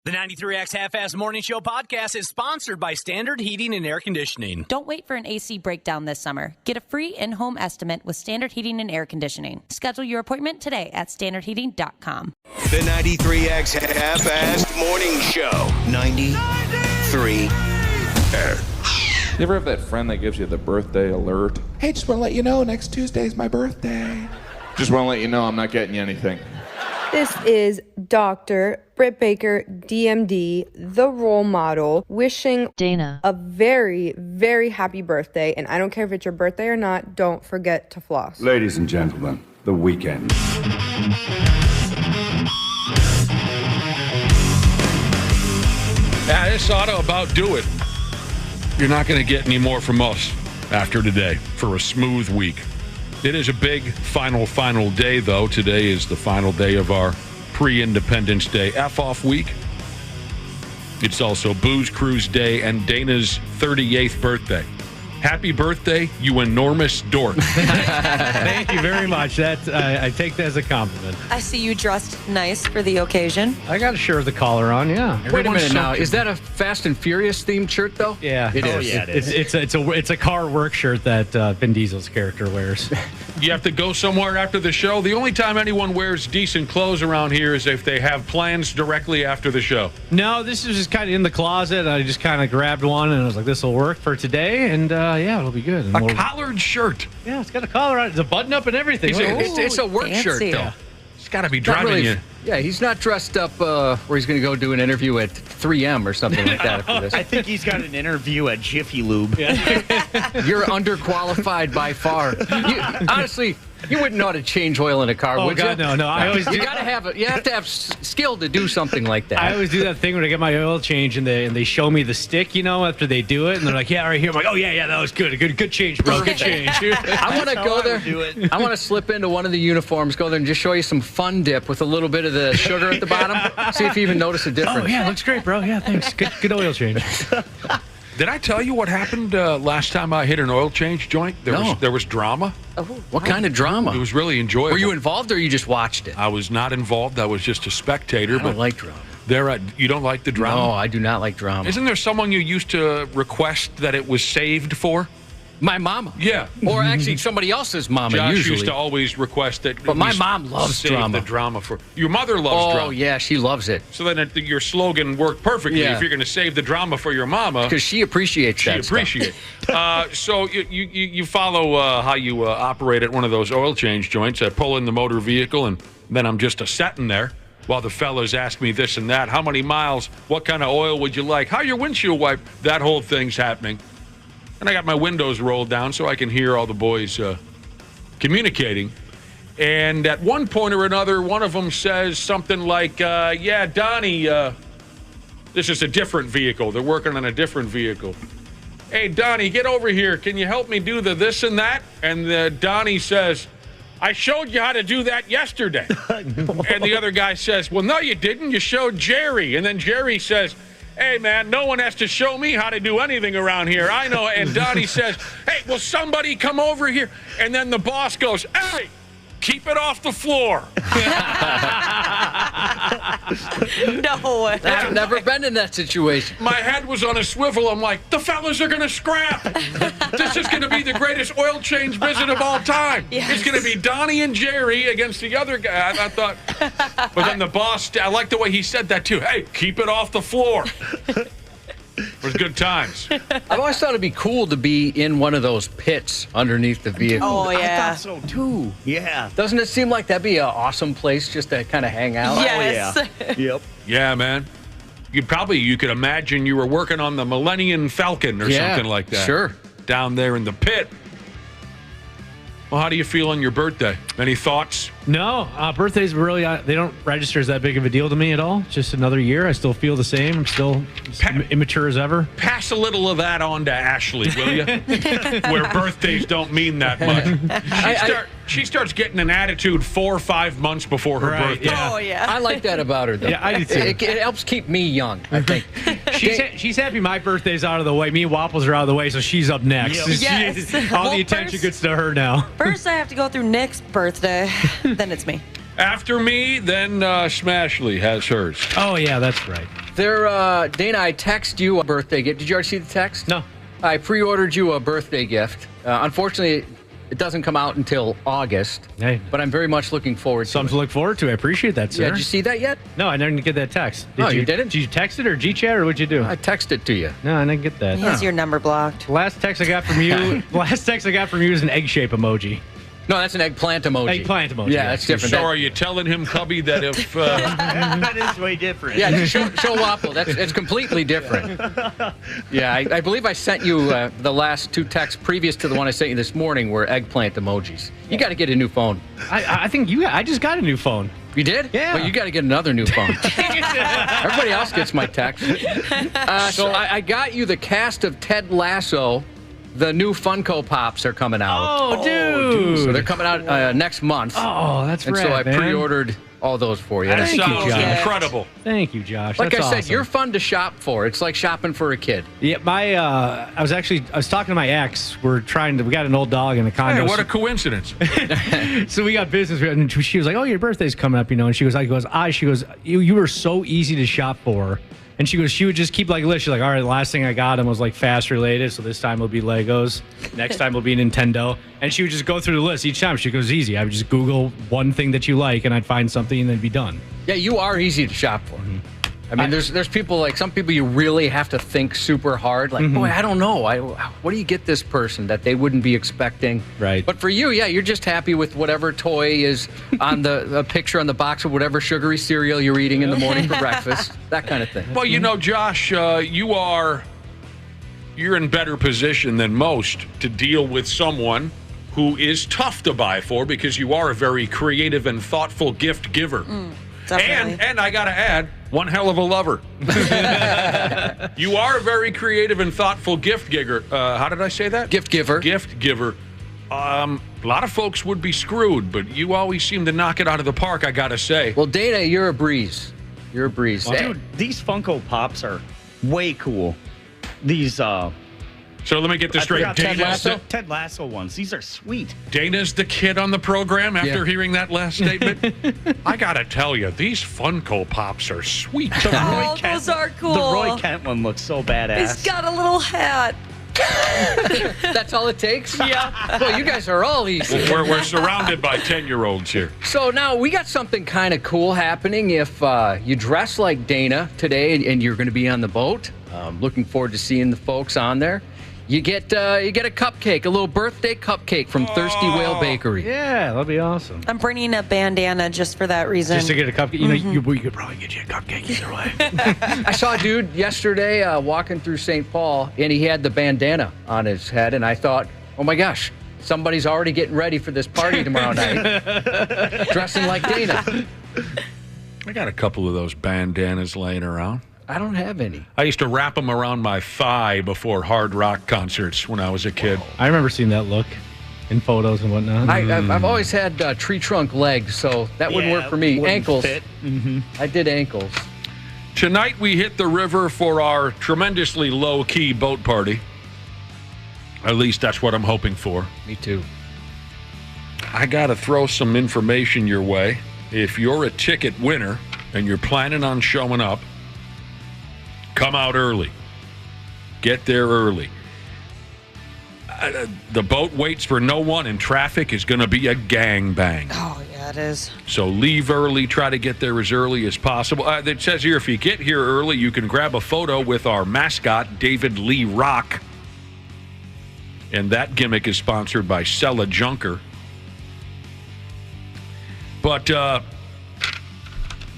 The 93X Half-Ass Morning Show podcast is sponsored by Standard Heating and Air Conditioning. Don't wait for an AC breakdown this summer. Get a free in-home estimate with Standard Heating and Air Conditioning. Schedule your appointment today at standardheating.com. The 93X Half-Ass Morning Show. 93 X. You ever have that friend that gives you the birthday alert? Hey, just want to let you know next Tuesday's my birthday. Just want to let you know I'm not getting you anything. This is Dr. Britt Baker, DMD, the role model, wishing Dana a very, very happy birthday. And I don't care if it's your birthday or not, don't forget to floss. Ladies and gentlemen, the weekend. Yeah, this ought to about do it. You're not going to get any more from us after today for a smooth week. It is a big final day, though. Today is the final day of our pre-Independence Day F-off week. It's also Booze Cruise Day and Dana's 38th birthday. Happy birthday, you enormous dork. Thank you very much. I take that as a compliment. I see you dressed nice for the occasion. I got a shirt with the collar on, yeah. Wait a minute now. Is that a Fast and Furious themed shirt, though? Yeah. It is. Yeah, it is. It's a car work shirt that Vin Diesel's character wears. You have to go somewhere after the show. The only time anyone wears decent clothes around here is if they have plans directly after the show. No, this is just kind of in the closet. I just kind of grabbed one, and I was like, this will work for today, and yeah, it'll be good. And A collared shirt. Yeah, it's got a collar on it. It's a button-up and everything. It's a work fancy. shirt, though. It's got to be driving you. Yeah, he's not dressed up where he's going to go do an interview at 3M or something like that after this. I think he's got an interview at Jiffy Lube. You're underqualified by far. Honestly, you wouldn't know how to change oil in a car, would God, you? No. I always do. You have to have skill to do something like that. I always do that thing when I get my oil change and they show me the stick, after they do it, and they're like, yeah, right here. I'm like, oh yeah, that was good. Good change, bro. Good change. I want to go there. I want to slip into one of the uniforms, go there and just show you some Fun Dip with a little bit of the sugar at the bottom. See if you even notice a difference. Oh yeah, looks great, bro. Yeah, thanks. Good oil change. Did I tell you what happened last time I hit an oil change joint? There was drama. Oh, what kind of drama? It was really enjoyable. Were you involved or you just watched it? I was not involved. I was just a spectator. I don't like drama. You don't like the drama? No, I do not like drama. Isn't there someone you used to request that it was saved for? My mama. Yeah. Or actually somebody else's mama, Josh usually. used to always request that. But my mom loves save drama. the drama for. Your mother loves drama. Oh, yeah, she loves it. So then your slogan worked perfectly if you're going to save the drama for your mama. Because she appreciates that stuff. So you follow how you operate at one of those oil change joints. I pull in the motor vehicle, and then I'm just sitting there while the fellas ask me this and that. How many miles? What kind of oil would you like? How your windshield wipe? That whole thing's happening. And I got my windows rolled down so I can hear all the boys communicating. And at one point or another, one of them says something like, yeah, Donnie, this is a different vehicle. They're working on a different vehicle. Hey, Donnie, get over here. Can you help me do the this and that? And Donnie says, I showed you how to do that yesterday. And the other guy says, well, no, you didn't. You showed Jerry. And then Jerry says, hey, man, no one has to show me how to do anything around here. I know. And Donnie says, hey, will somebody come over here? And then the boss goes, hey, keep it off the floor. No way. I've never been in that situation. My head was on a swivel. I'm like, the fellas are going to scrap. This is going to be the greatest oil change visit of all time. Yes. It's going to be Donnie and Jerry against the other guy. I thought, but then the boss, I like the way he said that too. Hey, keep it off the floor. It was good times. I've always thought it'd be cool to be in one of those pits underneath the vehicle. Oh, yeah. I thought so too. Yeah. Doesn't it seem like that'd be an awesome place just to kind of hang out? Yes. Oh, yeah. Yep. Yeah, man. You could imagine you were working on the Millennium Falcon or something like that. Sure. Down there in the pit. Well, how do you feel on your birthday? Any thoughts? No, birthdays really, they don't register as that big of a deal to me at all. Just another year. I still feel the same. I'm still immature as ever. Pass a little of that on to Ashley, will you? Where birthdays don't mean that much. She starts getting an attitude 4 or 5 months before her birthday. Yeah. Oh, yeah. I like that about her, though. Yeah, I do too. It helps keep me young, I think. She's happy my birthday's out of the way. Me and Waffles are out of the way, so she's up next. Yep. Yes. All the attention gets to her now. First, I have to go through Nick's birthday. Then it's me. After me, then Smashley has hers. Oh, yeah, that's right. Dana, I text you a birthday gift. Did you already see the text? No. I pre-ordered you a birthday gift. Unfortunately, it doesn't come out until August. Hey. But I'm very much looking forward to it. Something to look forward to. I appreciate that, sir. Yeah, did you see that yet? No, I didn't get that text. You didn't? Did you text it or G-chat or what'd you do? I texted it to you. No, I didn't get that. He has your number blocked. Last text I got from you is an egg shape emoji. No, that's an eggplant emoji. Eggplant emoji. Yeah, that's different. So are you telling him, Cubby, that if... That is way different. Yeah, just show waffle. It's completely different. Yeah, I believe I sent you the last 2 texts previous to the one I sent you this morning were eggplant emojis. You got to get a new phone. I think I just got a new phone. You did? Yeah. Well, you got to get another new phone. Everybody else gets my text. So I got you the cast of Ted Lasso. The new Funko Pops are coming out. Oh, dude. So they're coming out next month. Oh, that's and rad, so I man. pre-ordered all those for you. That Thank you, sounds Josh. incredible. Thank you, Josh. Like That's I said, awesome. you're fun to shop for. It's like shopping for a kid. Yeah, I was talking to my ex. We got an old dog in the condo. Hey, what a coincidence. So we got business, and she was like, "Oh, your birthday's coming up, and she goes, you were so easy to shop for." And she would just keep like a list. She's like, all right, the last thing I got him was like fast related. So this time it'll be Legos. Next time it'll be Nintendo. And she would just go through the list each time. She goes, easy. I would just Google one thing that you like and I'd find something and then it'd be done. Yeah, you are easy to shop for. Mm-hmm. I mean, there's people like some people you really have to think super hard. Like, boy, I don't know. What do you get this person that they wouldn't be expecting? Right. But for you, yeah, you're just happy with whatever toy is on the picture on the box of whatever sugary cereal you're eating in the morning for breakfast. That kind of thing. Well, Josh, you're in better position than most to deal with someone who is tough to buy for because you are a very creative and thoughtful gift giver. And I got to add, one hell of a lover. You are a very creative and thoughtful gift giver. How did I say that? Gift giver. Gift giver. A lot of folks would be screwed, but you always seem to knock it out of the park, I got to say. Well, Dana, you're a breeze. You're a breeze. Well, dude, these Funko Pops are way cool. These, So let me get this straight. Ted Lasso ones. These are sweet. Dana's the kid on the program after hearing that last statement. I got to tell you, these Funko Pops are sweet. Those are cool. The Roy Kent one looks so badass. He's got a little hat. That's all it takes? Yeah. Well, you guys are all easy. We're surrounded by 10-year-olds here. So now we got something kind of cool happening. If you dress like Dana today and you're going to be on the boat, looking forward to seeing the folks on there. You get a cupcake, a little birthday cupcake from Thirsty Whale Bakery. Yeah, that'll be awesome. I'm bringing a bandana just for that reason. Just to get a cupcake. We could probably get you a cupcake either way. I saw a dude yesterday walking through St. Paul, and he had the bandana on his head, and I thought, oh my gosh, somebody's already getting ready for this party tomorrow night, dressing like Dana. I got a couple of those bandanas laying around. I don't have any. I used to wrap them around my thigh before hard rock concerts when I was a kid. I remember seeing that look in photos and whatnot. I've always had tree trunk legs, so that wouldn't work for me. Ankles. I did ankles. Tonight we hit the river for our tremendously low-key boat party. At least that's what I'm hoping for. Me too. I got to throw some information your way. If you're a ticket winner and you're planning on showing up, come out early. Get there early. The boat waits for no one, and traffic is going to be a gangbang. Oh, yeah, it is. So leave early. Try to get there as early as possible. It says here, if you get here early, you can grab a photo with our mascot, David Lee Rock. And that gimmick is sponsored by Sella Junker. But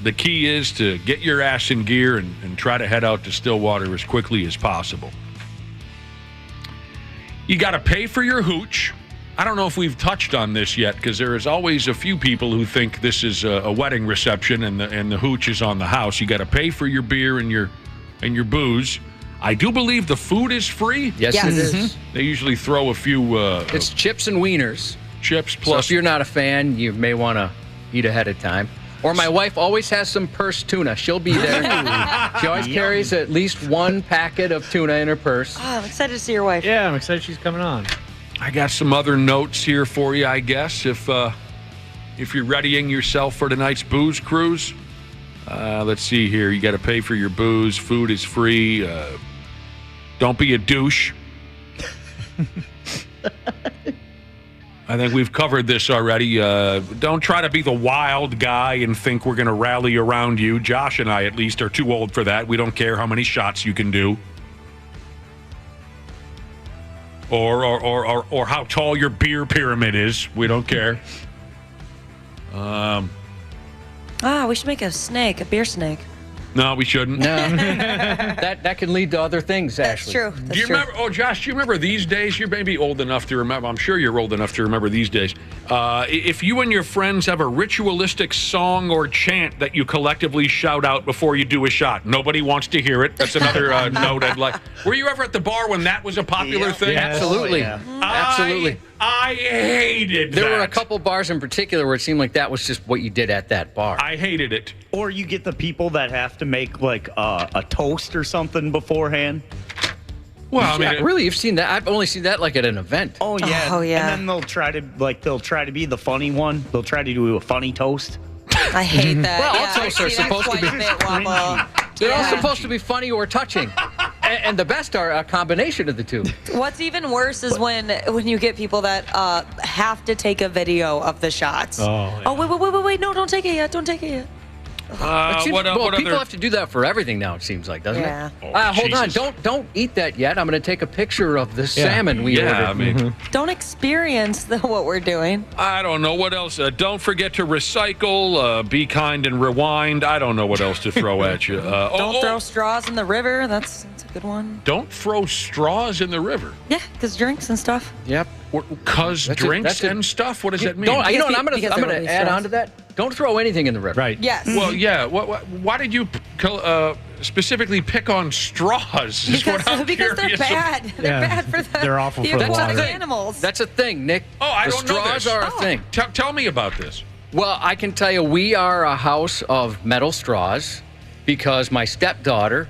the key is to get your ass in gear and try to head out to Stillwater as quickly as possible. You got to pay for your hooch. I don't know if we've touched on this yet because there is always a few people who think this is a wedding reception and the hooch is on the house. You got to pay for your beer and your booze. I do believe the food is free. Yes. It is. They usually throw a few. It's chips and wieners. Chips plus. So if you're not a fan, you may want to eat ahead of time. Or my wife always has some purse tuna. She'll be there. She always carries at least one packet of tuna in her purse. Oh, I'm excited to see your wife. Yeah, I'm excited she's coming on. I got some other notes here for you, I guess. If you're readying yourself for tonight's booze cruise, Let's see here. You got to pay for your booze. Food is free. Don't be a douche. I think we've covered this already. Don't try to be the wild guy and think we're going to rally around you. Josh and I, at least, are too old for that. We don't care how many shots you can do. Or how tall your beer pyramid is. We don't care. We should make a beer snake. No, we shouldn't. No. that can lead to other things, Ashley. That's true. Do you remember? Oh, Josh, do you remember these days? You're maybe old enough to remember. I'm sure you're old enough to remember these days. If you and your friends have a ritualistic song or chant that you collectively shout out before you do a shot, nobody wants to hear it. That's another note I'd like. Were you ever at the bar when that was a popular thing? Yeah, absolutely. Absolutely. I hated that. There were a couple bars in particular where it seemed like that was just what you did at that bar. I hated it. Or you get the people that have to make like a toast or something beforehand. Well, I mean, yeah, really, you've seen that? I've only seen that like at an event. Oh yeah. Oh, yeah. And then they'll try to be the funny one. They'll try to do a funny toast. I hate that. Well, yeah, all toasts are supposed to be. They're all supposed to be funny or touching. And the best are a combination of the two. What's even worse is when you get people that have to take a video of the shots. Wait, no, don't take it yet. Don't take it yet. People have to do that for everything now, it seems like, doesn't it? Hold on. Don't eat that yet. I'm going to take a picture of the salmon we ordered. I mean, don't experience what we're doing. I don't know what else. Don't forget to recycle, be kind and rewind. I don't know what else to throw at you. Don't throw straws in the river. That's a good one. Don't throw straws in the river. Yeah, because drinks and stuff. Yep. Because drinks and stuff? What does that mean? I'm going to add on to that. Don't throw anything in the river. Right. Yes. Well, yeah. Why did you specifically pick on straws? Because they're bad. They're bad for the They're awful for the water. animals. That's a thing, Nick. Oh, I don't know this. Straws are a thing. Tell me about this. Well, I can tell you we are a house of metal straws because my stepdaughter,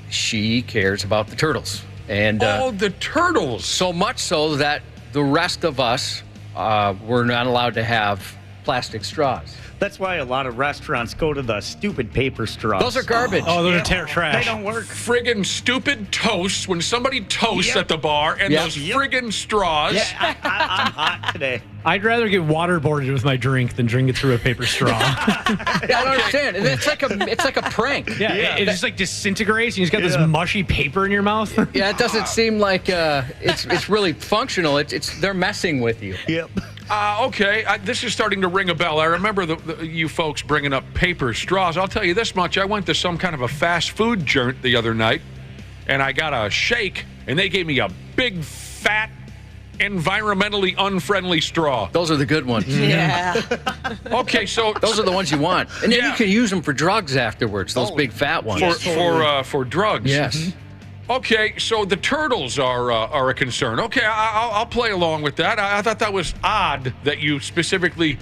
she cares about the turtles. And the turtles. So much so that the rest of us were not allowed to have plastic straws. That's why a lot of restaurants go to the stupid paper straws. Those are garbage. Oh, those are trash. They don't work. Friggin' stupid toasts when somebody toasts at the bar and those friggin' straws. Yeah, I'm hot today. I'd rather get waterboarded with my drink than drink it through a paper straw. I don't understand. It's like a prank. Yeah. It just like disintegrates and you just got this mushy paper in your mouth. Yeah, it doesn't seem like it's really functional. They're messing with you. Yep. Okay, this is starting to ring a bell. I remember you folks bringing up paper straws. I'll tell you this much. I went to some kind of a fast food joint the other night, and I got a shake, and they gave me a big, fat, environmentally unfriendly straw. Those are the good ones. Yeah. Okay, so those are the ones you want, and then you can use them for drugs afterwards. Those big fat ones for drugs. Yes. Okay, so the turtles are a concern. Okay, I'll play along with that. I thought that was odd that you specifically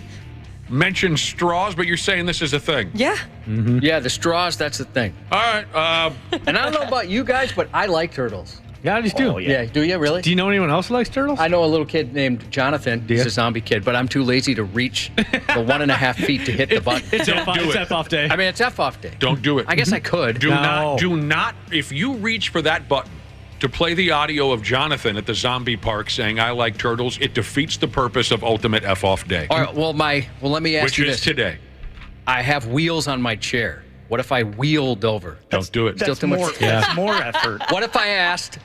mentioned straws, but you're saying this is a thing. Yeah. Mm-hmm. Yeah, the straws, that's the thing. All right. And I don't know about you guys, but I like turtles. Yeah, I just do. Yeah, do you really? Do you know anyone else who likes turtles? I know a little kid named Jonathan. He's a zombie kid, but I'm too lazy to reach the 1.5 feet to hit the button. It's F-off day. I mean, it's F-off day. Don't do it. I guess I could. Do not. If you reach for that button to play the audio of Jonathan at the zombie park saying, I like turtles, it defeats the purpose of Ultimate F-off Day. All right, well, let me ask you this. Which is today. I have wheels on my chair. What if I wheeled over? Don't do it. That's more effort. What if I asked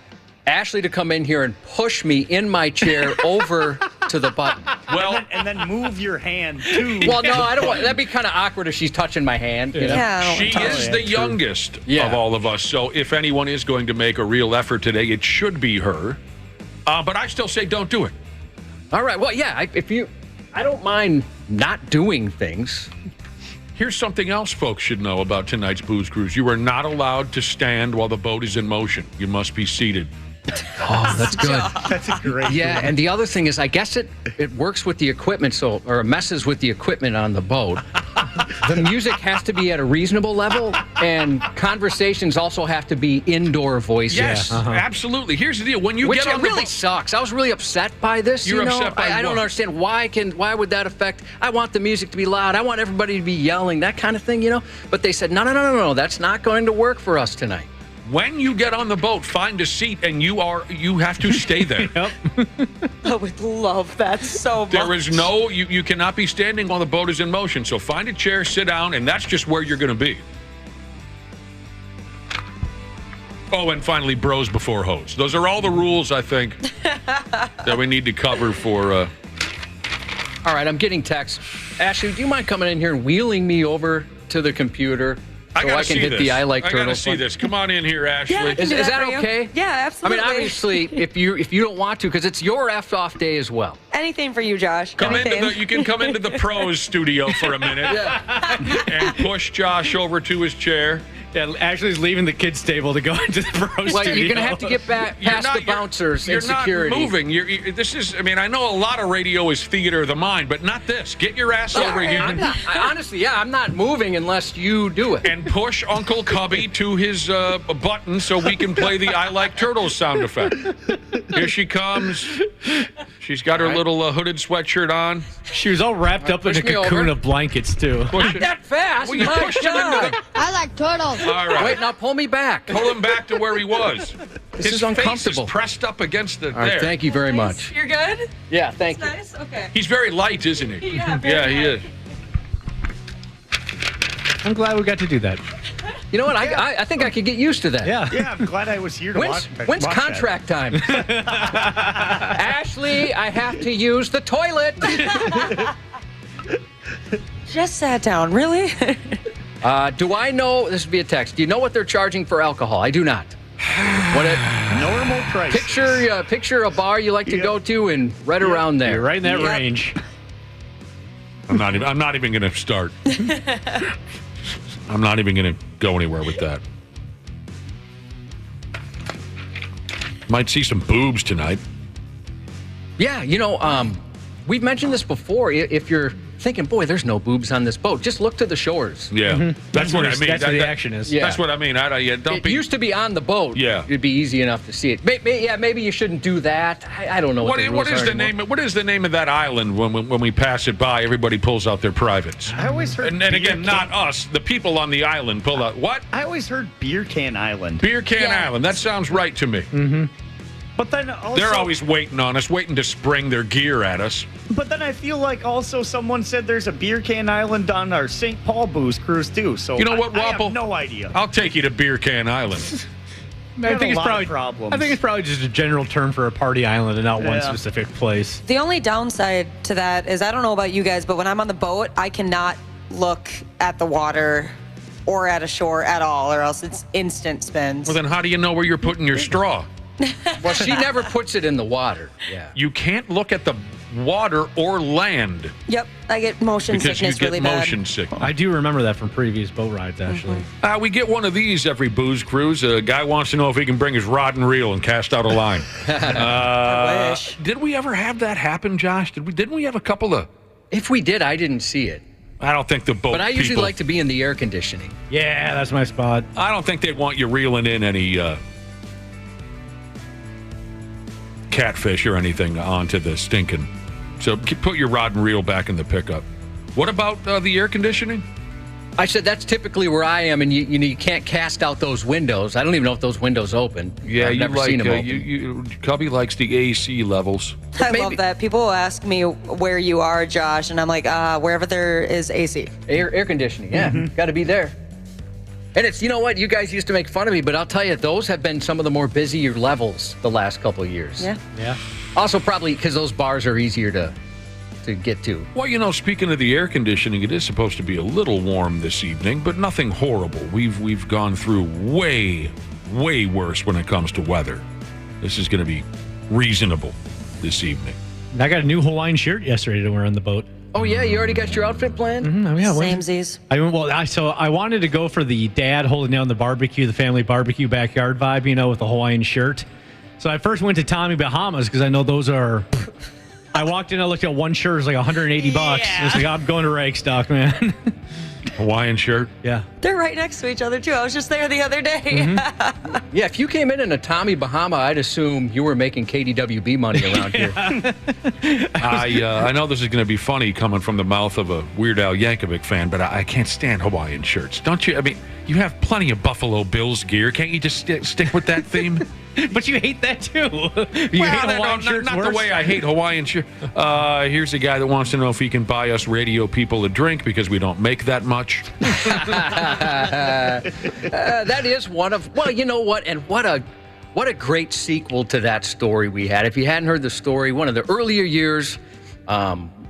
Ashley to come in here and push me in my chair over to the button? Well, and then move your hand too. Well, no, I don't want. That'd be kind of awkward if she's touching my hand. You know? Yeah, she is the youngest of all of us. So if anyone is going to make a real effort today, it should be her. But I still say don't do it. All right. Well, yeah. I don't mind not doing things. Here's something else folks should know about tonight's Booze Cruise. You are not allowed to stand while the boat is in motion. You must be seated. Oh, that's good. That's a great. Yeah, and the other thing is, I guess it works with the equipment, or messes with the equipment on the boat. The music has to be at a reasonable level, and conversations also have to be indoor voices. Yes, absolutely. Here's the deal: when you Which get on it really sucks. I was really upset by this. You're you know? upset by I don't what? understand why would that affect? I want the music to be loud. I want everybody to be yelling, that kind of thing, you know. But they said no. That's not going to work for us tonight. When you get on the boat, find a seat, and you have to stay there. I would love that so much. There is no, you cannot be standing while the boat is in motion. So find a chair, sit down, and that's just where you're going to be. Oh, and finally, bros before hoes. Those are all the rules, I think, that we need to cover for. All right, I'm getting texts. Ashley, do you mind coming in here and wheeling me over to the computer? So I can hit the I like turtles. I gotta see this. Come on in here, Ashley. Yeah, is that okay? Yeah, absolutely. I mean, obviously, if you don't want to, because it's your off day as well. Anything for you, Josh. You can come into the pros studio for a minute and push Josh over to his chair. Yeah, Ashley's leaving the kids' table to go into the pro studio. You're going to have to get back past the bouncers and security. You're not moving. This is, I mean, I know a lot of radio is theater of the mind, but not this. Get your ass over here. Honestly, I'm not moving unless you do it. And push Uncle Cubby to his button so we can play the I Like Turtles sound effect. Here she comes. She's got her little hooded sweatshirt on. She was all wrapped up in a cocoon of blankets, too. Not that fast. Well, you pushed him into the... I like turtles. All right. Wait, now pull me back. Pull him back to where he was. This His is uncomfortable. face is pressed up against the. All right, there. thank you very much. You're good? Yeah, thank you. Nice? Okay. He's very light, isn't he? Yeah, he is. I'm glad we got to do that. You know what? I think I could get used to that. Yeah, I'm glad I was here to watch When's contract time? Ashley, I have to use the toilet. Just sat down. Really? Do I know, this would be a text, do you know what they're charging for alcohol? I do not. Normal price. Picture a bar you like to go to and right around there. You're right in that range. I'm not even going to start. I'm not even going to go anywhere with that. Might see some boobs tonight. Yeah, you know, we've mentioned this before. If you're thinking, boy, there's no boobs on this boat, just look to the shores. Yeah, that's what I mean. That's where the action is. Yeah. That's what I mean. It used to be on the boat. Yeah, it'd be easy enough to see it. Maybe you shouldn't do that. I don't know what the rules is are the anymore. name? What is the name of that island when we pass it by? Everybody pulls out their privates. I always heard. And again, not us. The people on the island pull out what? I always heard Beer Can Island. Beer Can Island. That sounds right to me. Mm-hmm. But then also, they're always waiting on us, waiting to spring their gear at us. But then I feel like also someone said there's a Beer Can Island on our St. Paul booze cruise too. So you know what, I Wapple? have no idea. I'll take you to Beer Can Island. I think it's probably just a general term for a party island and not one specific place. The only downside to that is I don't know about you guys, but when I'm on the boat, I cannot look at the water or at a shore at all, or else it's instant spins. Well, then how do you know where you're putting your straw? Well, she never puts it in the water. Yeah. You can't look at the water or land. Yep, I get motion because sickness you get really motion bad. sickness. I do remember that from previous boat rides, actually. We get one of these every booze cruise. A guy wants to know if he can bring his rod and reel and cast out a line. I wish. Did we ever have that happen, Josh? Didn't we have a couple of... If we did, I didn't see it. I don't think the boat But I usually people, like to be in the air conditioning. Yeah, that's my spot. I don't think they'd want you reeling in any catfish or anything onto the stinking. So put your rod and reel back in the pickup. What about the air conditioning? I said that's typically where I am, and you can't cast out those windows. I don't even know if those windows open. Yeah, I've never seen them open. Cubby likes the AC levels. I love that. People will ask me where you are, Josh, and I'm like, wherever there is AC. Air conditioning, yeah. Got to be there. And it's, you know what, you guys used to make fun of me, but I'll tell you, those have been some of the more busier levels the last couple of years. Yeah. Also, probably because those bars are easier to get to. Well, you know, speaking of the air conditioning, it is supposed to be a little warm this evening, but nothing horrible. We've gone through way worse when it comes to weather. This is going to be reasonable this evening. I got a new Hawaiian shirt yesterday to wear on the boat. Oh, yeah? You already got your outfit planned? Oh, yeah. Samesies. I wanted to go for the dad holding down the barbecue, the family barbecue backyard vibe, with the Hawaiian shirt. So I first went to Tommy Bahamas because I know those are I walked in, I looked at one shirt, it was like $180. I was like, I'm going to Ragstock, man. Hawaiian shirt? Yeah. They're right next to each other, too. I was just there the other day. Mm-hmm. Yeah, if you came in a Tommy Bahama, I'd assume you were making KDWB money around here. I know this is going to be funny coming from the mouth of a Weird Al Yankovic fan, but I can't stand Hawaiian shirts. Don't you? I mean, you have plenty of Buffalo Bills gear. Can't you just stick with that theme? But you hate that, too. You hate Hawaiian shirts not worse? the way I hate Hawaiian shirts. Here's a guy that wants to know if he can buy us radio people a drink because we don't make that much. That is one of, well, you know what? And what a great sequel to that story we had. If you hadn't heard the story, one of the earlier years,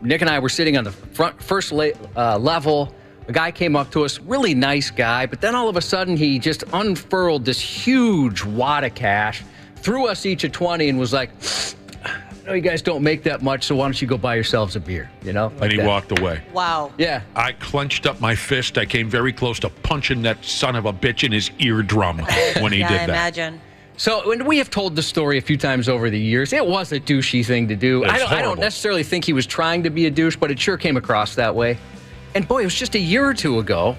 Nick and I were sitting on the first level. A guy came up to us, really nice guy, but then all of a sudden he just unfurled this huge wad of cash, threw us each a 20 and was like, I know you guys don't make that much, so why don't you go buy yourselves a beer, you know? And he walked away. Wow. Yeah. I clenched up my fist. I came very close to punching that son of a bitch in his eardrum when he did that. I imagine. So, and we have told the story a few times over the years. It was a douchey thing to do. I don't necessarily think he was trying to be a douche, but it sure came across that way. And boy, it was just a year or two ago,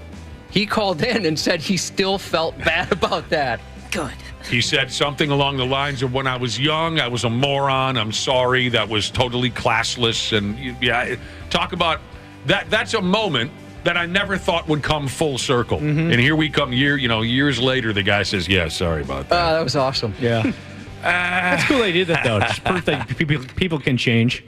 he called in and said he still felt bad about that. Good. He said something along the lines of, when I was young, I was a moron. I'm sorry. That was totally classless. And yeah, talk about that. That's a moment that I never thought would come full circle. Mm-hmm. And here we come years later, the guy says, yeah, sorry about that. That was awesome. Yeah. That's cool they did that, though. It's proof that people can change.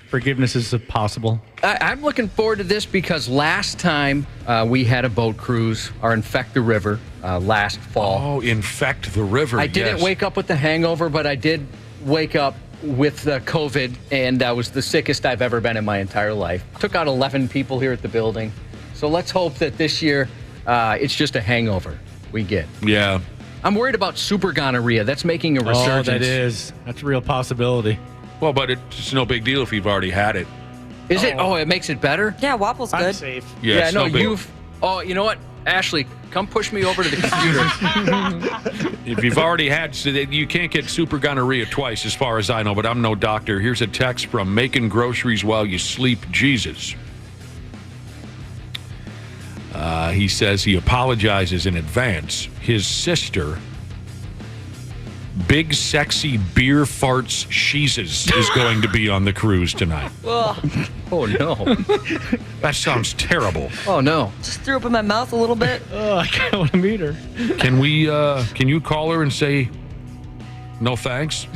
Forgiveness is possible. I'm looking forward to this because last time we had a boat cruise, our Infect the River, last fall. Oh, Infect the River, I didn't wake up with the hangover, but I did wake up with COVID, and that was the sickest I've ever been in my entire life. Took out 11 people here at the building. So let's hope that this year it's just a hangover we get. Yeah. I'm worried about super gonorrhea. That's making a resurgence. Oh, that is. That's a real possibility. Well, but it's no big deal if you've already had it. Is it? Oh, it makes it better? Yeah, Wapple's good. I'm safe. Yeah, no, you've... Oh, you know what? Ashley, come push me over to the computer. If you've already had... So you can't get super gonorrhea twice, as far as I know, but I'm no doctor. Here's a text from Making Groceries While You Sleep, Jesus. He says he apologizes in advance. His sister... Big Sexy Beer Farts Sheezes is going to be on the cruise tonight. Oh, no. That sounds terrible. Oh, no. Just threw up in my mouth a little bit. Oh, I kind of want to meet her. Can you call her and say no thanks?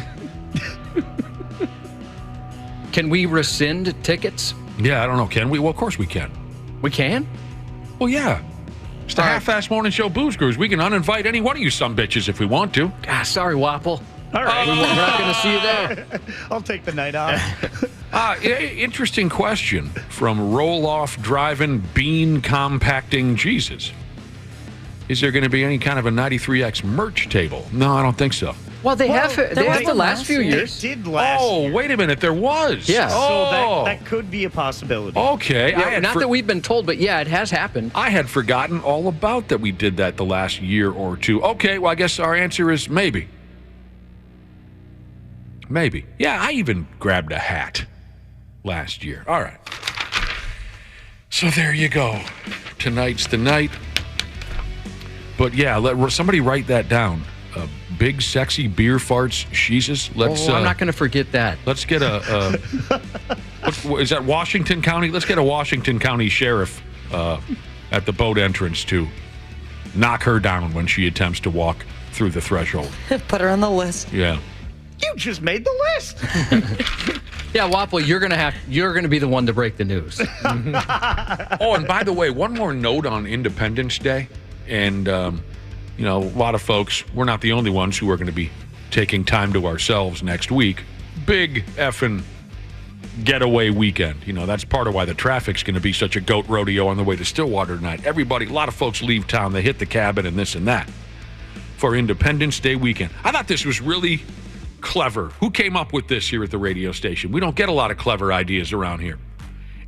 Can we rescind tickets? Yeah, I don't know. Can we? Well, of course we can. We can? Well, yeah. It's the half-ass morning show booze cruise. We can uninvite any one of you sumbitches if we want to. Ah, sorry, Wapple. All right. We're not going to see you there. I'll take the night off. Interesting question from roll-off driving bean compacting Jesus. Is there going to be any kind of a 93X merch table? No, I don't think so. Well, they have the last few years. They did last year. Wait a minute. There was. Yeah. So that could be a possibility. Okay. Yeah, not that we've been told, but yeah, it has happened. I had forgotten all about that we did that the last year or two. Okay, well, I guess our answer is maybe. Maybe. Yeah, I even grabbed a hat last year. All right. So there you go. Tonight's the night. But yeah, let somebody write that down. Big Sexy Beer Farts Sheezes. I'm not going to forget that. Let's get is that Washington County? Let's get a Washington County sheriff at the boat entrance to knock her down when she attempts to walk through the threshold. Put her on the list. Yeah. You just made the list. Yeah, Wapple, you're gonna be the one to break the news. Oh, and by the way, one more note on Independence Day, and a lot of folks, we're not the only ones who are going to be taking time to ourselves next week. Big effing getaway weekend. That's part of why the traffic's going to be such a goat rodeo on the way to Stillwater tonight. A lot of folks leave town. They hit the cabin and this and that for Independence Day weekend. I thought this was really clever. Who came up with this here at the radio station? We don't get a lot of clever ideas around here.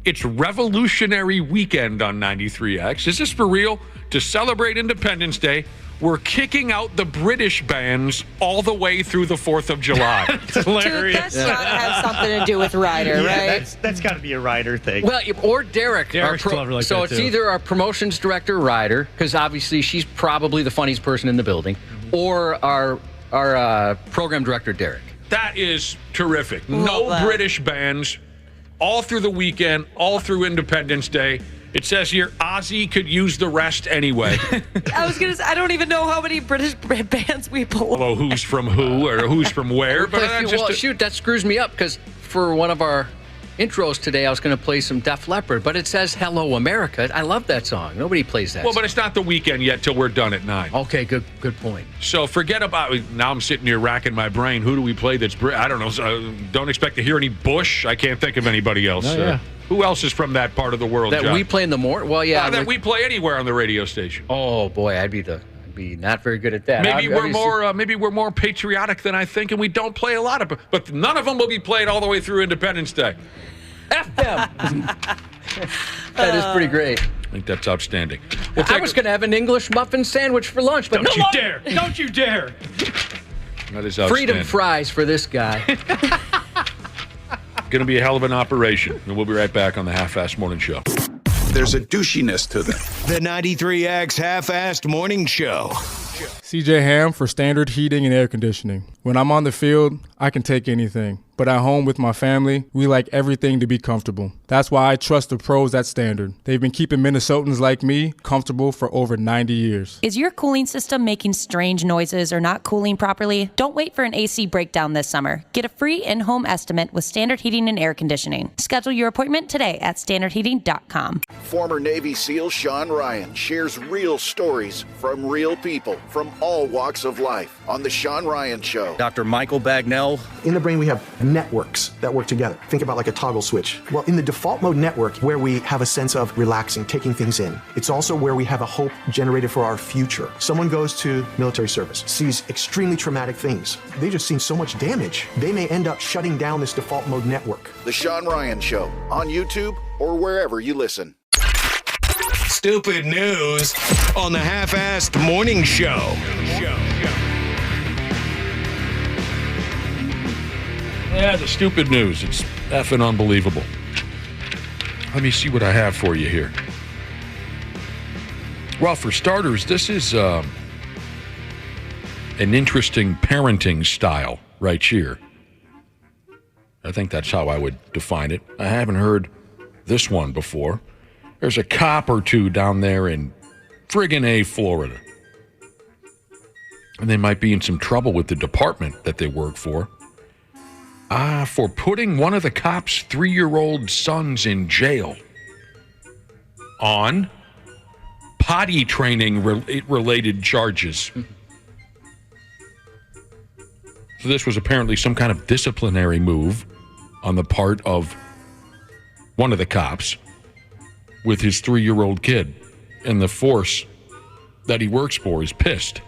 It's Revolutionary Weekend on 93X. Is this for real? To celebrate Independence Day, we're kicking out the British bands all the way through the 4th of July. It's hilarious. Dude, that's got to have something to do with Ryder, right? That's got to be a Ryder thing. Well, or Derek. Derek's clever like so that, it's too. either our promotions director, Ryder, because obviously she's probably the funniest person in the building, or our program director, Derek. That is terrific. Love No that. British bands all through the weekend, all through Independence Day. It says here, Ozzy could use the rest anyway. I was going to say, I don't even know how many British bands we pull. Although who's from who or who's from where. But that's just Shoot, that screws me up because for one of our intros today, I was going to play some Def Leppard, but it says Hello America. I love that song. Nobody plays that well, song. but it's not the weekend yet till we're done at 9. Okay, good point. So forget about now. I'm sitting here racking my brain. Who do we play that's I don't know. Don't expect to hear any Bush. I can't think of anybody else. Oh, yeah. Who else is from that part of the world, That John? we play in the morning? Well, yeah. that we play anywhere on the radio station. Oh, boy, I'd be not very good at that. Maybe we're more patriotic than I think, and we don't play a lot of. But none of them will be played all the way through Independence Day. F them. That is pretty great. I think that's outstanding. I was going to have an English muffin sandwich for lunch, but Don't no you dare! Don't you dare! That is outstanding. Freedom fries for this guy. Going to be a hell of an operation, and we'll be right back on the Half-Assed Morning Show. There's a douchiness to them. The 93X Half-Assed Morning Show. CJ Ham for Standard Heating and Air Conditioning. When I'm on the field, I can take anything. But at home with my family, we like everything to be comfortable. That's why I trust the pros at Standard. They've been keeping Minnesotans like me comfortable for over 90 years. Is your cooling system making strange noises or not cooling properly? Don't wait for an AC breakdown this summer. Get a free in-home estimate with Standard Heating and Air Conditioning. Schedule your appointment today at standardheating.com. Former Navy SEAL Sean Ryan shares real stories from real people from all walks of life on The Sean Ryan Show. Dr. Michael Bagnell. In the brain, we have networks that work together. Think about like a toggle switch. Well, in the default mode network, where we have a sense of relaxing, taking things in, it's also where we have a hope generated for our future. Someone goes to military service, sees extremely traumatic things. They've just seen so much damage. They may end up shutting down this default mode network. The Sean Ryan Show on YouTube or wherever you listen. Stupid news on the Half-Assed Morning Show. Yeah, the stupid news. It's effing unbelievable. Let me see what I have for you here. Well, for starters, this is an interesting parenting style right here. I think that's how I would define it. I haven't heard this one before. There's a cop or two down there in friggin' Florida. And they might be in some trouble with the department that they work for putting one of the cops' 3-year-old sons in jail on potty training related charges. So this was apparently some kind of disciplinary move on the part of one of the cops with his 3-year-old kid, and the force that he works for is pissed.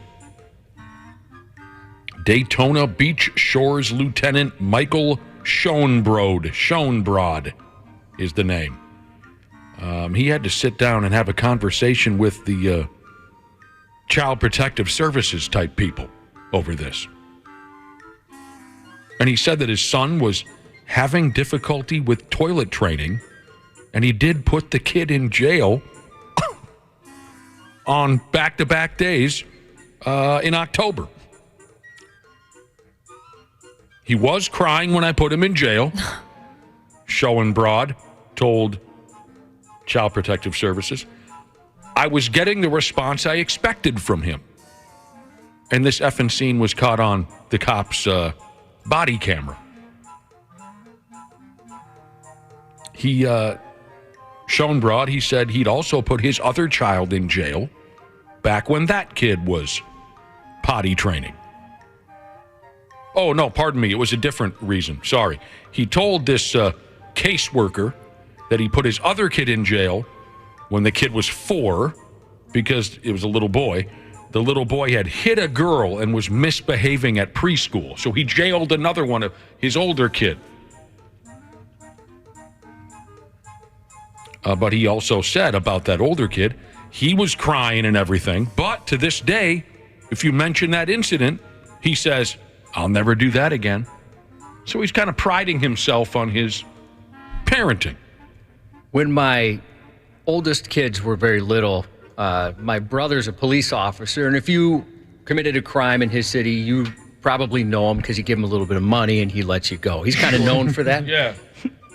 Daytona Beach Shores Lieutenant Michael Schoenbrod is the name. He had to sit down and have a conversation with the Child Protective Services type people over this. And he said that his son was having difficulty with toilet training, and he did put the kid in jail on back-to-back days in October. He was crying when I put him in jail, Schoenbrod told Child Protective Services. I was getting the response I expected from him. And this effing scene was caught on the cop's body camera. Schoenbrod, he said he'd also put his other child in jail back when that kid was potty training. Oh, no, pardon me. It was a different reason. Sorry. He told this caseworker that he put his other kid in jail when the kid was 4 because it was a little boy. The little boy had hit a girl and was misbehaving at preschool. So he jailed another one of his older kid. But he also said about that older kid, he was crying and everything. But to this day, if you mention that incident, he says, I'll never do that again. So he's kind of priding himself on his parenting. When my oldest kids were very little, my brother's a police officer, and if you committed a crime in his city, you probably know him because you give him a little bit of money and he lets you go. He's kind of known for that. Yeah.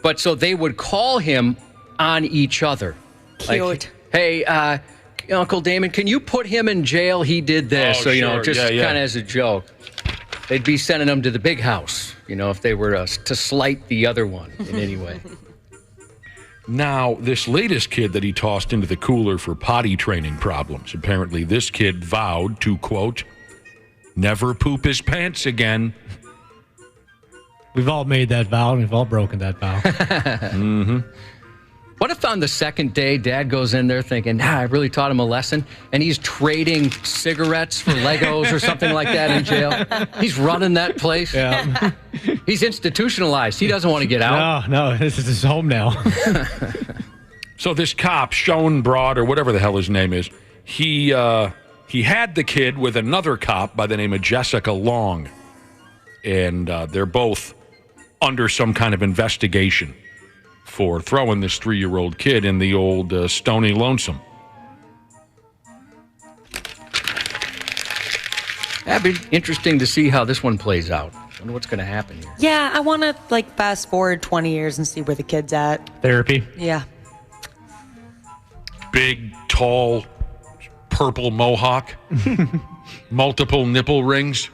But so they would call him on each other. Cute. Like, hey, Uncle Damon, can you put him in jail? He did this. Oh, so, sure. just Yeah. kind of as a joke. They'd be sending him to the big house, if they were to slight the other one in any way. Now, this latest kid that he tossed into the cooler for potty training problems, apparently this kid vowed to, quote, never poop his pants again. We've all made that vow, and we've all broken that vow. Mm-hmm. What if on the second day, Dad goes in there thinking, I really taught him a lesson, and he's trading cigarettes for Legos or something like that in jail? He's running that place. Yeah. He's institutionalized. He doesn't want to get out. No, this is his home now. So this cop, Sean Broad, or whatever the hell his name is, he had the kid with another cop by the name of Jessica Long. And they're both under some kind of investigation for throwing this 3-year-old kid in the old Stony Lonesome. That'd be interesting to see how this one plays out. I wonder what's going to happen here. Yeah, I want to fast forward 20 years and see where the kid's at. Therapy. Yeah. Big, tall, purple mohawk, multiple nipple rings.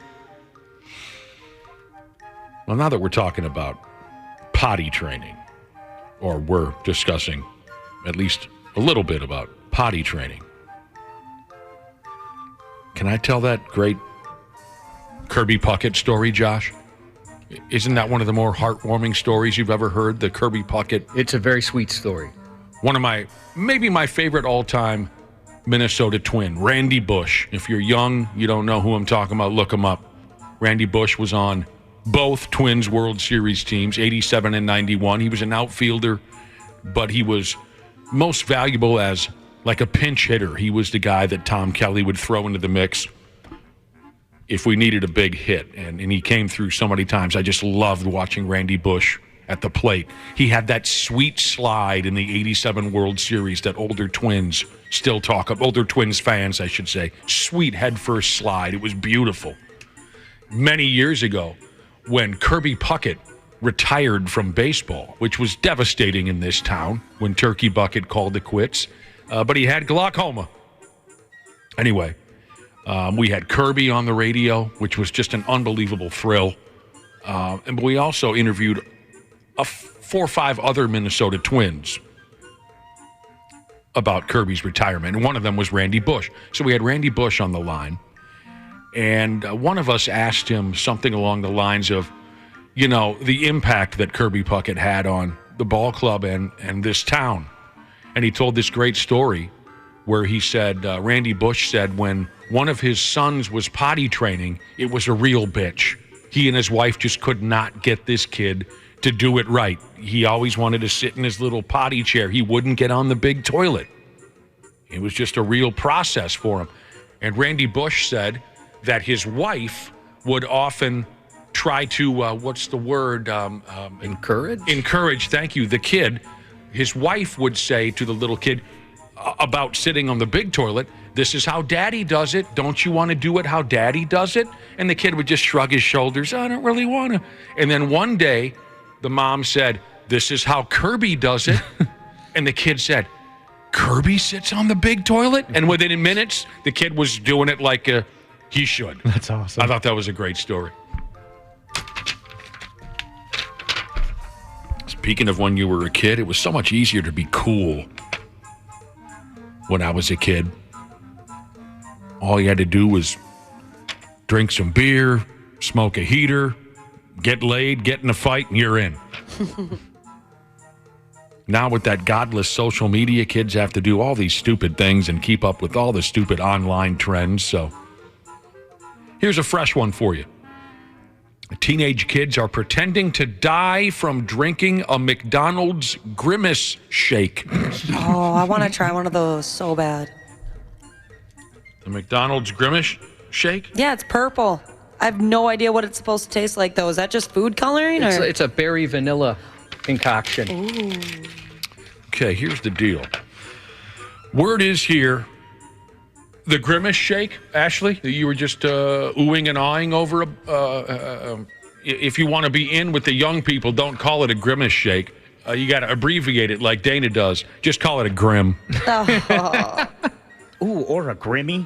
Well, now that we're talking about potty training, or we're discussing at least a little bit about potty training, can I tell that great Kirby Puckett story, Josh? Isn't that one of the more heartwarming stories you've ever heard, the Kirby Puckett? It's a very sweet story. One of maybe my favorite all-time Minnesota Twin, Randy Bush. If you're young, you don't know who I'm talking about, look him up. Randy Bush was on both Twins World Series teams, 87 and 91. He was an outfielder, but he was most valuable as like a pinch hitter. He was the guy that Tom Kelly would throw into the mix if we needed a big hit. And he came through so many times. I just loved watching Randy Bush at the plate. He had that sweet slide in the 87 World Series that older Twins still talk of. Older Twins fans, I should say. Sweet head-first slide. It was beautiful. Many years ago, when Kirby Puckett retired from baseball, which was devastating in this town when Turkey Bucket called it quits, but he had glaucoma. Anyway, we had Kirby on the radio, which was just an unbelievable thrill. And we also interviewed 4 or 5 other Minnesota Twins about Kirby's retirement, and one of them was Randy Bush. So we had Randy Bush on the line. And one of us asked him something along the lines of, the impact that Kirby Puckett had on the ball club and this town. And he told this great story where he said, Randy Bush said when one of his sons was potty training, it was a real bitch. He and his wife just could not get this kid to do it right. He always wanted to sit in his little potty chair. He wouldn't get on the big toilet. It was just a real process for him. And Randy Bush said that his wife would often try to, encourage? Encourage, thank you, the kid. His wife would say to the little kid about sitting on the big toilet, this is how Daddy does it. Don't you want to do it how Daddy does it? And the kid would just shrug his shoulders. I don't really want to. And then one day, the mom said, this is how Kirby does it. And the kid said, Kirby sits on the big toilet? And within minutes, the kid was doing it like he should. That's awesome. I thought that was a great story. Speaking of when you were a kid, it was so much easier to be cool when I was a kid. All you had to do was drink some beer, smoke a heater, get laid, get in a fight, and you're in. Now with that godless social media, kids have to do all these stupid things and keep up with all the stupid online trends. So here's a fresh one for you. Teenage kids are pretending to die from drinking a McDonald's Grimace shake. Oh, I want to try one of those so bad. The McDonald's Grimace? shake? Yeah, it's purple. I have no idea what it's supposed to taste like, though. Is that just food coloring? It's a berry vanilla concoction. Ooh. Okay, here's the deal. Word is here, the Grimace shake, Ashley, that you were just oohing and awing over. If you want to be in with the young people, don't call it a Grimace shake. You got to abbreviate it like Dana does. Just call it a Grim. Ooh, or a Grimmy.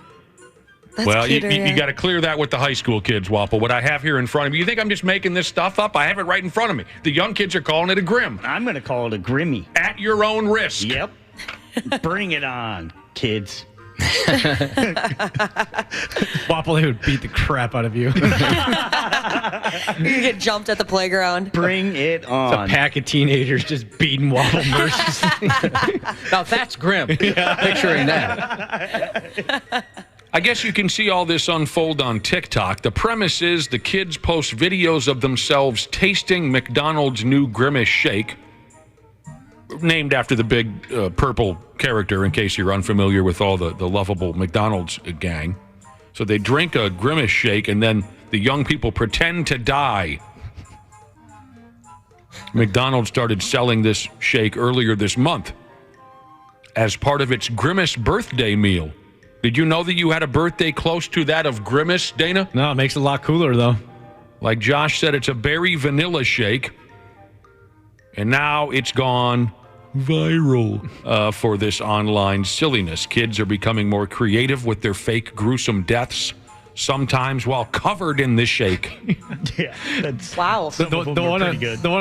That's well, cuter, you got to clear that with the high school kids, Wapple. What I have here in front of me. You think I'm just making this stuff up? I have it right in front of me. The young kids are calling it a Grim. I'm going to call it a Grimmy. At your own risk. Yep. Bring it on, kids. Wapple, he would beat the crap out of you. You get jumped at the playground. Bring it on. It's a pack of teenagers just beating Wapple mercilessly. Now that's grim. Picturing that. I guess you can see all this unfold on TikTok. The premise is the kids post videos of themselves tasting McDonald's new Grimace shake, named after the big purple character, in case you're unfamiliar with all the lovable McDonald's gang. So they drink a Grimace shake, and then the young people pretend to die. McDonald's started selling this shake earlier this month as part of its Grimace birthday meal. Did you know that you had a birthday close to that of Grimace, Dana? No, it makes it a lot cooler, though. Like Josh said, it's a berry vanilla shake. And now it's gone viral for this online silliness. Kids are becoming more creative with their fake gruesome deaths, sometimes while covered in this shake. Yeah, that's wow. The one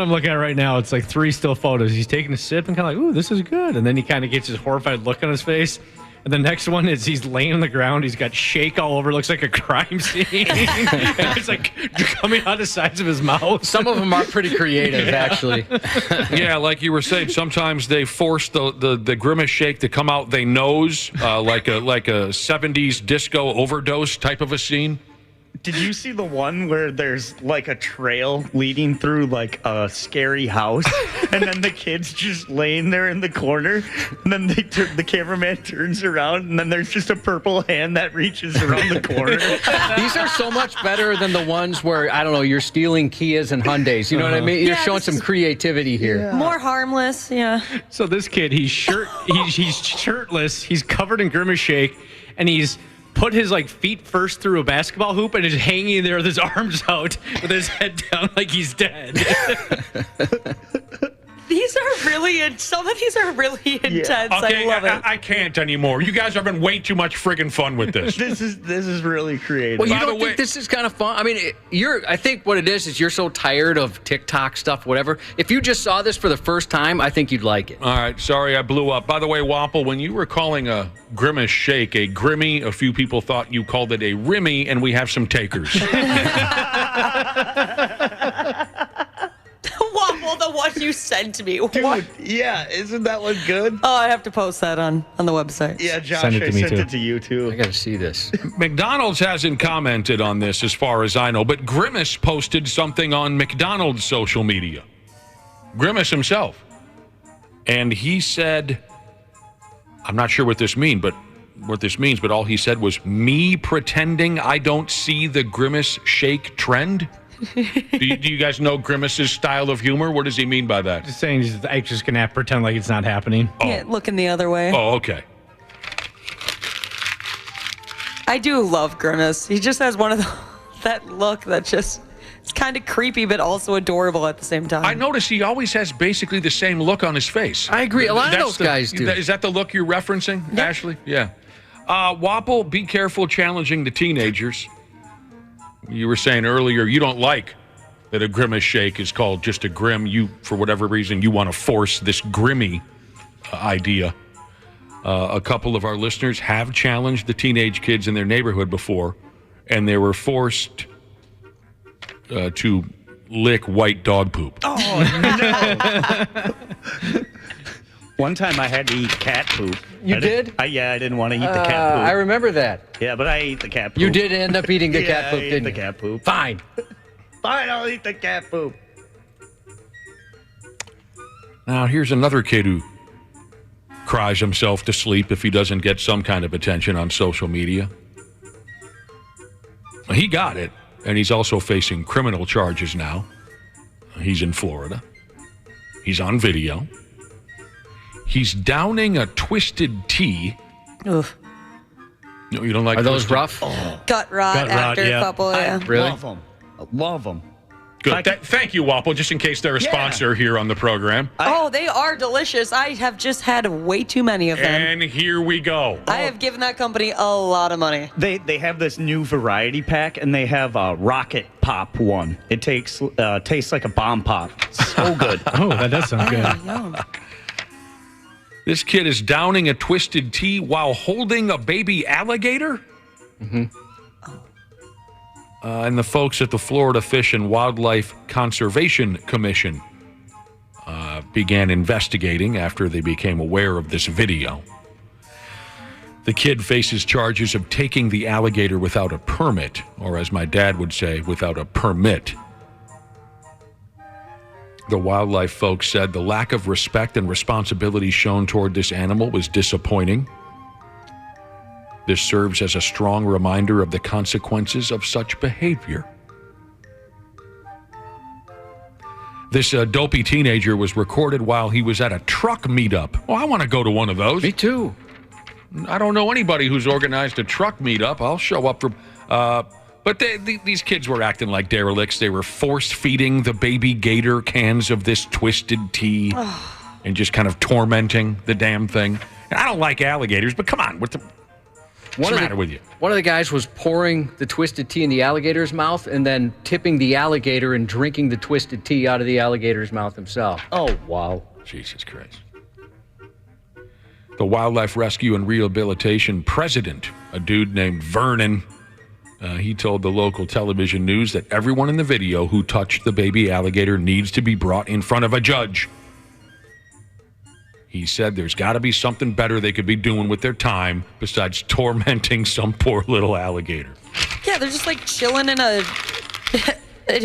I'm looking at right now, it's like 3 still photos. He's taking a sip and kind of like, ooh, this is good. And then he kind of gets his horrified look on his face. And the next one is he's laying on the ground. He's got shake all over. Looks like a crime scene. And it's like coming out the sides of his mouth. Some of them are pretty creative, actually. Yeah, like you were saying, sometimes they force the Grimace shake to come out their nose, like a 70s disco overdose type of a scene. Did you see the one where there's like a trail leading through like a scary house, and then the kid's just laying there in the corner, and then the cameraman turns around, and then there's just a purple hand that reaches around the corner. These are so much better than the ones where, I don't know, you're stealing Kias and Hyundais. You know what I mean? You're showing some creativity here. Yeah. More harmless, yeah. So this kid, he's shirtless, he's covered in Grimace shake, and he's put his feet first through a basketball hoop and is hanging there with his arms out with his head down like he's dead. These are really, some of these are really intense. Okay, I love it. I can't anymore. You guys are having way too much friggin' fun with this. This is really creative. Well, you don't think this is kind of fun? I mean, I think what it is you're so tired of TikTok stuff, whatever. If you just saw this for the first time, I think you'd like it. All right, sorry I blew up. By the way, Wapple, when you were calling a Grimace shake a Grimmy, a few people thought you called it a Rimmy, and we have some takers. Waffle, the one you sent to me. Dude, what? Yeah, isn't that one good? Oh, I have to post that on the website. Yeah, Josh, Send it to me, I sent too. it to you too. I got to see this. McDonald's hasn't commented on this as far as I know, but Grimace posted something on McDonald's social media. Grimace himself. And he said, I'm not sure what this means, but all he said was, me pretending I don't see the Grimace shake trend? do you guys know Grimace's style of humor? What does he mean by that? Just saying he's just going to pretend like it's not happening. Yeah, looking the other way. Oh, okay. I do love Grimace. He just has one of that look that just, it's kind of creepy, but also adorable at the same time. I notice he always has basically the same look on his face. I agree. A lot of those guys do. Is that the look you're referencing, Ashley? Yeah. Wapple, be careful challenging the teenagers. You were saying earlier you don't like that a Grimace shake is called just a Grim. You, for whatever reason, you want to force this Grimmy idea. A couple of our listeners have challenged the teenage kids in their neighborhood before, and they were forced to lick white dog poop. Oh, no. One time I had to eat cat poop. You did? I didn't want to eat the cat poop. I remember that. Yeah, but I ate the cat poop. You did end up eating the cat poop, I ate didn't the you? cat poop. Fine. Fine, I'll eat the cat poop. Now, here's another kid who cries himself to sleep if he doesn't get some kind of attention on social media. He got it, and he's also facing criminal charges now. He's in Florida. He's on video. He's downing a twisted tea. Oof. No, you don't like Are those twisted? rough? Gut rot after a couple, yeah. Really? Love them. Love them. Good. Thank you, Wapple, just in case they're a sponsor here on the program. Oh, they are delicious. I have just had way too many of them. And here we go. I have given that company a lot of money. They have this new variety pack, and they have a rocket pop one. It tastes like a bomb pop. So good. Oh, that does sound good. Yum. This kid is downing a twisted tea while holding a baby alligator? Mm-hmm. And the folks at the Florida Fish and Wildlife Conservation Commission began investigating after they became aware of this video. The kid faces charges of taking the alligator without a permit, or as my dad would say, without a permit. The wildlife folks said the lack of respect and responsibility shown toward this animal was disappointing. This serves as a strong reminder of the consequences of such behavior. This dopey teenager was recorded while he was at a truck meetup. Oh, I want to go to one of those. Me too. I don't know anybody who's organized a truck meetup. I'll show up for... But these kids were acting like derelicts. They were force-feeding the baby gator cans of this twisted tea and just kind of tormenting the damn thing. And I don't like alligators, but come on, what's the matter with you? One of the guys was pouring the twisted tea in the alligator's mouth and then tipping the alligator and drinking the twisted tea out of the alligator's mouth himself. Oh, wow. Jesus Christ. The Wildlife Rescue and Rehabilitation president, a dude named Vernon, he told the local television news that everyone in the video who touched the baby alligator needs to be brought in front of a judge. He said there's got to be something better they could be doing with their time besides tormenting some poor little alligator. Yeah, they're just like chilling in a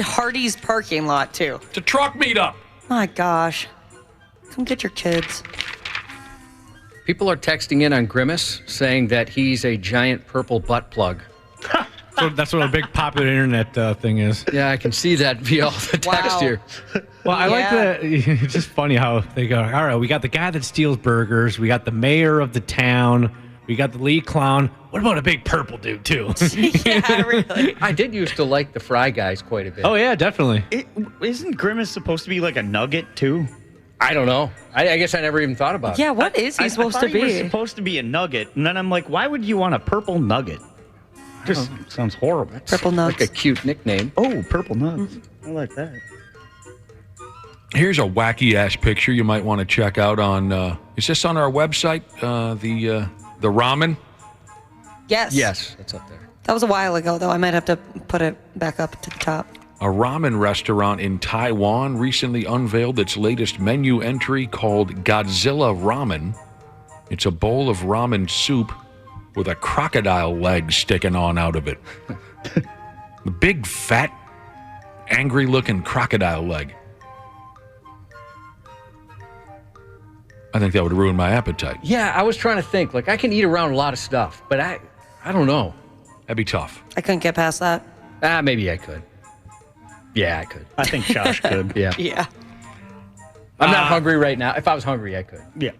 Hardee's parking lot, too. It's a truck meetup. My gosh. Come get your kids. People are texting in on Grimace saying that he's a giant purple butt plug. So that's what a big popular internet thing is. Yeah, I can see that via all the text here. Well, I like the. It's just funny how they go. All right, we got the guy that steals burgers. We got the mayor of the town. We got the lead clown. What about a big purple dude too? Yeah, really. I did used to like the Fry Guys quite a bit. Oh yeah, definitely. Isn't Grimace supposed to be like a nugget too? I don't know. I guess I never even thought about it. Yeah, what is he supposed to He was be? supposed to be a nugget, and then I'm like, why would you want a purple nugget? Just sounds horrible. Purple nugs. Like a cute nickname. Oh, purple nugs. I like that. Here's a wacky ass picture you might want to check out on. Is this on our website? The ramen. Yes. Yes, it's up there. That was a while ago, though. I might have to put it back up to the top. A ramen restaurant in Taiwan recently unveiled its latest menu entry called Godzilla Ramen. It's a bowl of ramen soup with a crocodile leg sticking on out of it. The big, fat, angry-looking crocodile leg. I think that would ruin my appetite. Yeah, I was trying to think. Like, I can eat around a lot of stuff, but I don't know. That'd be tough. I couldn't get past that. Maybe I could. Yeah, I could. I think Josh could. Yeah. Yeah. I'm not hungry right now. If I was hungry, I could. Yeah.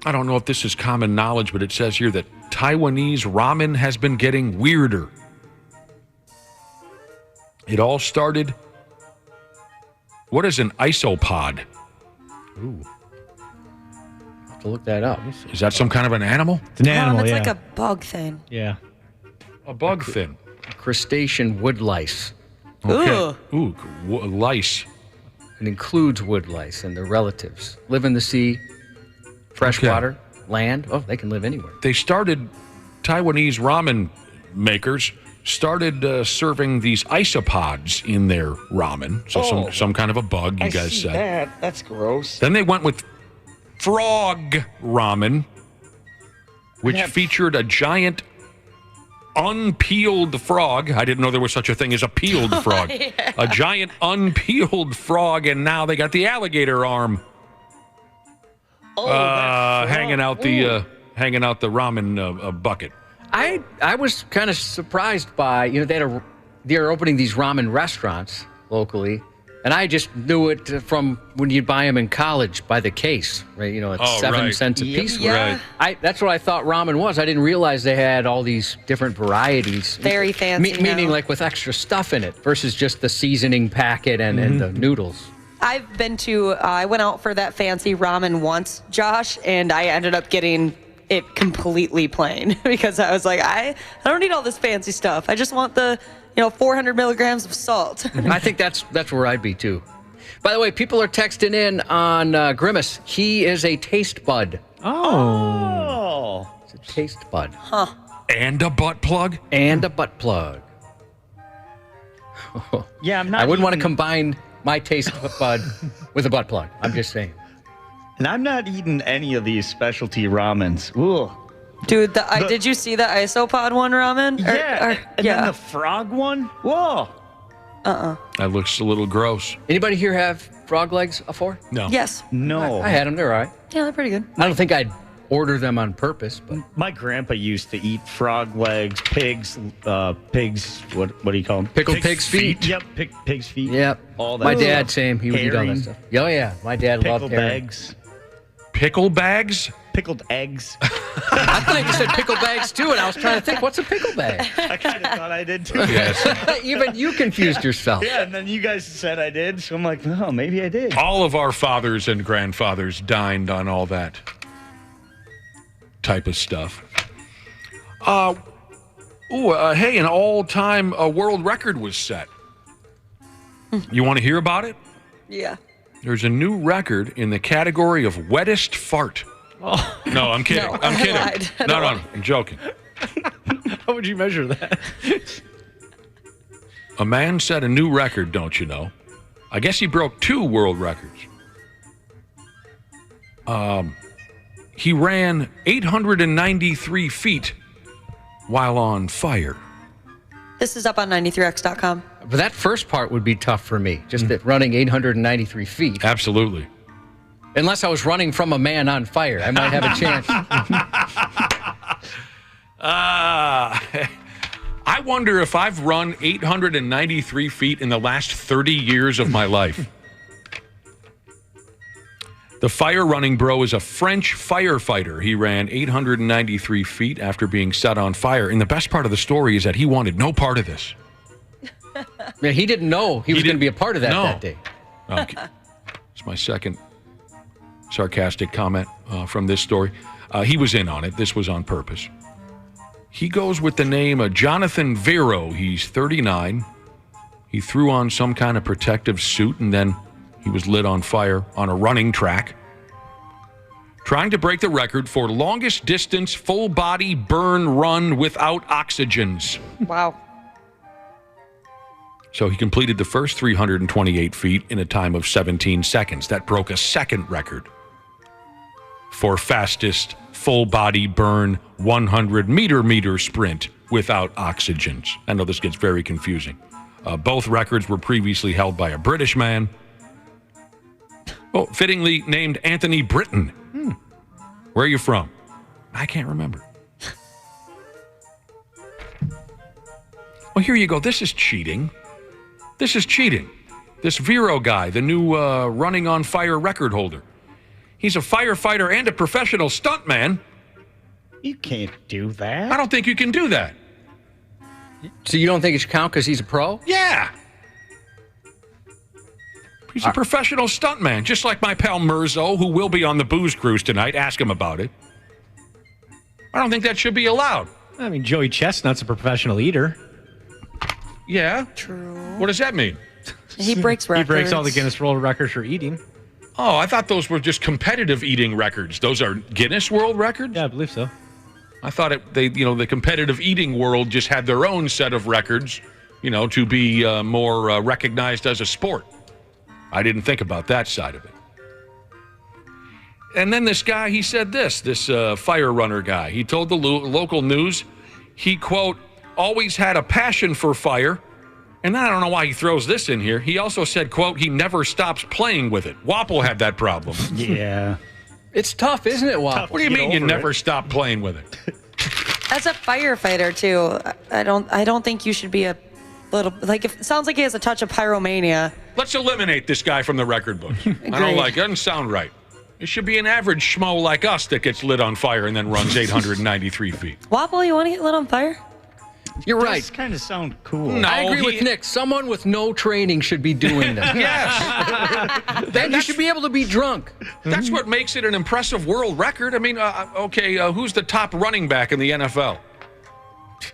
I don't know if this is common knowledge, but it says here that Taiwanese ramen has been getting weirder. It all started... What is an isopod? Ooh. I'll have to look that up. Is that some kind of an animal? It's an animal, it's yeah. like a bug thing. Yeah. A bug thing. Crustacean wood lice. Okay. Ooh, lice. It includes wood lice and their relatives. Live in the sea, freshwater, land. Oh, they can live anywhere. They started, Taiwanese ramen makers started serving these isopods in their ramen. So some kind of a bug, you guys said. That's gross. Then they went with frog ramen, which featured a giant unpeeled frog. I didn't know there was such a thing as a peeled frog. Yeah. A giant unpeeled frog, and now they got the alligator arm hanging out the ramen bucket. I was kind of surprised by, they had they're opening these ramen restaurants locally. And I just knew it from when you'd buy them in college by the case, right? You know, it's 7 cents a piece. Yeah. That's what I thought ramen was. I didn't realize they had all these different varieties. Very fancy. Meaning like with extra stuff in it versus just the seasoning packet and the noodles. I've been to, I went out for that fancy ramen once, Josh, and I ended up getting it completely plain because I was like, I don't need all this fancy stuff. I just want the 400 milligrams of salt. I think that's where I'd be too. By the way, people are texting in on Grimace. He is a taste bud. Oh. It's a taste bud. Huh. And a butt plug? And a butt plug. Yeah, I'm not. I wouldn't want to combine my taste bud with a butt plug. I'm just saying. And I'm not eating any of these specialty ramens. Ooh. Dude, did you see the isopod one ramen? Yeah. And then the frog one? Whoa. That looks a little gross. Anybody here have frog legs before? No. Yes. No. I had them. They're all right. Yeah, they're pretty good. I don't think I'd order them on purpose, but my grandpa used to eat frog legs, pigs, what do you call them? Pickled pig's feet. Yep, pig's feet. Yep. All that. My dad, same. He would eat all that Herring. stuff. Oh yeah, my dad loved Pickled herring. eggs. Pickle bags? Pickled eggs. I thought you said pickle bags too, and I was trying to think, what's a pickle bag? I kind of thought I did too. Yes. Even you confused yourself. Yeah, and then you guys said I did, so I'm like, no, maybe I did. All of our fathers and grandfathers dined on all that type of stuff. Hey, an all-time world record was set. You want to hear about it? Yeah. There's a new record in the category of wettest fart. Oh. No, I'm kidding. No, I'm I kidding. lied. No, I'm joking. How would you measure that? A man set a new record, don't you know? I guess he broke 2 world records. He ran 893 feet while on fire. This is up on 93x.com. But that first part would be tough for me, just that running 893 feet. Absolutely. Unless I was running from a man on fire, I might have a chance. I wonder if I've run 893 feet in the last 30 years of my life. The fire running bro is a French firefighter. He ran 893 feet after being set on fire. And the best part of the story is that he wanted no part of this. Yeah, he didn't know he was going to be a part of that day. Okay. It's my second sarcastic comment from this story. He was in on it. This was on purpose. He goes with the name Jonathan Vero. He's 39. He threw on some kind of protective suit, and then he was lit on fire on a running track, trying to break the record for longest distance full body burn run without oxygens. Wow. So he completed the first 328 feet in a time of 17 seconds. That broke a second record for fastest full body burn 100 meter sprint without oxygens. I know this gets very confusing. Both records were previously held by a British man, fittingly named Anthony Britton. Where are you from? I can't remember. Well, here you go. This is cheating. This is cheating. This Vero guy, the new running on fire record holder. He's a firefighter and a professional stuntman. You can't do that. I don't think you can do that. So you don't think it should count because he's a pro? Yeah. He's a professional stuntman, just like my pal Mirzo, who will be on the booze cruise tonight. Ask him about it. I don't think that should be allowed. I mean, Joey Chestnut's a professional eater. Yeah. True. What does that mean? He breaks records. He breaks all the Guinness World Records for eating. Oh, I thought those were just competitive eating records. Those are Guinness World Records? Yeah, I believe so. I thought the competitive eating world just had their own set of records, to be more recognized as a sport. I didn't think about that side of it. And then this guy, he said this fire runner guy. He told the local news he, quote, always had a passion for fire. And then I don't know why he throws this in here. He also said, quote, he never stops playing with it. Wapple had that problem. Yeah. It's tough, isn't it, Wapple? What do you mean you never stop playing with it? As a firefighter, too, I don't think you should be a If it sounds like he has a touch of pyromania. Let's eliminate this guy from the record books. I don't like it. Doesn't sound right. It should be an average schmo like us that gets lit on fire and then runs 893 feet. Wapple, you want to get lit on fire? You're right. Does kind of sound cool. No, I agree with Nick. Someone with no training should be doing this. Yes. Then you should be able to be drunk. That's what makes it an impressive world record. I mean, who's the top running back in the NFL?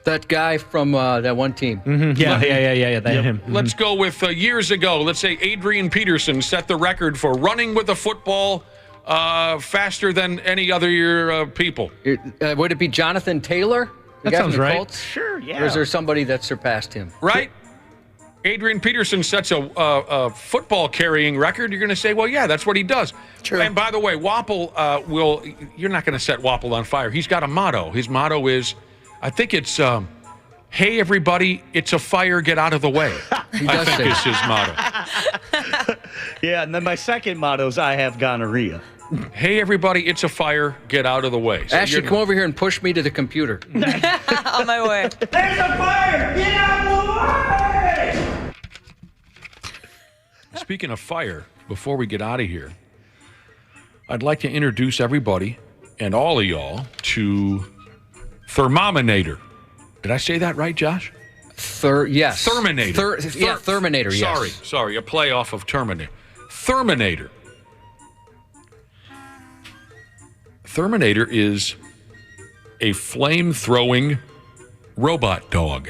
That guy from that one team. Yeah. Him. Let's go with years ago. Let's say Adrian Peterson set the record for running with a football faster than any other people. Would it be Jonathan Taylor? That sounds right. Colts? Sure, yeah. Or is there somebody that surpassed him? Right? Adrian Peterson sets a football carrying record. You're going to say, well, yeah, that's what he does. True. And by the way, Wapple you're not going to set Wapple on fire. He's got a motto. His motto is, I think it's, hey, everybody, it's a fire, get out of the way. I think is his motto. Yeah, and then my second motto is, I have gonorrhea. Hey, everybody, it's a fire, get out of the way. So Ashley, come over here and push me to the computer. On my way. There's a fire! Get out of the way! Speaking of fire, before we get out of here, I'd like to introduce everybody and all of y'all to Thermominator. Did I say that right, Josh? Yes. Terminator. Terminator, yes. Sorry, a play off of Terminator. Terminator. Terminator is a flame-throwing robot dog.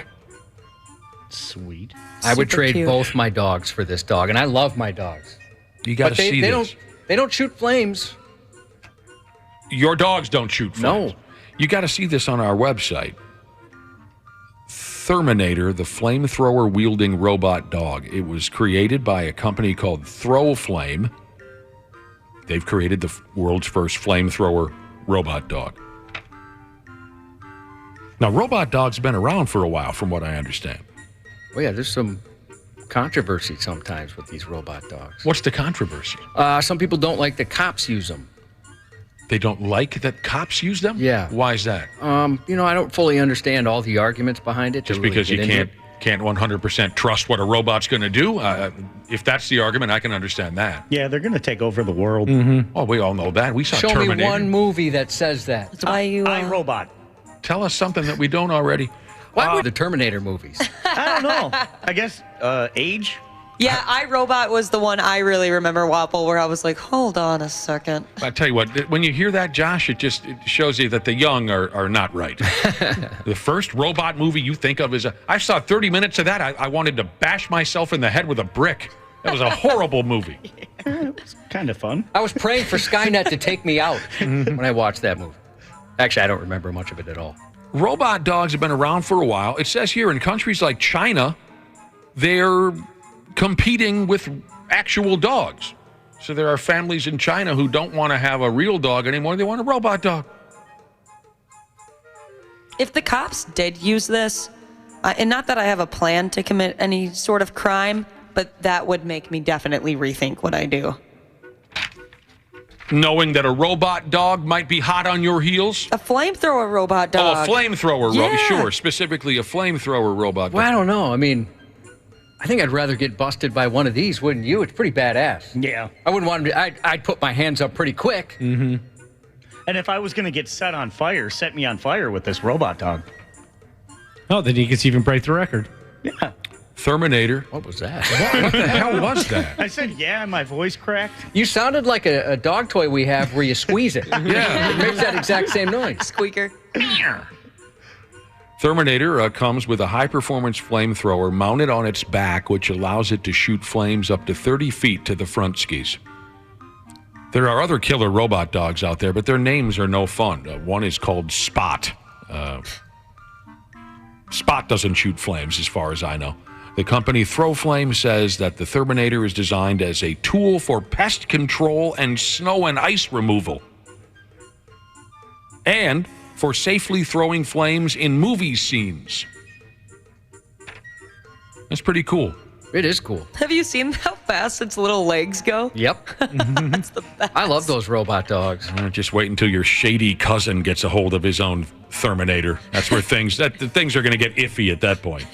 Sweet. I would Super trade cute. both my dogs for this dog, and I love my dogs. You got to But see this. They don't shoot flames. Your dogs don't shoot flames. No. You got to see this on our website. Terminator, the flamethrower-wielding robot dog. It was created by a company called Throw Flame. They've created the world's first flamethrower robot dog. Now, robot dogs have been around for a while, from what I understand. Oh, yeah, there's some controversy sometimes with these robot dogs. What's the controversy? Some people don't like the cops use them. They don't like that cops use them? Yeah. Why is that? I don't fully understand all the arguments behind it. Just really because you get into can't 100% trust what a robot's going to do? If that's the argument, I can understand that. Yeah, they're going to take over the world. Oh, we all know that. We saw Show Terminator. me one movie that says that. That's why you. iRobot. Tell us something that we don't already. Why would the Terminator movies? I don't know. I guess age? Yeah, iRobot was the one I really remember, Wapple, where I was like, hold on a second. I tell you what, when you hear that, Josh, it shows you that the young are not right. The first robot movie you think of is I saw 30 minutes of that. I wanted to bash myself in the head with a brick. That was a horrible movie. It was kind of fun. I was praying for Skynet to take me out when I watched that movie. Actually, I don't remember much of it at all. Robot dogs have been around for a while. It says here in countries like China, they're competing with actual dogs. So there are families in China who don't want to have a real dog anymore. They want a robot dog. If the cops did use this, and not that I have a plan to commit any sort of crime, but that would make me definitely rethink what I do. Knowing that a robot dog might be hot on your heels? A flamethrower robot dog. Oh, a flamethrower Yeah. sure. Specifically a flamethrower robot dog. Well, I don't know. I mean, I think I'd rather get busted by one of these, wouldn't you? It's pretty badass. Yeah. I wouldn't want to. I'd put my hands up pretty quick. Mm-hmm. And if I was going to get set on fire, set me on fire with this robot dog. Oh, then you could even break the record. Yeah. Terminator. What was that? What the hell was that? I said, yeah, and my voice cracked. You sounded like a dog toy we have where you squeeze it. Yeah. It makes that exact same noise. Squeaker. Terminator comes with a high-performance flamethrower mounted on its back, which allows it to shoot flames up to 30 feet to the front skis. There are other killer robot dogs out there, but their names are no fun. One is called Spot. Spot doesn't shoot flames, as far as I know. The company Throw Flame says that the Terminator is designed as a tool for pest control and snow and ice removal, and for safely throwing flames in movie scenes. That's pretty cool. It is cool. Have you seen how fast its little legs go? Yep. That's the best. I love those robot dogs. Just wait until your shady cousin gets a hold of his own Terminator. That's where things are going to get iffy at that point.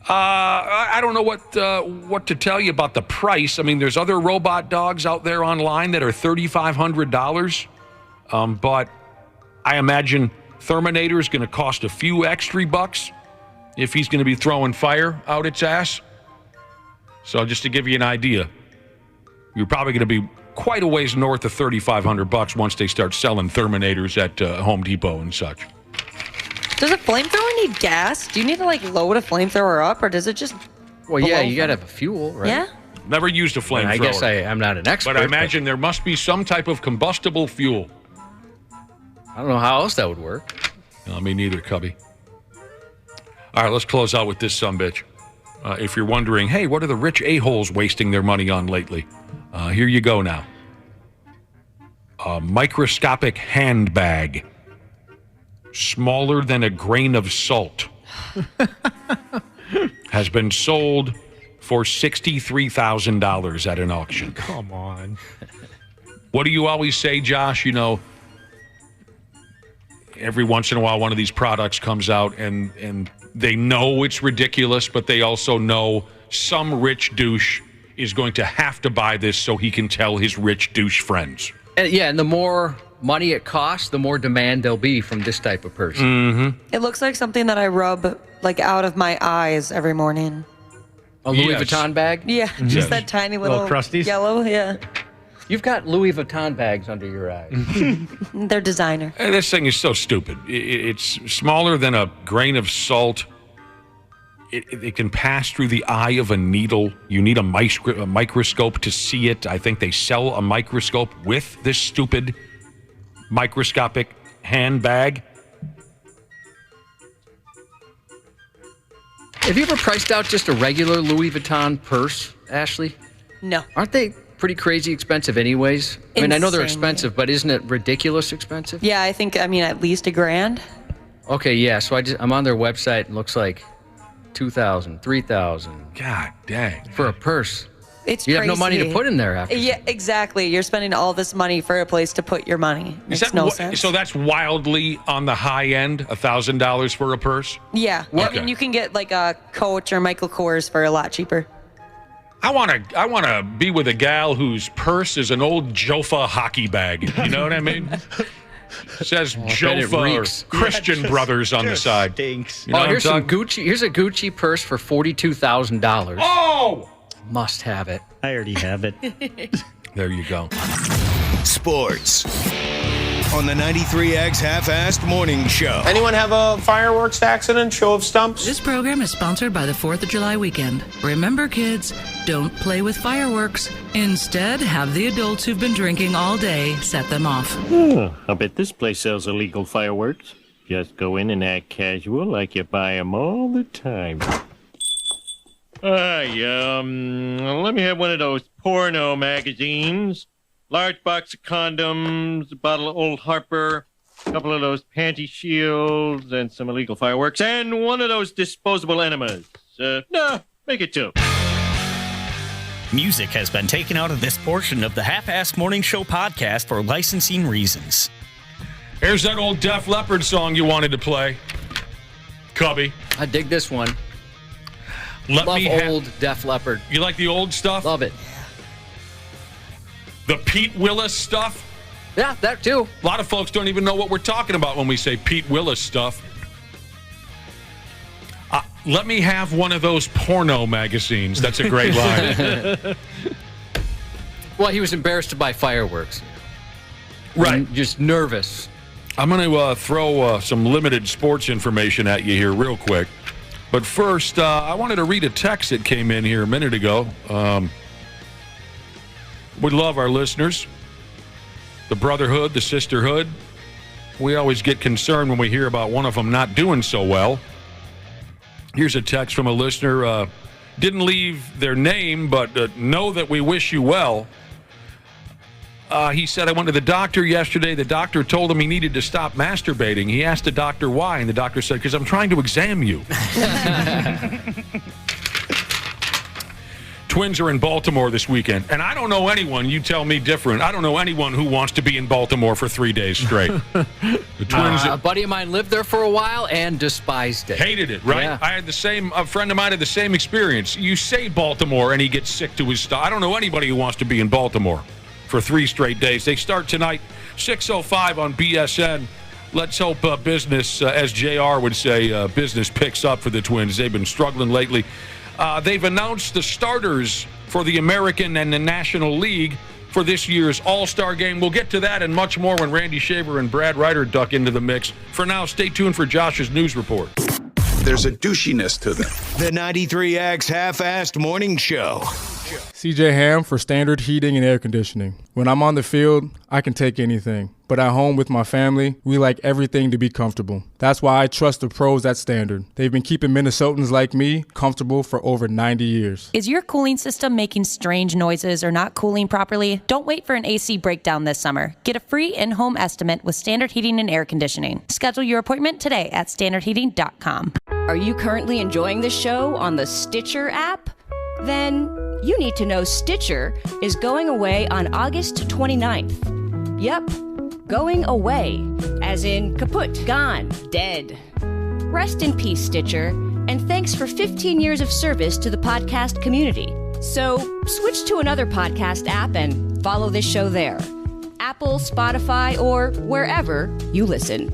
I don't know what to tell you about the price. I mean, there's other robot dogs out there online that are $3,500. But I imagine Terminator is going to cost a few extra bucks if he's going to be throwing fire out its ass. So just to give you an idea, you're probably going to be quite a ways north of $3,500 once they start selling Terminators at Home Depot and such. Does a flamethrower need gas? Do you need to load a flamethrower up, or does it just? Well, yeah, you got to have a fuel, right? Yeah. Never used a flamethrower. I guess I'm not an expert. But I imagine there must be some type of combustible fuel. I don't know how else that would work. No, me neither, Cubby. All right, let's close out with this sumbitch. If you're wondering, hey, what are the rich a-holes wasting their money on lately? Here you go now. A microscopic handbag. Smaller than a grain of salt. Has been sold for $63,000 at an auction. Come on. What do you always say, Josh? You know, every once in a while one of these products comes out and they know it's ridiculous, but they also know some rich douche is going to have to buy this so he can tell his rich douche friends. And the more money it costs, the more demand there'll be from this type of person. Mm-hmm. It looks like something that I rub out of my eyes every morning. A Louis Vuitton bag? Yeah, just that tiny little crusties? yellow. Yeah. You've got Louis Vuitton bags under your eyes. They're designer. Hey, this thing is so stupid. It's smaller than a grain of salt. It can pass through the eye of a needle. You need a microscope to see it. I think they sell a microscope with this stupid microscopic handbag. Have you ever priced out just a regular Louis Vuitton purse, Ashley? No. Aren't they pretty crazy expensive anyways? I mean, I know they're Insanely. expensive, but isn't it ridiculous expensive? Yeah, I think, at least $1,000. Okay, yeah, so I'm on their website and it looks like $2,000, $3,000. God dang. For a purse. It's You have no crazy. money to put in there after. Yeah, exactly. You're spending all this money for a place to put your money. Makes no sense. So that's wildly on the high end, $1,000 for a purse? Yeah. Okay. I mean, you can get a Coach or Michael Kors for a lot cheaper. I want to be with a gal whose purse is an old Jofa hockey bag. You know what I mean? It says Jofa or Christian Brothers on the side. Stinks. You know what I'm here's some talking- Gucci. Here's a Gucci purse for $42,000. Oh! Must have it. I already have it. There you go. Sports on the 93X Half-Assed Morning Show. Anyone have a fireworks accident? Show of stumps? This program is sponsored by the 4th of July weekend. Remember, kids, don't play with fireworks. Instead, have the adults who've been drinking all day set them off. I bet this place sells illegal fireworks. Just go in and act casual like you buy them all the time. Hi, let me have one of those porno magazines. Large box of condoms, a bottle of Old Harper, a couple of those panty shields, and some illegal fireworks, and one of those disposable enemas. No, make it two. Music has been taken out of this portion of the Half-Assed Morning Show podcast for licensing reasons. Here's that old Def Leppard song you wanted to play. Cubby. I dig this one. Love old Def Leppard. You like the old stuff? Love it. The Pete Willis stuff? Yeah, that too. A lot of folks don't even know what we're talking about when we say Pete Willis stuff. Let me have one of those porno magazines. That's a great line. Well, he was embarrassed to buy fireworks. Right. Just nervous. I'm going to throw some limited sports information at you here real quick. But first, I wanted to read a text that came in here a minute ago. We love our listeners, the brotherhood, the sisterhood. We always get concerned when we hear about one of them not doing so well. Here's a text from a listener. Didn't leave their name, but know that we wish you well. He said, I went to the doctor yesterday. The doctor told him he needed to stop masturbating. He asked the doctor why, and the doctor said, because I'm trying to examine you. Twins are in Baltimore this weekend, and I don't know anyone, you tell me different, I don't know anyone who wants to be in Baltimore for 3 days straight. The Twins... a buddy of mine lived there for a while and despised it. Hated it, right? Yeah. I had a friend of mine had the same experience. You say Baltimore, and he gets sick to his stomach. I don't know anybody who wants to be in Baltimore for 3 straight days. They start tonight, 6:05 on BSN. Let's hope business, as JR would say, business picks up for the Twins. They've been struggling lately. They've announced the starters for the American and the National League for this year's All-Star Game. We'll get to that and much more when Randy Shaver and Brad Ryder duck into the mix. For now, stay tuned for Josh's news report. There's a douchiness to them. The 93X Half-Assed Morning Show. CJ Ham for Standard Heating and Air Conditioning. When I'm on the field, I can take anything. But at home with my family, we like everything to be comfortable. That's why I trust the pros at Standard. They've been keeping Minnesotans like me comfortable for over 90 years. Is your cooling system making strange noises or not cooling properly? Don't wait for an AC breakdown this summer. Get a free in-home estimate with Standard Heating and Air Conditioning. Schedule your appointment today at standardheating.com. Are you currently enjoying the show on the Stitcher app? Then you need to know Stitcher is going away on August 29th. Yep, going away, as in kaput, gone, dead. Rest in peace, Stitcher, and thanks for 15 years of service to the podcast community. So switch to another podcast app and follow this show there. Apple, Spotify, or wherever you listen.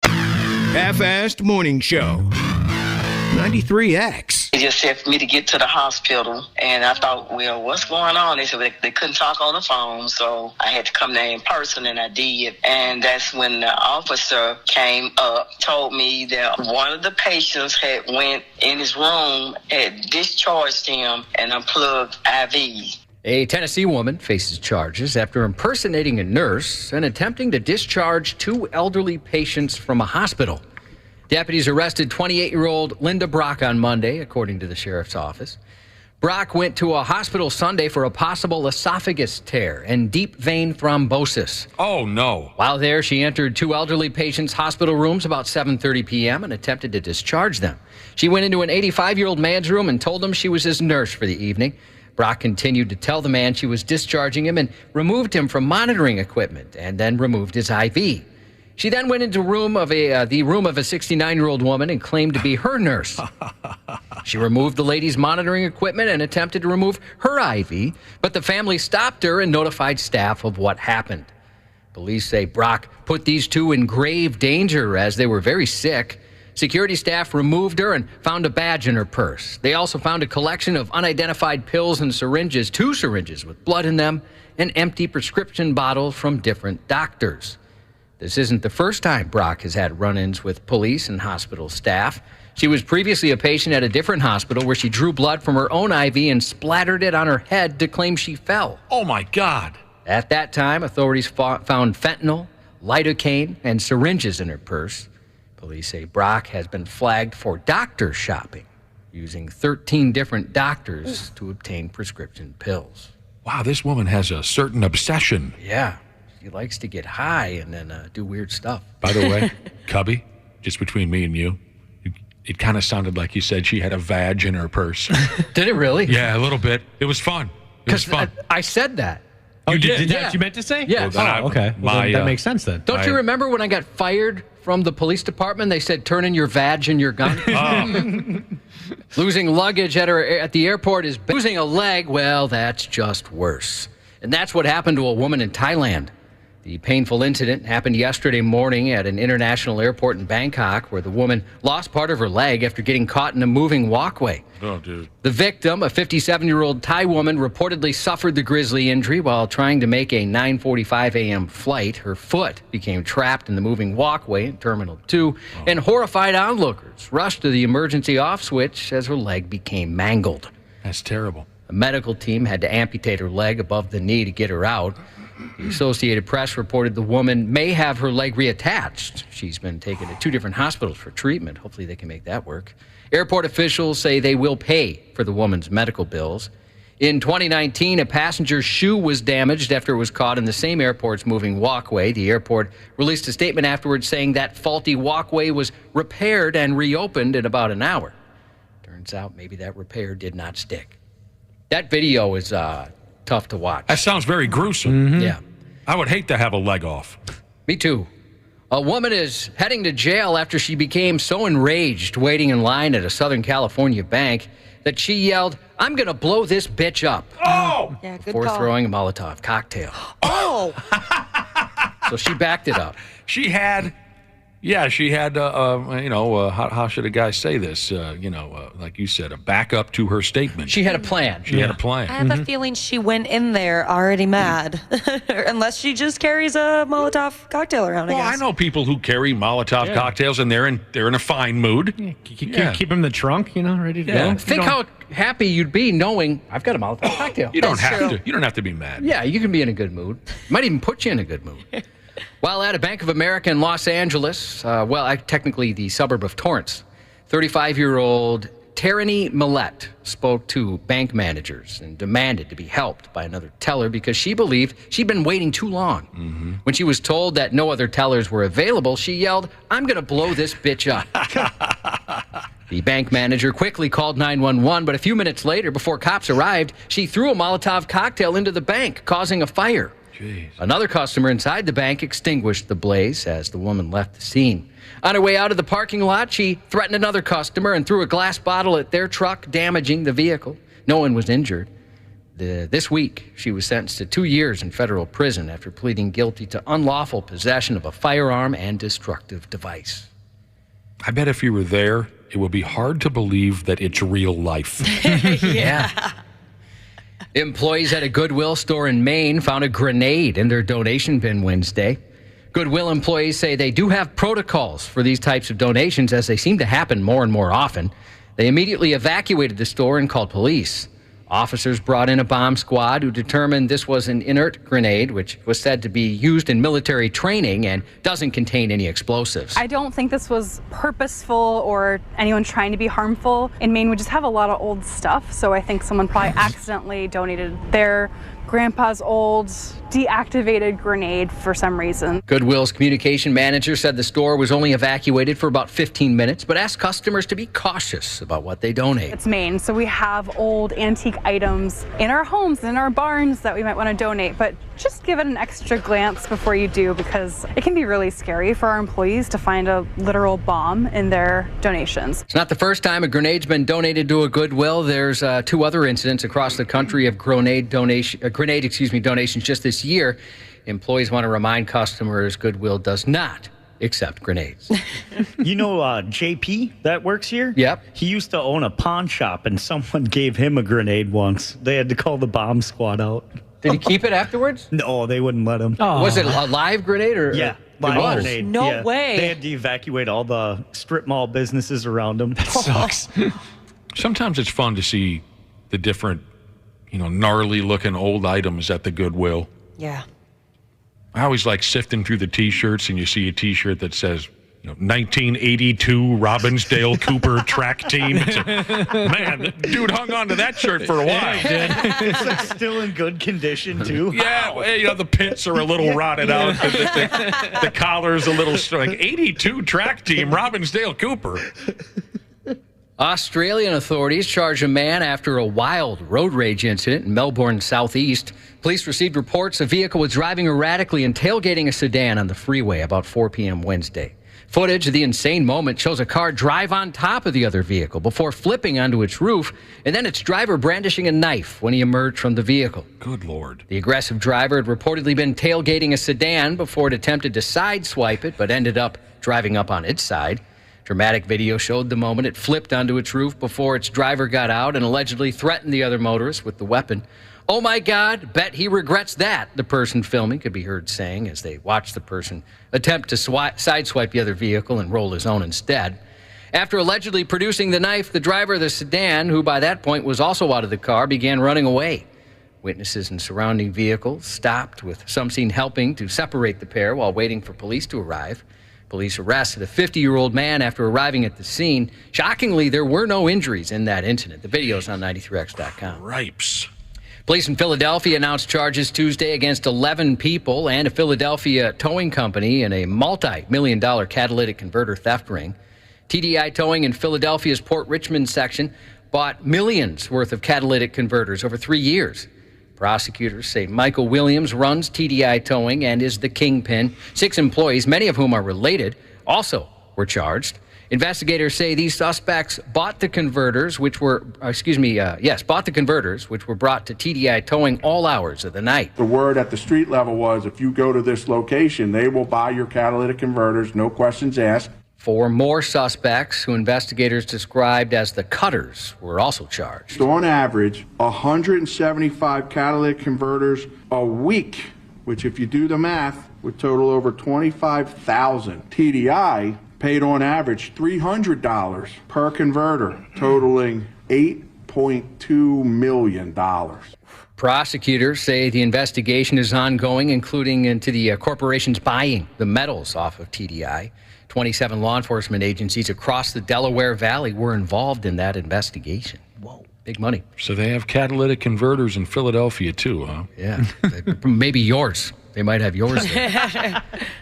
Half-Assed Morning Show. 93X. They just said for me to get to the hospital, and I thought, well, what's going on? They said they couldn't talk on the phone, so I had to come there in person, and I did. And that's when the officer came up, told me that one of the patients had went in his room, had discharged him, and unplugged IV. A Tennessee woman faces charges after impersonating a nurse and attempting to discharge 2 elderly patients from a hospital. Deputies arrested 28-year-old Linda Brock on Monday, according to the sheriff's office. Brock went to a hospital Sunday for a possible esophagus tear and deep vein thrombosis. Oh, no. While there, she entered 2 elderly patients' hospital rooms about 7:30 p.m. and attempted to discharge them. She went into an 85-year-old man's room and told him she was his nurse for the evening. Brock continued to tell the man she was discharging him and removed him from monitoring equipment and then removed his IV. She then went into the room of a 69-year-old woman and claimed to be her nurse. She removed the lady's monitoring equipment and attempted to remove her IV, but the family stopped her and notified staff of what happened. Police say Brock put these 2 in grave danger as they were very sick. Security staff removed her and found a badge in her purse. They also found a collection of unidentified pills and syringes, 2 syringes with blood in them, and empty prescription bottles from different doctors. This isn't the first time Brock has had run-ins with police and hospital staff. She was previously a patient at a different hospital where she drew blood from her own IV and splattered it on her head to claim she fell. Oh, my God. At that time, authorities found fentanyl, lidocaine, and syringes in her purse. Police say Brock has been flagged for doctor shopping, using 13 different doctors to obtain prescription pills. Wow, this woman has a certain obsession. Yeah. He likes to get high and then do weird stuff. By the way, Cubby, just between me and you, it kind of sounded like you said she had a vag in her purse. Did it really? Yeah, a little bit. It was fun. It was fun. I said that. You did? That what you meant to say? Yeah. Well, okay. Well, that makes sense then. Don't you remember when I got fired from the police department? They said, turn in your vag and your gun. Losing luggage at the airport is losing a leg. Well, that's just worse. And that's what happened to a woman in Thailand. The painful incident happened yesterday morning at an international airport in Bangkok, where the woman lost part of her leg after getting caught in a moving walkway. Oh, dude. The victim, a 57-year-old Thai woman, reportedly suffered the grisly injury while trying to make a 9:45 a.m. flight. Her foot became trapped in the moving walkway in Terminal 2, and horrified onlookers rushed to the emergency off switch as her leg became mangled. That's terrible. A medical team had to amputate her leg above the knee to get her out. The Associated Press reported the woman may have her leg reattached. She's been taken to 2 different hospitals for treatment. Hopefully they can make that work. Airport officials say they will pay for the woman's medical bills. In 2019, a passenger's shoe was damaged after it was caught in the same airport's moving walkway. The airport released a statement afterwards saying that faulty walkway was repaired and reopened in about an hour. Turns out maybe that repair did not stick. That video is tough to watch. That sounds very gruesome. Yeah. I would hate to have a leg off. Me too. A woman is heading to jail after she became so enraged waiting in line at a Southern California bank that she yelled, "I'm going to blow this bitch up." Oh! Yeah, good Before call. throwing a Molotov cocktail. Oh! So she backed it up. She had, how should a guy say this? Like you said, a backup to her statement. She had a plan. She had a plan. I have a feeling she went in there already mad. Unless she just carries a Molotov cocktail around, I Well, guess. I know people who carry Molotov cocktails, and they're in a fine mood. Keep them in the trunk, ready to go. Think how happy you'd be knowing I've got a Molotov cocktail. You don't have to. You don't have to be mad. Yeah, you can be in a good mood. Might even put you in a good mood. While at a Bank of America in Los Angeles, technically the suburb of Torrance, 35-year-old Tarani Millette spoke to bank managers and demanded to be helped by another teller because she believed she'd been waiting too long. Mm-hmm. When she was told that no other tellers were available, she yelled, "I'm going to blow this bitch up." The bank manager quickly called 911, but a few minutes later, before cops arrived, she threw a Molotov cocktail into the bank, causing a fire. Jeez. Another customer inside the bank extinguished the blaze as the woman left the scene. On her way out of the parking lot, she threatened another customer and threw a glass bottle at their truck, damaging the vehicle. No one was injured. This week, she was sentenced to 2 years in federal prison after pleading guilty to unlawful possession of a firearm and destructive device. I bet if you were there, it would be hard to believe that it's real life. Yeah. Employees at a Goodwill store in Maine found a grenade in their donation bin Wednesday. Goodwill employees say they do have protocols for these types of donations as they seem to happen more and more often. They immediately evacuated the store and called police. Officers brought in a bomb squad who determined this was an inert grenade, which was said to be used in military training and doesn't contain any explosives. I don't think this was purposeful or anyone trying to be harmful. In Maine, we just have a lot of old stuff, so I think someone probably accidentally donated their grandpa's old deactivated grenade for some reason. Goodwill's communication manager said the store was only evacuated for about 15 minutes, but asked customers to be cautious about what they donate. It's Maine, so we have old antique items in our homes, in our barns that we might want to donate, but just give it an extra glance before you do because it can be really scary for our employees to find a literal bomb in their donations. It's not the first time a grenade's been donated to a Goodwill. There's 2 other incidents across the country of grenade donations just this year. Employees want to remind customers Goodwill does not accept grenades. JP that works here? Yep. He used to own a pawn shop, and someone gave him a grenade once. They had to call the bomb squad out. Did he keep it afterwards? No, they wouldn't let him. Oh. Was it a live grenade? Yeah, live grenade. No yeah. way. They had to evacuate all the strip mall businesses around them. That sucks. Sometimes it's fun to see the different, gnarly-looking old items at the Goodwill. Yeah. I always like sifting through the T-shirts, and you see a T-shirt that says, 1982 Robbinsdale Cooper track team. Man, the dude hung on to that shirt for a while. It's like still in good condition, too. Yeah, the pits are a little rotted out. The collar's a little like 82 track team, Robbinsdale Cooper. Australian authorities charged a man after a wild road rage incident in Melbourne southeast. Police received reports a vehicle was driving erratically and tailgating a sedan on the freeway about 4 p.m. Wednesday. Footage of the insane moment shows a car drive on top of the other vehicle before flipping onto its roof, and then its driver brandishing a knife when he emerged from the vehicle. Good Lord. The aggressive driver had reportedly been tailgating a sedan before it attempted to sideswipe it, but ended up driving up on its side. Dramatic video showed the moment it flipped onto its roof before its driver got out and allegedly threatened the other motorist with the weapon. "Oh my God, bet he regrets that," the person filming could be heard saying as they watched the person attempt to sideswipe the other vehicle and roll his own instead. After allegedly producing the knife, the driver of the sedan, who by that point was also out of the car, began running away. Witnesses in surrounding vehicles stopped, with some seen helping to separate the pair while waiting for police to arrive. Police arrested a 50-year-old man after arriving at the scene. Shockingly, there were no injuries in that incident. The video's on 93x.com. Ripes. Police in Philadelphia announced charges Tuesday against 11 people and a Philadelphia towing company in a multi-million-dollar catalytic converter theft ring. TDI Towing in Philadelphia's Port Richmond section bought millions worth of catalytic converters over 3 years. Prosecutors say Michael Williams runs TDI Towing and is the kingpin. 6 employees, many of whom are related, also were charged. Investigators say these suspects bought the converters, which were brought to TDI Towing all hours of the night. The word at the street level was, if you go to this location, they will buy your catalytic converters, no questions asked. 4 more suspects, who investigators described as the cutters, were also charged. So on average, 175 catalytic converters a week, which if you do the math, would total over 25,000. TDI paid on average $300 per converter, totaling $8.2 million. Prosecutors say the investigation is ongoing, including into the corporations buying the metals off of TDI. 27 law enforcement agencies across the Delaware Valley were involved in that investigation. Whoa, big money. So they have catalytic converters in Philadelphia, too, huh? Yeah, maybe yours. They might have yours there.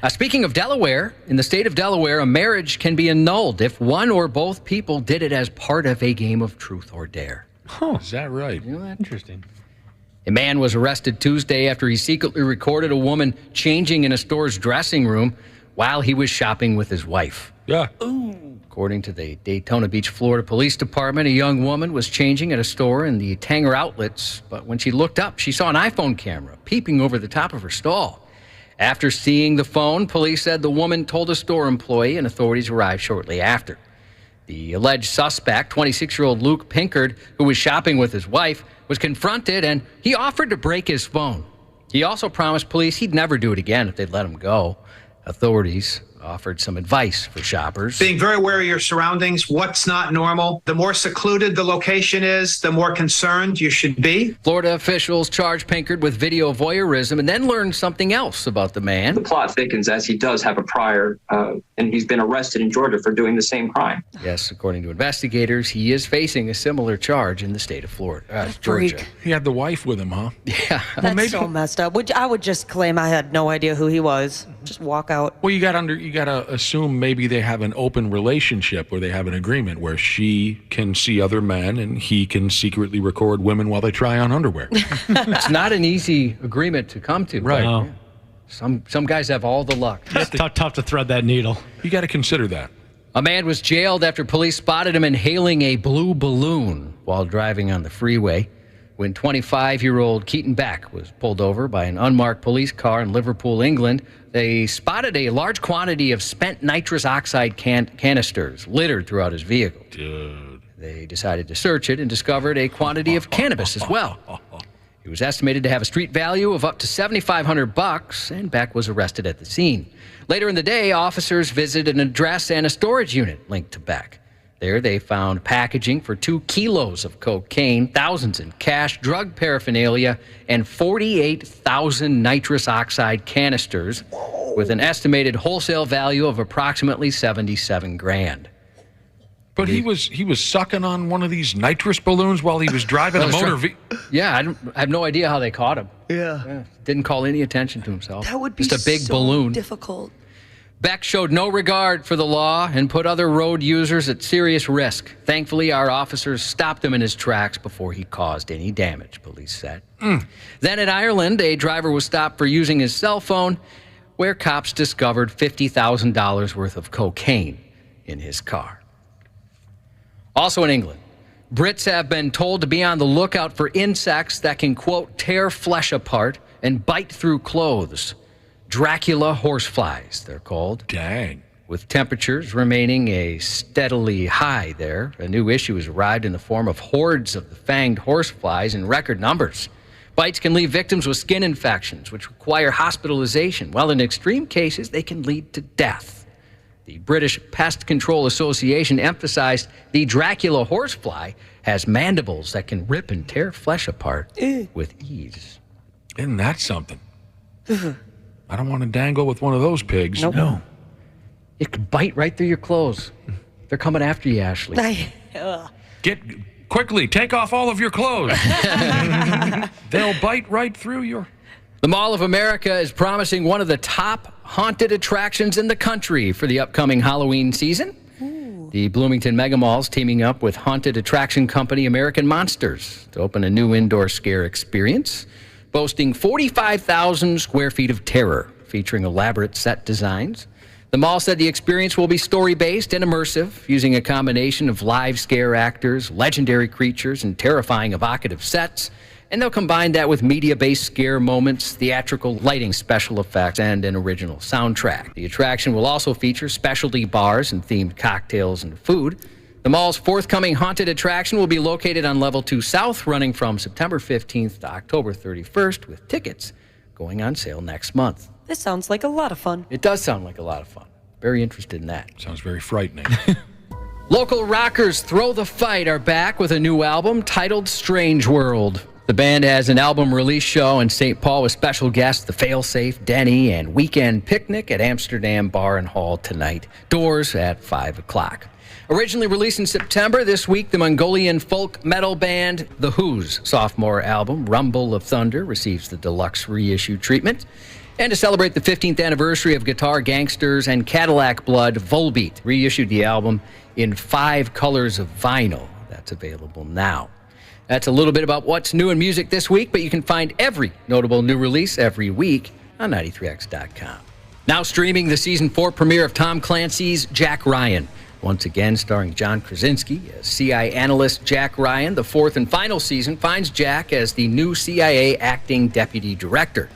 Speaking of Delaware, in the state of Delaware, a marriage can be annulled if one or both people did it as part of a game of truth or dare. Huh, is that right? Interesting. A man was arrested Tuesday after he secretly recorded a woman changing in a store's dressing room while he was shopping with his wife. Yeah. According to the Daytona Beach, Florida Police Department, a young woman was changing at a store in the Tanger Outlets, but when she looked up, she saw an iPhone camera peeping over the top of her stall. After seeing the phone, police said the woman told a store employee, and authorities arrived shortly after. The alleged suspect, 26-year-old Luke Pinkard, who was shopping with his wife, was confronted, and he offered to break his phone. He also promised police he'd never do it again if they'd let him go. Authorities offered some advice for shoppers. Being very aware of your surroundings, what's not normal. The more secluded the location is, the more concerned you should be. Florida officials charged Pinkard with video voyeurism and then learned something else about the man. The plot thickens as he does have a prior, and he's been arrested in Georgia for doing the same crime. Yes, according to investigators, he is facing a similar charge in the state of Florida, Georgia. He had the wife with him, huh? Yeah. That's so messed up. I would just claim I had no idea who he was. Just walk out. Well, you got to assume maybe they have an open relationship where they have an agreement where she can see other men and he can secretly record women while they try on underwear. It's not an easy agreement to come to. Right. No. Some guys have all the luck. It's tough to thread that needle. You got to consider that. A man was jailed after police spotted him inhaling a blue balloon while driving on the freeway. When 25-year-old Keaton Beck was pulled over by an unmarked police car in Liverpool, England, they spotted a large quantity of spent nitrous oxide canisters littered throughout his vehicle. Dude. They decided to search it and discovered a quantity of cannabis as well. It was estimated to have a street value of up to $7,500, and Beck was arrested at the scene. Later in the day, officers visited an address and a storage unit linked to Beck. There, they found packaging for 2 kilos of cocaine, thousands in cash, drug paraphernalia, and 48,000 nitrous oxide canisters with an estimated wholesale value of approximately $77,000. But he was sucking on one of these nitrous balloons while he was driving a motor vehicle. Yeah, I have no idea how they caught him. Yeah. Didn't call any attention to himself. That would be just a big so balloon. difficult. Beck showed no regard for the law and put other road users at serious risk. Thankfully, our officers stopped him in his tracks before he caused any damage, police said. Then in Ireland, a driver was stopped for using his cell phone, where cops discovered $50,000 worth of cocaine in his car. Also in England, Brits have been told to be on the lookout for insects that can, quote, tear flesh apart and bite through clothes. Dracula horseflies, they're called. Dang. With temperatures remaining a steadily high there, a new issue has arrived in the form of hordes of the fanged horseflies in record numbers. Bites can leave victims with skin infections, which require hospitalization, while in extreme cases, they can lead to death. The British Pest Control Association emphasized the Dracula horsefly has mandibles that can rip and tear flesh apart with ease. Isn't that something? I don't want to dangle with one of those pigs. Nope. No. It could bite right through your clothes. They're coming after you, Ashley. Quickly, take off all of your clothes. They'll bite right through your... The Mall of America is promising one of the top haunted attractions in the country for the upcoming Halloween season. The Bloomington Mega Mall's teaming up with haunted attraction company American Monsters to open a new indoor scare experience, boasting 45,000 square feet of terror, featuring elaborate set designs. The mall said the experience will be story-based and immersive, using a combination of live scare actors, legendary creatures, and terrifying evocative sets. And they'll combine that with media-based scare moments, theatrical lighting, special effects, and an original soundtrack. The attraction will also feature specialty bars and themed cocktails and food. The mall's forthcoming haunted attraction will be located on Level 2 South, running from September 15th to October 31st, with tickets going on sale next month. This sounds like a lot of fun. It does sound like a lot of fun. Very interested in that. Sounds very frightening. Local rockers Throw the Fight are back with a new album titled Strange World. The band has an album release show in St. Paul with special guests The Failsafe, Denny, and Weekend Picnic at Amsterdam Bar and Hall tonight. Doors at 5 o'clock. Originally released in September, this week the Mongolian folk metal band The Who's sophomore album, Rumble of Thunder, receives the deluxe reissue treatment. And to celebrate the 15th anniversary of Guitar Gangsters and Cadillac Blood, Volbeat reissued the album in 5 colors of vinyl. That's available now. That's a little bit about what's new in music this week, but you can find every notable new release every week on 93x.com. Now streaming the season 4 premiere of Tom Clancy's Jack Ryan. Once again starring John Krasinski as CIA analyst Jack Ryan. The 4th and final season finds Jack as the new CIA acting deputy director.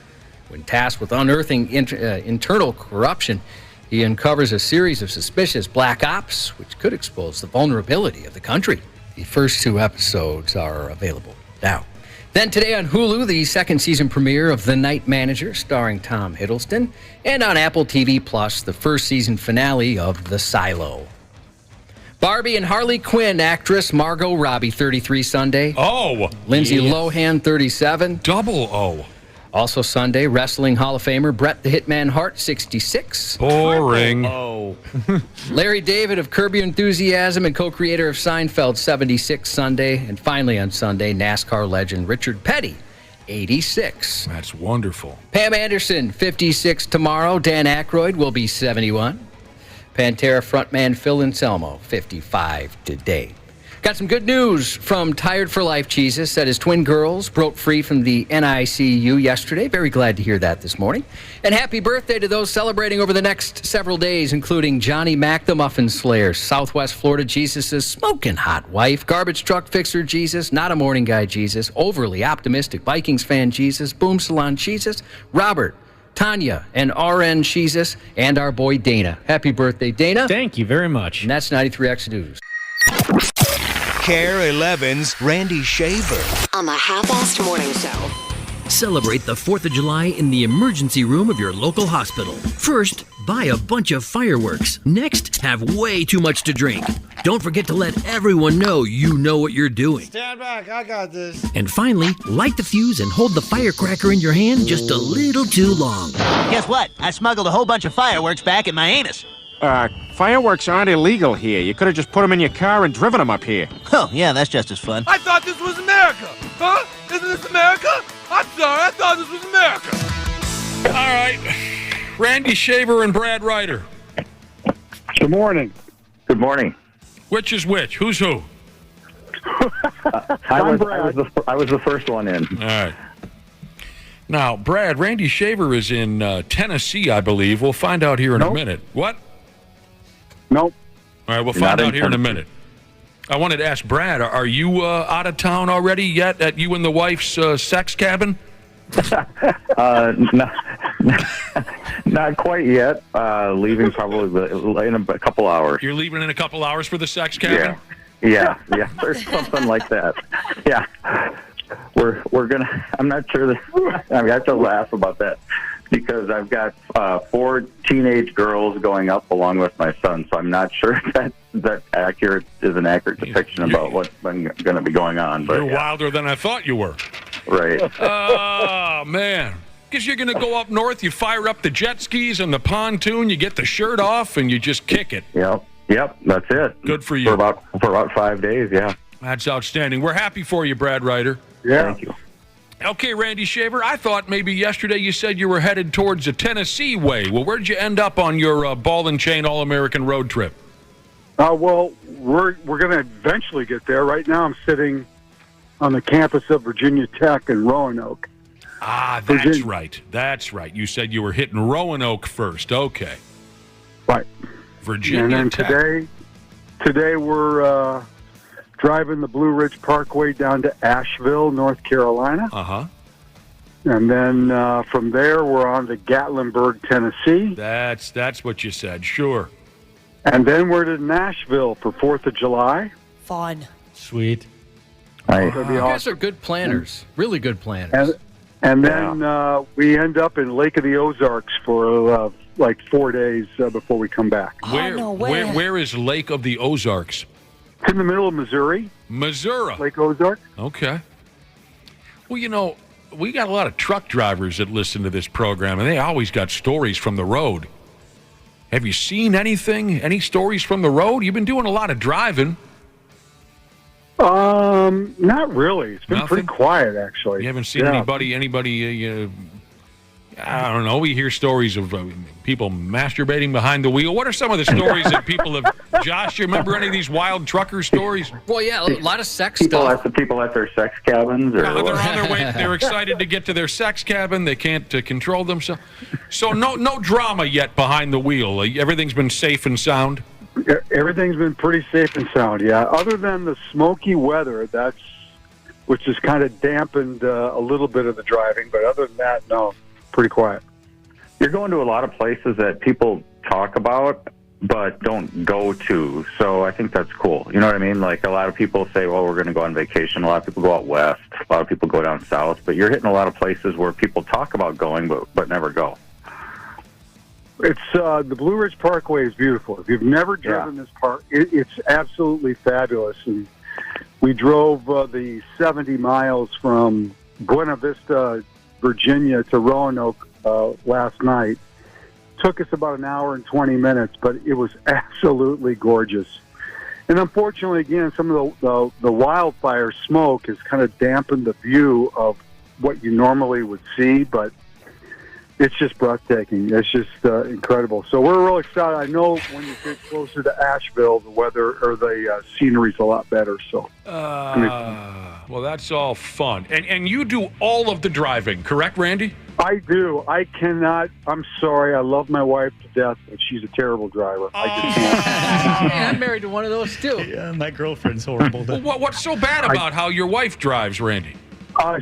When tasked with unearthing internal corruption, he uncovers a series of suspicious black ops, which could expose the vulnerability of the country. The first 2 episodes are available now. Then today on Hulu, the 2nd season premiere of The Night Manager, starring Tom Hiddleston. And on Apple TV+, the 1st season finale of The Silo. Barbie and Harley Quinn actress Margot Robbie, 33 Sunday. Oh! Lindsay Lohan, 37. Double O. Also Sunday, Wrestling Hall of Famer Bret the Hitman Hart, 66. Boring. Oh. Larry David of Curb Your Enthusiasm and co-creator of Seinfeld, 76 Sunday. And finally on Sunday, NASCAR legend Richard Petty, 86. That's wonderful. Pam Anderson, 56 tomorrow. Dan Aykroyd will be 71. Pantera frontman Phil Anselmo, 55 today. Got some good news from Tired for Life Jesus. Said his twin girls broke free from the NICU yesterday. Very glad to hear that this morning. And happy birthday to those celebrating over the next several days, including Johnny Mac the Muffin Slayer, Southwest Florida Jesus' smoking hot wife, garbage truck fixer Jesus, not a morning guy Jesus, overly optimistic Vikings fan Jesus, Boom Salon Jesus, Robert, Tanya, and RN Jesus, and our boy Dana. Happy birthday, Dana. Thank you very much. And that's 93X News. Care 11's Randy Shaver on the Half-Assed Morning Show. Celebrate the 4th of July in the emergency room of your local hospital. First, buy a bunch of fireworks. Next, have way too much to drink. Don't forget to let everyone know you know what you're doing. Stand back, I got this. And finally, light the fuse and hold the firecracker in your hand just a little too long. Guess what? I smuggled a whole bunch of fireworks back in my anus. Fireworks aren't illegal here. You could have just put them in your car and driven them up here. Oh, yeah, that's just as fun. I thought this was America. Huh? Isn't this America? I'm sorry, I thought this was America. All right. Randy Shaver and Brad Ryder. Good morning. Good morning. Which is which? Who's who? I was the first one in. All right. Now, Brad, Randy Shaver is in Tennessee, I believe. We'll find out here in a minute. What? Nope. All right, we'll find out here in a minute. I wanted to ask Brad, are you out of town already yet at you and the wife's sex cabin? Not quite yet. Leaving probably in a couple hours. You're leaving in a couple hours for the sex cabin? Yeah. There's something like that. Yeah. We're gonna. I'm not sure that. I have to laugh about that because I've got 4 teenage girls going up along with my son, so I'm not sure that is an accurate depiction about what's going to be going on. But you're wilder than I thought you were. Right. Oh man. Because you're going to go up north, you fire up the jet skis and the pontoon, you get the shirt off, and you just kick it. Yep, that's it. Good for you. For about 5 days, yeah. That's outstanding. We're happy for you, Brad Ryder. Yeah. Thank you. Okay, Randy Shaver, I thought maybe yesterday you said you were headed towards the Tennessee way. Well, where'd you end up on your ball and chain All-American road trip? Well, we're going to eventually get there. Right now, I'm sitting on the campus of Virginia Tech in Roanoke. Ah, that's right. That's right. You said you were hitting Roanoke first. Okay. Right. Virginia and then Tech. Today we're driving the Blue Ridge Parkway down to Asheville, North Carolina. Uh-huh. And then from there, we're on to Gatlinburg, Tennessee. That's what you said. Sure. And then we're to Nashville for 4th of July. Fun. Sweet. Right. You guys are good planners. Really good planners. And then we end up in Lake of the Ozarks for like 4 days before we come back. Where is Lake of the Ozarks? It's in the middle of Missouri. Missouri. Lake Ozark. Okay. Well, we got a lot of truck drivers that listen to this program, and they always got stories from the road. Have you seen anything? Any stories from the road? You've been doing a lot of driving. Not really. It's been pretty quiet, actually. You haven't seen anybody, I don't know. We hear stories of people masturbating behind the wheel. What are some of the stories that people have? Josh, you remember any of these wild trucker stories? Well, yeah, a lot of sex people stuff. People at their sex cabins, or they're on their way. They're excited to get to their sex cabin. They can't control themselves. So no drama yet behind the wheel. Everything's been safe and sound. Everything's been pretty safe and sound. Yeah, other than the smoky weather, which has kind of dampened a little bit of the driving. But other than that, no. Pretty quiet. You're going to a lot of places that people talk about but don't go to, so I think that's cool. You know what I mean? Like, a lot of people say, well, we're going to go on vacation. A lot of people go out west. A lot of people go down south. But you're hitting a lot of places where people talk about going but never go. It's the Blue Ridge Parkway is beautiful. If you've never driven this park, it's absolutely fabulous. And we drove the 70 miles from Buena Vista, Virginia to Roanoke last night. Took us about an hour and 20 minutes, but it was absolutely gorgeous. And unfortunately, again, some of the wildfire smoke has kind of dampened the view of what you normally would see, but it's just breathtaking. It's just incredible. So we're real excited. I know when you get closer to Asheville, the weather or the scenery's a lot better. So, well, that's all fun. And you do all of the driving, correct, Randy? I do. I cannot. I'm sorry. I love my wife to death, but she's a terrible driver. I just can't. I'm married to one of those too. Yeah, my girlfriend's horrible. Well, what's so bad about how your wife drives, Randy?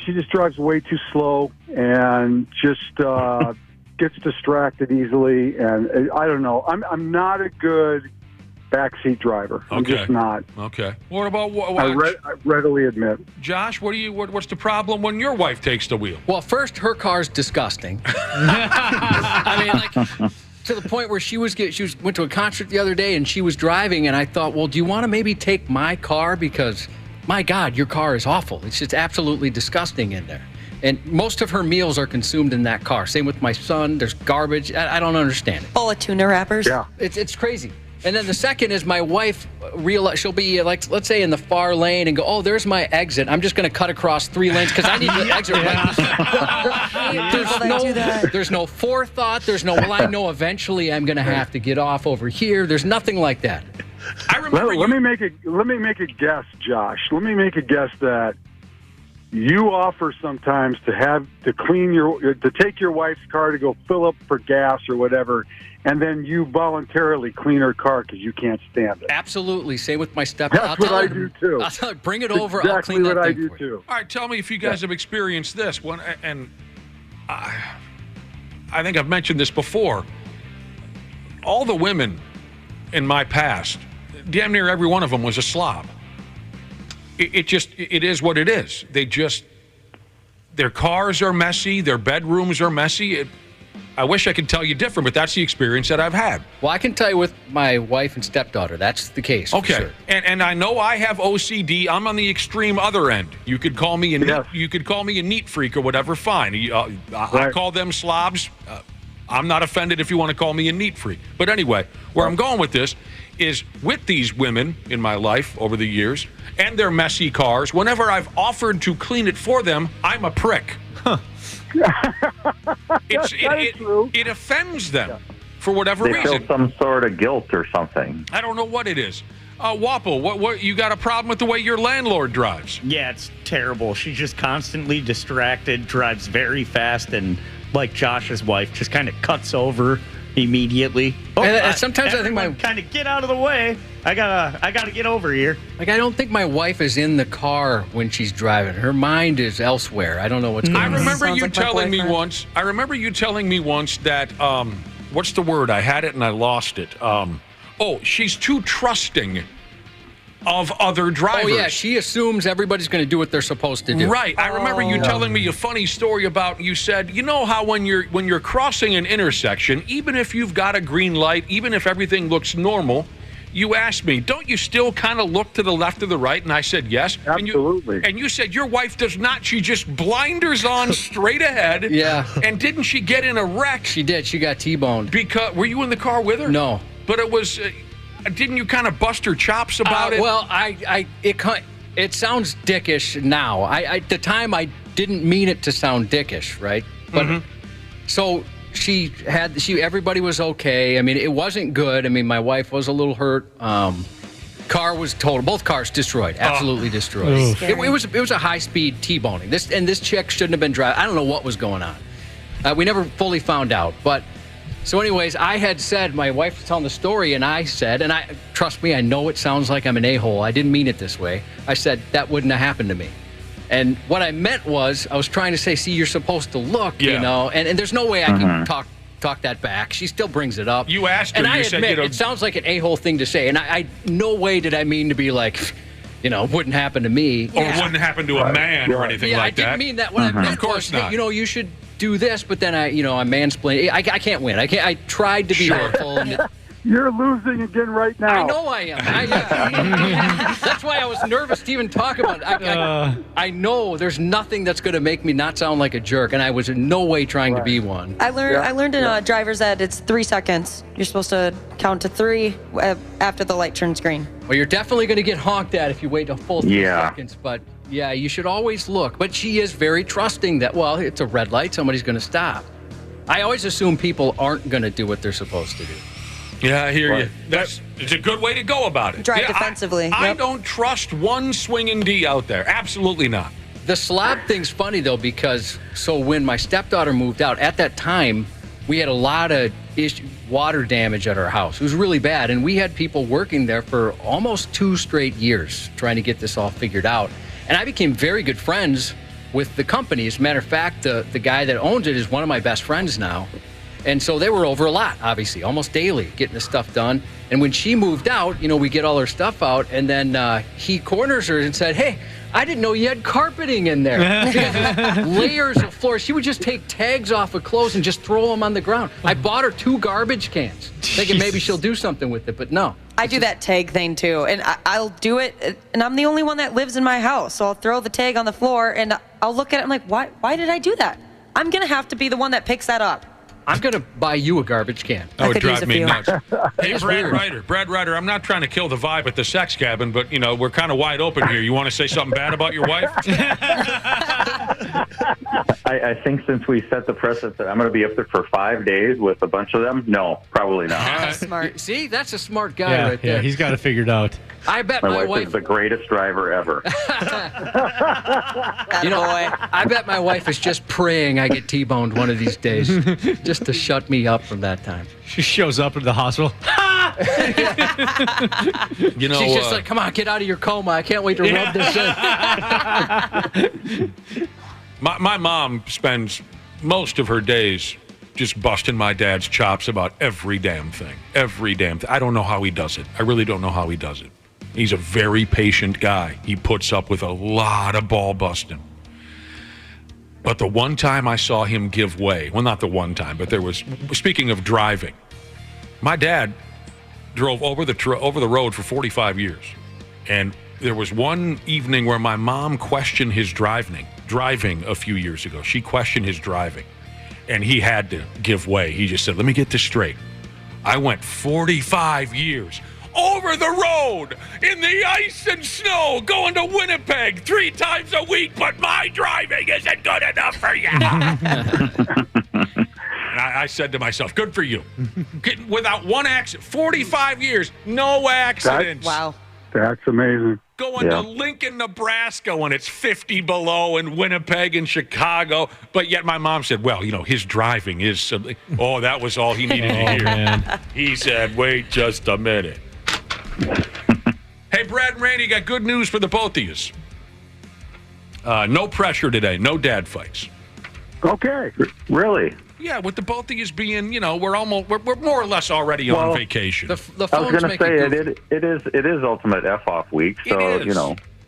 She just drives way too slow and just gets distracted easily. And I don't know. I'm not a good backseat driver. I'm just not. Okay. What about I readily admit. Josh, what's the problem when your wife takes the wheel? Well, first, her car's disgusting. I mean, like, to the point where she went to a concert the other day and she was driving, and I thought, well, do you want to maybe take my car? Because, my God, your car is awful. It's just absolutely disgusting in there. And most of her meals are consumed in that car. Same with my son. There's garbage. I don't understand it. Full of tuna wrappers. Yeah. It's crazy. And then the second is my wife she'll be like, let's say in the far lane and go, oh, there's my exit. I'm just going to cut across 3 lanes because I need to exit right. There's no forethought. There's no, well, I know eventually I'm going to have to get off over here. There's nothing like that. I remember. Let me make a guess, Josh. Let me make a guess that you offer sometimes to take your wife's car to go fill up for gas or whatever, and then you voluntarily clean her car because you can't stand it. Absolutely. Same with my stepdad. That's what I do too. I'll tell her, bring it over. Exactly I'll clean that what I thing do for you. too. All right, tell me if you guys have experienced this one. And I think I've mentioned this before. All the women in my past, damn near every one of them was a slob. It is what it is. Their cars are messy. Their bedrooms are messy. I wish I could tell you different, but that's the experience that I've had. Well, I can tell you with my wife and stepdaughter, that's the case. Okay, for sure. And I know I have OCD. I'm on the extreme other end. You could call me a neat freak or whatever. Fine. I call them slobs. I'm not offended if you want to call me a neat freak. But anyway, where I'm going with this is with these women in my life over the years and their messy cars, whenever I've offered to clean it for them, I'm a prick. Huh. It offends them for whatever They reason. feel some sort of guilt or something. I don't know what it is. Wapple, what you got a problem with the way your landlord drives? Yeah, it's terrible. She's just constantly distracted, drives very fast, and like Josh's wife, just kind of cuts over immediately. And sometimes I think kind of get out of the way. I gotta get over here. Like, I don't think my wife is in the car when she's driving. Her mind is elsewhere. I don't know what's going on. I remember you telling me once. I remember you telling me once that what's the word? I had it and I lost it. She's too trusting of other drivers. Oh yeah, she assumes everybody's going to do what they're supposed to do. Right. I remember you telling me a funny story about, you said, you know how when you're crossing an intersection, even if you've got a green light, even if everything looks normal, you asked me, don't you still kind of look to the left or the right? And I said yes. Absolutely. And you said your wife does not. She just blinders on straight ahead. Yeah. And didn't she get in a wreck? She did. She got T-boned. Because were you in the car with her? No. But it was. Didn't you kind of bust her chops about it? Well, it sounds dickish now. At the time, I didn't mean it to sound dickish, right? But so everybody was okay. I mean, it wasn't good. I mean, my wife was a little hurt. Car was total. Both cars destroyed. Absolutely destroyed. It was a high-speed T-boning. This chick shouldn't have been driving. I don't know what was going on. We never fully found out, but. So anyways, I had said, my wife was telling the story, and I said, and trust me, I know it sounds like I'm an a-hole. I didn't mean it this way. I said, that wouldn't have happened to me. And what I meant was, I was trying to say, see, you're supposed to look, you know, and there's no way I can talk that back. She still brings it up. You asked her, and I you said, admit, it sounds like an a-hole thing to say, and I no way did I mean to be like, wouldn't happen to me. Or wouldn't happen to a man or anything like that. I didn't mean that. What I meant was that, you should do this, but then I mansplain. I can't win. I tried to be helpful. You're losing again right now. I know I am. That's why I was nervous to even talk about it. I know there's nothing that's going to make me not sound like a jerk, and I was in no way trying to be one. I learned in driver's ed, it's 3 seconds. You're supposed to count to 3 after the light turns green. Well, you're definitely going to get honked at if you wait a full 3 seconds, but yeah, you should always look. But she is very trusting that, well, it's a red light, somebody's going to stop. I always assume people aren't going to do what they're supposed to do. Yeah, I hear you. It's a good way to go about it. Drive defensively. I don't trust one swinging D out there. Absolutely not. The slab thing's funny, though, because when my stepdaughter moved out, at that time, we had a lot of water damage at our house. It was really bad, and we had people working there for almost 2 straight years trying to get this all figured out. And I became very good friends with the company. As a matter of fact, the guy that owns it is one of my best friends now. And so they were over a lot, obviously, almost daily, getting the stuff done. And when she moved out, we get all her stuff out, and then he corners her and said, hey, I didn't know you had carpeting in there. Layers of floor. She would just take tags off of clothes and just throw them on the ground. I bought her 2 garbage cans, thinking maybe she'll do something with it, but no. I do that tag thing too, and I'll do it, and I'm the only one that lives in my house, so I'll throw the tag on the floor, and I'll look at it, I'm like, why did I do that? I'm going to have to be the one that picks that up. I'm going to buy you a garbage can. That would drive me nuts. Hey, Brad Ryder, I'm not trying to kill the vibe at the sex cabin, but, we're kind of wide open here. You want to say something bad about your wife? I think since we set the precedent that I'm going to be up there for 5 days with a bunch of them, no, probably not. Smart. See, that's a smart guy right there. Yeah, he's got it figured out. I bet my wife is the greatest driver ever. I bet my wife is just praying I get T-boned one of these days, just to shut me up from that time. She shows up at the hospital. She's just like, come on, get out of your coma. I can't wait to rub this in. My mom spends most of her days just busting my dad's chops about every damn thing. I don't know how he does it. I really don't know how he does it. He's a very patient guy. He puts up with a lot of ball busting. But the one time I saw him give way, well, not the one time, but speaking of driving, my dad drove over the road for 45 years. And there was one evening where my mom questioned his driving a few years ago. She questioned his driving, and he had to give way. He just said, let me get this straight. I went 45 years over the road in the ice and snow going to Winnipeg 3 times a week, but my driving isn't good enough for you. And I said to myself, good for you. Without one accident, 45 years, no accidents. Wow. That's amazing. Going to Lincoln, Nebraska when it's 50 below and Winnipeg and Chicago. But yet my mom said, well, his driving is something. Oh, that was all he needed to hear. Man. He said, wait just a minute. Hey, Brad and Randy, got good news for the both of you. No pressure today. No dad fights. Okay. Really? Yeah, with the both of you being, we're more or less already on vacation. The I was phones going to make say it is ultimate F-off week, so It is.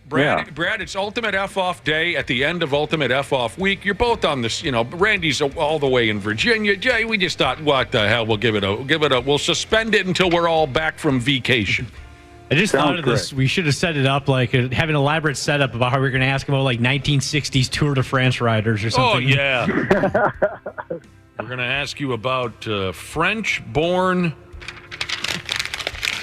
Brad, it's Ultimate F-Off Day at the end of Ultimate F-Off Week. You're both on this, Randy's all the way in Virginia. Jay, we just thought, what the hell? We'll suspend it until we're all back from vacation. I just thought of this. We should have set it up like have an elaborate setup about how we're going to ask about like 1960s Tour de France riders or something. Oh, yeah. We're going to ask you about French-born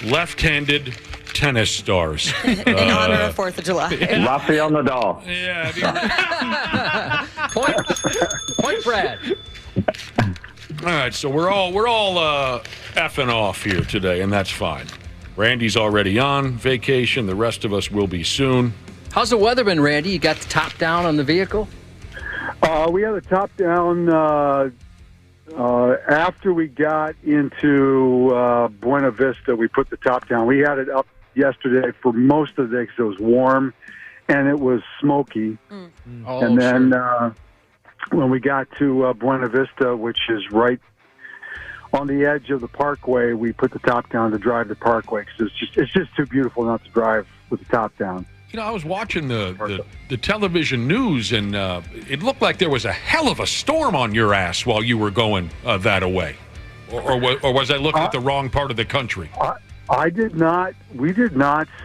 left-handed tennis stars. In honor of 4th of July. Rafael Nadal. Yeah. Point, Brad. All right, so we're all effing off here today, and that's fine. Randy's already on vacation. The rest of us will be soon. How's the weather been, Randy? You got the top down on the vehicle? We had the top down after we got into Buena Vista. We put the top down. We had it up yesterday for most of the day because it was warm and it was smoky. And then when we got to Buena Vista, which is right on the edge of the parkway, we put the top down to drive the parkway because it's just too beautiful not to drive with the top down. I was watching the television news, and it looked like there was a hell of a storm on your ass while you were going that away. Or was I looking at the wrong part of the country? We did not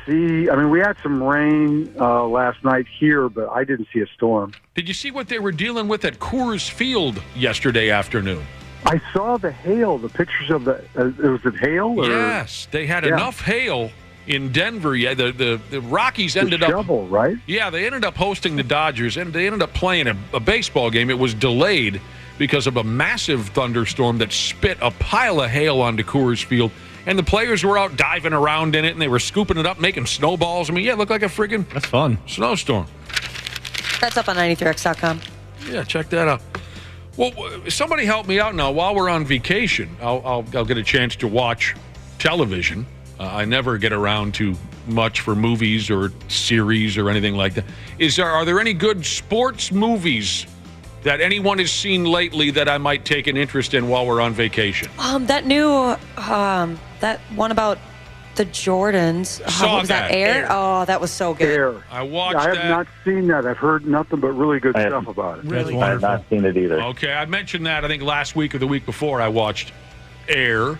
see, we had some rain last night here, but I didn't see a storm. Did you see what they were dealing with at Coors Field yesterday afternoon? I saw the hail, the pictures of was it hail? Or? Yes, they had enough hail in Denver. Yeah, the Rockies ended up shovel, right? Yeah, they ended up hosting the Dodgers, and they ended up playing a baseball game. It was delayed because of a massive thunderstorm that spit a pile of hail onto Coors Field, and the players were out diving around in it, and they were scooping it up, making snowballs. It looked like a friggin' that's fun snowstorm. That's up on 93x.com. Yeah, check that out. Well, somebody help me out now. While we're on vacation, I'll get a chance to watch television. I never get around to much for movies or series or anything like that. Are there any good sports movies that anyone has seen lately that I might take an interest in while we're on vacation? That new that one about the Jordans. Saw was that? Air? Oh, that was so good. Air. I watched I have that. not seen that. I've heard nothing but really good stuff about it. Really? I have not seen it either. Okay, I mentioned that I think last week or the week before I watched Air.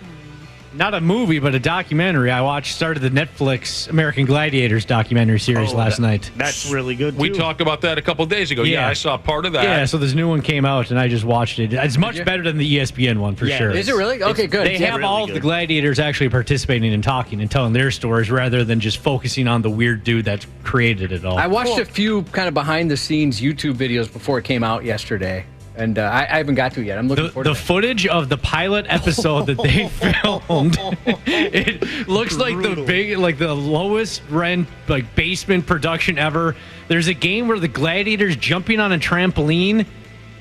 Not a movie, but a documentary. I started the Netflix American Gladiators documentary series last night. That's really good, too. We talked about that a couple of days ago. Yeah, I saw part of that. Yeah, so this new one came out, and I just watched it. It's much better than the ESPN one, for sure. Is it really? Okay, good. They have all of the gladiators actually participating and talking and telling their stories rather than just focusing on the weird dude that created it all. I watched a few kind of behind-the-scenes YouTube videos before it came out yesterday. And I haven't got to it yet. I'm looking forward to the footage of the pilot episode that they filmed. It looks like the lowest rent basement production ever. There's a game where the gladiators jumping on a trampoline,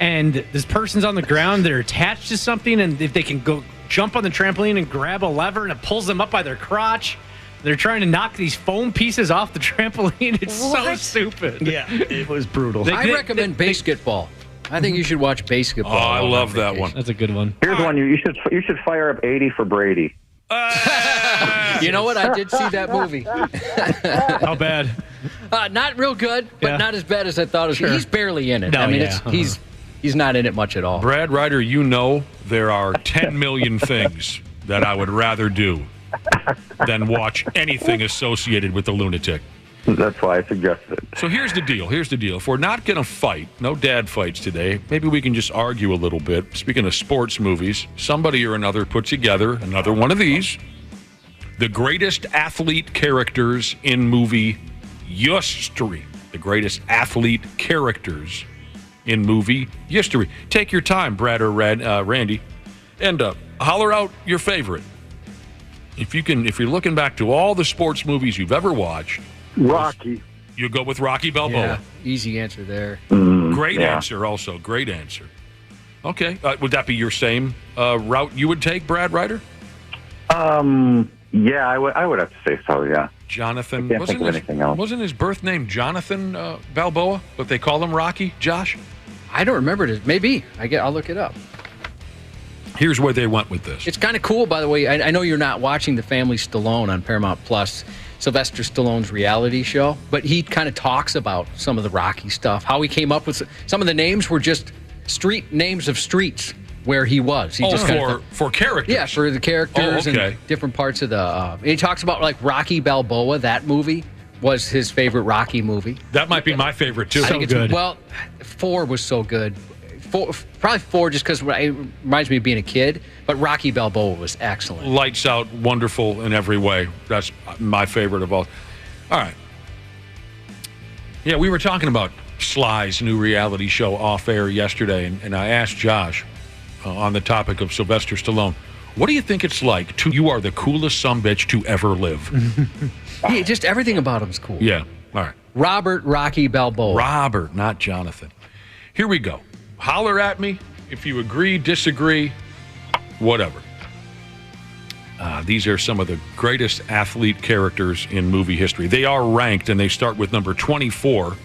and this person's on the ground. They're attached to something, and if they can go jump on the trampoline and grab a lever, and it pulls them up by their crotch. They're trying to knock these foam pieces off the trampoline. It's so stupid. Yeah, it was brutal. I recommend basketball. I think you should watch basketball. Oh, I love that one. That's a good one. Here's one you should fire up 80 for Brady. You know what? I did see that movie. How bad? Not real good, but not as bad as I thought it was. Sure. He's barely in it. No, he's not in it much at all. Brad Ryder, there are 10 million things that I would rather do than watch anything associated with the lunatic. That's why I suggested it. So here's the deal. If we're not going to fight, no dad fights today, maybe we can just argue a little bit. Speaking of sports movies, somebody or another put together another one of these. The greatest athlete characters in movie history. The greatest athlete characters in movie history. Take your time, Brad or Randy. And holler out your favorite. If you're looking back to all the sports movies you've ever watched, Rocky. You go with Rocky Balboa. Yeah, easy answer there. Great answer, also. Great answer. Okay. Would that be your same route you would take, Brad Ryder? Yeah, I would have to say so, yeah. Jonathan. I can't think of anything else. Wasn't his birth name Jonathan Balboa, but they call him Rocky? Josh? I don't remember it. Maybe. I'll look it up. Here's where they went with this. It's kind of cool, by the way. I know you're not watching The Family Stallone on Paramount Plus, Sylvester Stallone's reality show, but he kind of talks about some of the Rocky stuff, how he came up with some of the names were just street names of streets where he was. He just for characters. Yeah, for the characters and different parts of the. He talks about like Rocky Balboa. That movie was his favorite Rocky movie. That might be my favorite too. So good. Well, 4 was so good. Probably 4 just because it reminds me of being a kid, but Rocky Balboa was excellent. Lights out, wonderful in every way. That's my favorite of all. All right. Yeah, we were talking about Sly's new reality show off air yesterday, and I asked Josh on the topic of Sylvester Stallone, what do you think it's like you are the coolest sumbitch to ever live? Yeah, just everything about him's cool. Yeah, all right. Robert Rocky Balboa. Robert, not Jonathan. Here we go. Holler at me if you agree, disagree, whatever. These are some of the greatest athlete characters in movie history. They are ranked, and they start with number 24.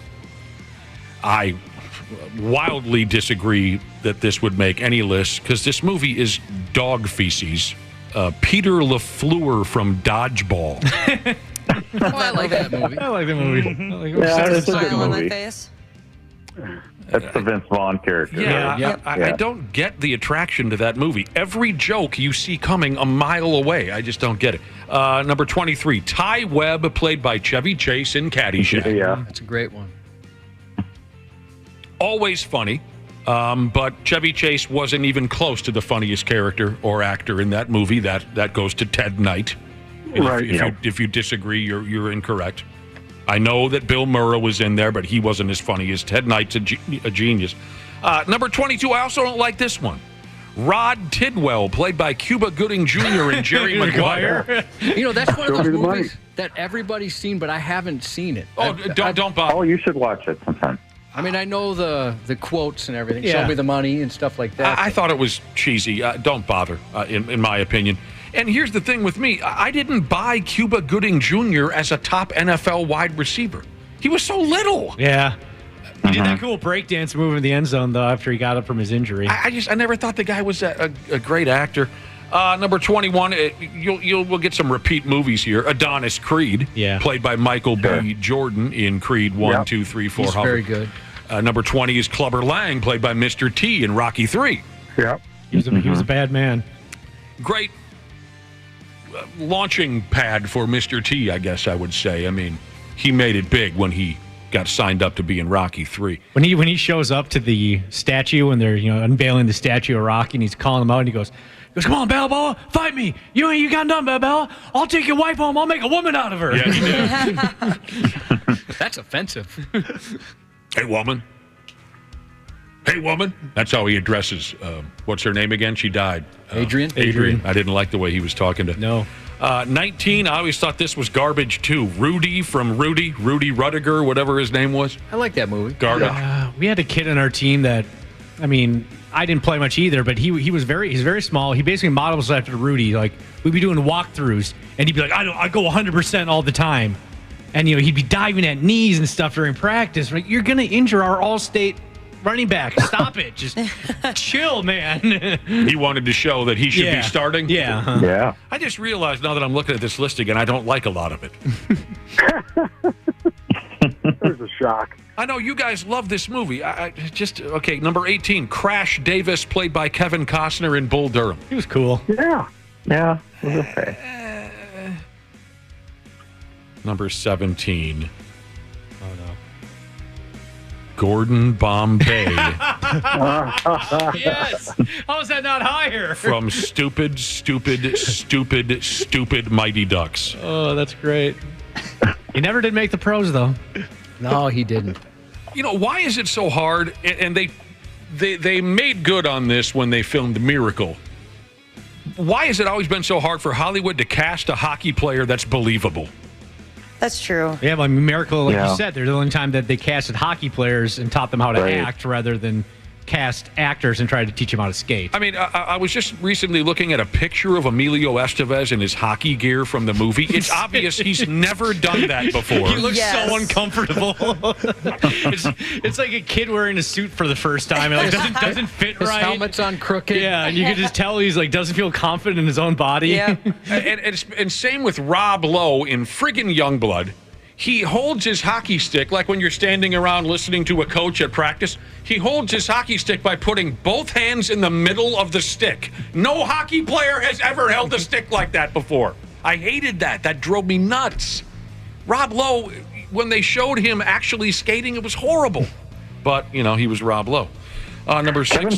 I wildly disagree that this would make any list because this movie is dog feces. Peter LaFleur from Dodgeball. I like that movie. I like the movie. Yeah, that's a good Smile on my movie. face. That's the Vince Vaughn character. Yeah, right? I don't get the attraction to that movie. Every joke you see coming a mile away. I just don't get it. Number 23, Ty Webb, played by Chevy Chase in Caddyshack. Yeah. That's a great one. Always funny, but Chevy Chase wasn't even close to the funniest character or actor in that movie. That goes to Ted Knight. And Right. If you disagree, you're incorrect. I know that Bill Murray was in there, but he wasn't as funny as Ted Knight's a genius. Number 22, I also don't like this one. Rod Tidwell, played by Cuba Gooding Jr. and Jerry Maguire. You know, that's one of Show me those the movies that everybody's seen, but I haven't seen it. Oh, don't bother. Oh, you should watch it sometime. I mean, I know the quotes and everything. Yeah. Show me the money and stuff like that. I thought it was cheesy. Don't bother, in my opinion. And here's the thing with me. I didn't buy Cuba Gooding Jr. as a top NFL wide receiver. He was so little. Yeah. He did that cool breakdance move in the end zone, though, after he got up from his injury. I never thought the guy was a great actor. Number 21, we'll get some repeat movies here. Adonis Creed, played by Michael B. Jordan in Creed 1, 2, 3, 4. He's very good. Number 20 is Clubber Lang, played by Mr. T in Rocky 3. Yeah. He was a bad man. Great launching pad for Mr. T, I guess I would say. I mean, he made it big when he got signed up to be in Rocky 3. When he shows up to the statue and they're unveiling the statue of Rocky and he's calling him out and he goes, "Come on, Balboa, fight me. You got done, Balboa. I'll take your wife home. I'll make a woman out of her." Yeah, he did. That's offensive. Hey, woman. Hey, woman. That's how he addresses, what's her name again? She died. Adrian? Adrian. I didn't like the way he was talking to. No. 19, I always thought this was garbage, too. Rudy from Rudy Rudiger, whatever his name was. I like that movie. Garbage. We had a kid on our team that, I mean, I didn't play much either, but he's very small. He basically models after Rudy. Like, we'd be doing walkthroughs, and he'd be like, I go 100% all the time. And, he'd be diving at knees and stuff during practice. Like, you're going to injure our all-state running back. Stop it. Just chill, man. He wanted to show that he should be starting? Yeah. Uh-huh. Yeah. I just realized now that I'm looking at this list again, I don't like a lot of it. There's a shock. I know you guys love this movie. Okay, number 18, Crash Davis, played by Kevin Costner in Bull Durham. He was cool. Yeah. Yeah. It was okay. Number 17. Oh, no. Gordon Bombay. Yes. How is that not higher? From Stupid Mighty Ducks. Oh, that's great. He never did make the pros, though. No, he didn't. Why is it so hard? And they made good on this when they filmed Miracle why has it always been so hard for Hollywood to cast a hockey player that's believable? That's true. Yeah, but Miracle, like Yeah. you said, they're the only time that they casted hockey players and taught them how to act rather than cast actors and try to teach them how to skate. I mean, I was just recently looking at a picture of Emilio Estevez in his hockey gear from the movie. It's obvious he's never done that before. He looks so uncomfortable. it's like a kid wearing a suit for the first time. It like, doesn't fit His right. helmet's on crooked. Yeah, and you can just tell he's like doesn't feel confident in his own body. Yeah. and same with Rob Lowe in friggin' Youngblood. He holds his hockey stick like when you're standing around listening to a coach at practice. He holds his hockey stick by putting both hands in the middle of the stick. No hockey player has ever held a stick like that before. I hated that. That drove me nuts. Rob Lowe, when they showed him actually skating, it was horrible. But, he was Rob Lowe. Number 6. I would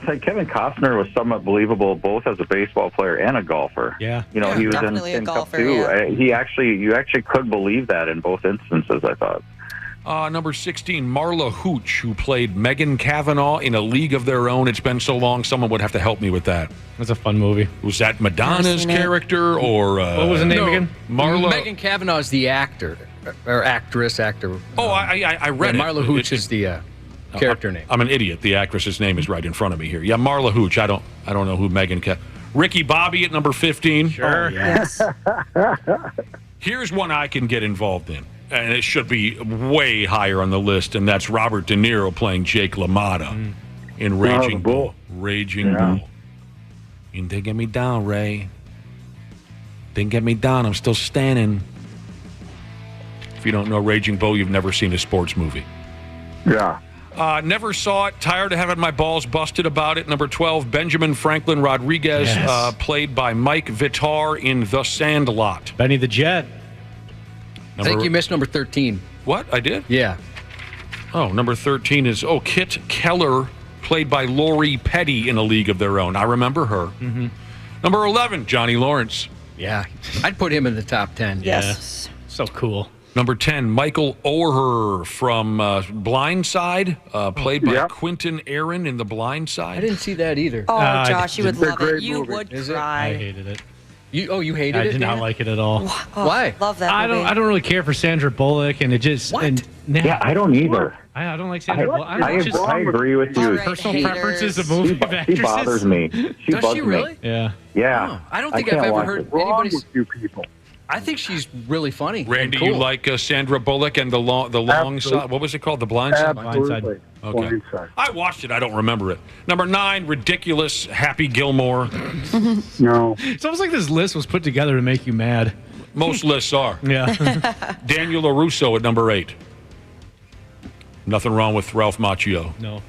say Kevin Costner was somewhat believable both as a baseball player and a golfer. Yeah. He was definitely a in golfer, Cup too. yeah. You actually could believe that in both instances, I thought. Number 16, Marla Hooch, who played Megan Kavanaugh in A League of Their Own. It's been so long, someone would have to help me with that. That's a fun movie. Was that Madonna's character or... what was the name again? Marla... Megan Kavanaugh is the actor, or actor. Oh, I read it. Marla Hooch is the character name. I'm an idiot. The actress's name is right in front of me here. Yeah, Marla Hooch. I don't know who Megan Ricky Bobby at number 15. Sure. Yes. Here's one I can get involved in, and it should be way higher on the list, and that's Robert De Niro playing Jake LaMotta in Raging Bull. Raging Bull. You didn't get me down, Ray. Didn't get me down. I'm still standing. If you don't know Raging Bull, you've never seen a sports movie. Yeah. Never saw it. Tired of having my balls busted about it. Number 12, Benjamin Franklin Rodriguez, played by Mike Vitar in The Sandlot. Benny the Jet. I think you missed number 13. What? I did? Yeah. Oh, number 13 is, Kit Keller, played by Lori Petty in A League of Their Own. I remember her. Mm-hmm. Number 11, Johnny Lawrence. Yeah. I'd put him in the top 10. Yes. Yeah. So cool. Number 10, Michael Oher from Blind Side, played by Quentin Aaron in The Blind Side. I didn't see that either. Oh, Josh, you would love it. You would Is cry. I hated it. You hated it? I did not like it at all. Why? Love that I movie. don't really care for Sandra Bullock, and it just. What? And, Yeah, I don't either. I don't like Sandra Bullock. I agree with you. Right, personal haters. preferences of movie She bothers me. She Does bugs she really? me. Yeah. Yeah. Oh, I don't think can't I've ever watch heard it. anybody's. With you people. I think she's really funny. Randy, and cool. you like Sandra Bullock and the long side? What was it called? The Blind Side? Absolutely. Okay. I watched it. I don't remember it. Number 9, ridiculous Happy Gilmore. No. It's almost like this list was put together to make you mad. Most lists are. Yeah. Daniel LaRusso at number 8. Nothing wrong with Ralph Macchio. No.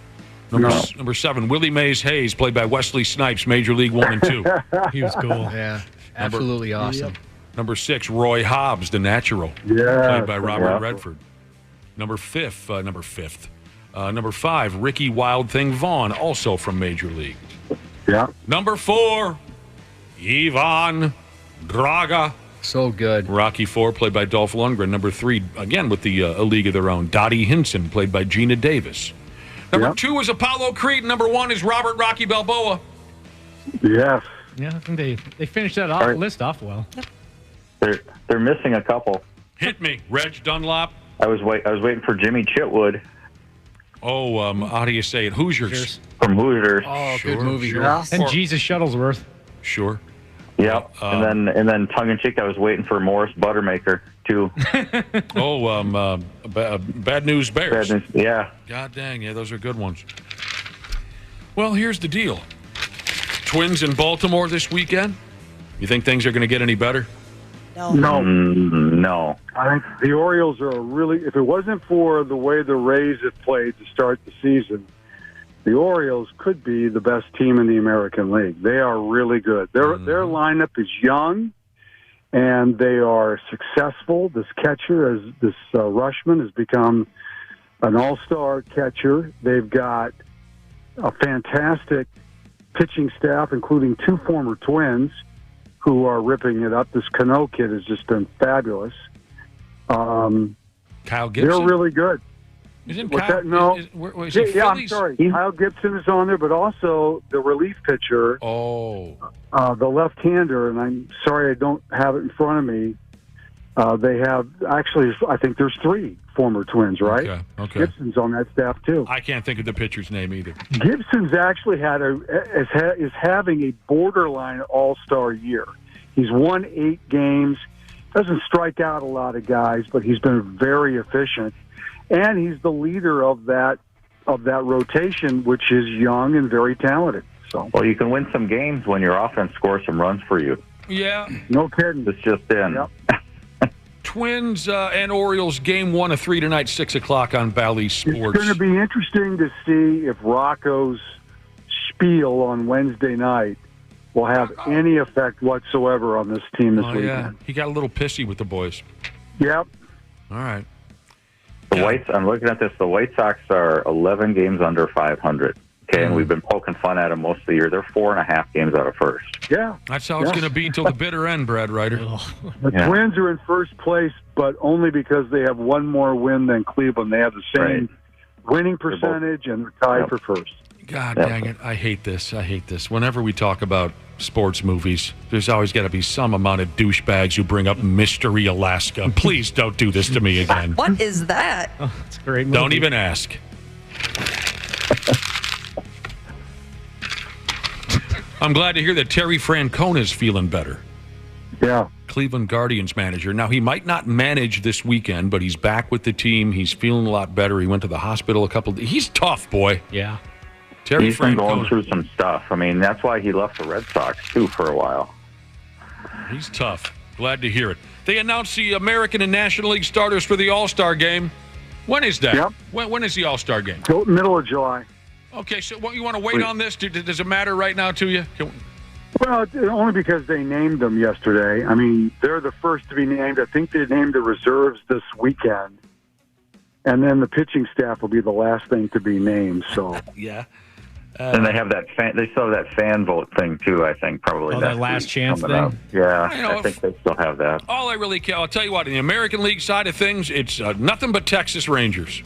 Number 7, Willie Mays Hayes, played by Wesley Snipes, Major League 1 and 2. He was cool. Yeah. Absolutely awesome. Number 6, Roy Hobbs, The Natural, played by Robert Redford. Number 5, Ricky Wild Thing Vaughn, also from Major League. Yeah. Number 4, Ivan Draga. So good. Rocky 4, played by Dolph Lundgren. Number 3, again with the A League of Their Own, Dottie Hinson, played by Gina Davis. Number 2 is Apollo Creed. Number 1 is Robert Rocky Balboa. Yes. Yeah, I think they finished that list off well. They're missing a couple. Hit me, Reg Dunlop. I was waiting for Jimmy Chitwood. Oh, how do you say it? Hoosiers. From Hoosiers. Oh, good movie. Sure. Yeah. And Jesus Shuttlesworth. Sure. Yep. And then tongue in cheek, I was waiting for Morris Buttermaker too. Bad News Bears. Bad News, yeah. God dang, yeah, those are good ones. Well, here's the deal. Twins in Baltimore this weekend. You think things are going to get any better? No. No. I think the Orioles are if it wasn't for the way the Rays have played to start the season, the Orioles could be the best team in the American League. They are really good. Their lineup is young, and they are successful. This catcher, Rushman, has become an all-star catcher. They've got a fantastic pitching staff, including 2 former Twins, who are ripping it up. This Cano kid has just been fabulous. Kyle Gibson. They're really good. Isn't What's Kyle? that? No. Is he I'm Phillies? sorry. Kyle Gibson is on there, but also the relief pitcher. Oh. The left-hander, and I'm sorry I don't have it in front of me. They have actually, I think there's 3 former Twins, right? Okay. Gibson's on that staff too. I can't think of the pitcher's name either. Gibson's actually is having a borderline all-star year. He's won 8 games. Doesn't strike out a lot of guys, but he's been very efficient, and he's the leader of that rotation, which is young and very talented. So, well, you can win some games when your offense scores some runs for you. Yeah. No kidding. It's just in. Yep. Twins and Orioles, game 1 of 3 tonight, 6 o'clock on Bally Sports. It's going to be interesting to see if Rocco's spiel on Wednesday night will have any effect whatsoever on this team this weekend. Yeah. He got a little pissy with the boys. Yep. All right. I'm looking at this. The White Sox are 11 games under 500. Okay, and we've been poking fun at them most of the year. They're 4.5 games out of first. Yeah. That's how it's going to be until the bitter end, Brad Ryder. The Twins are in first place, but only because they have one more win than Cleveland. They have the same winning percentage, and they're tied for first. God dang it. I hate this. Whenever we talk about sports movies, there's always got to be some amount of douchebags who bring up Mystery Alaska. Please don't do this to me again. What is that? Oh, it's a great movie. Don't even ask. I'm glad to hear that Terry Francona's feeling better. Yeah. Cleveland Guardians manager. Now, he might not manage this weekend, but he's back with the team. He's feeling a lot better. He went to the hospital a couple days. He's tough, boy. Yeah. Terry He's been Francona. going through some stuff. I mean, that's why he left the Red Sox, too, for a while. He's tough. Glad to hear it. They announced the American and National League starters for the All-Star game. When is that? Yep. When is the All-Star game? Middle of July. Okay, so you want to wait on this? Does it matter right now to you? Well, only because they named them yesterday. I mean, they're the first to be named. I think they named the reserves this weekend. And then the pitching staff will be the last thing to be named. So yeah. And they have that they still have that fan vote thing too. I think probably that last chance thing. Up. Yeah, I think they still have that. All I really care, I'll tell you what, in the American League side of things, it's nothing but Texas Rangers.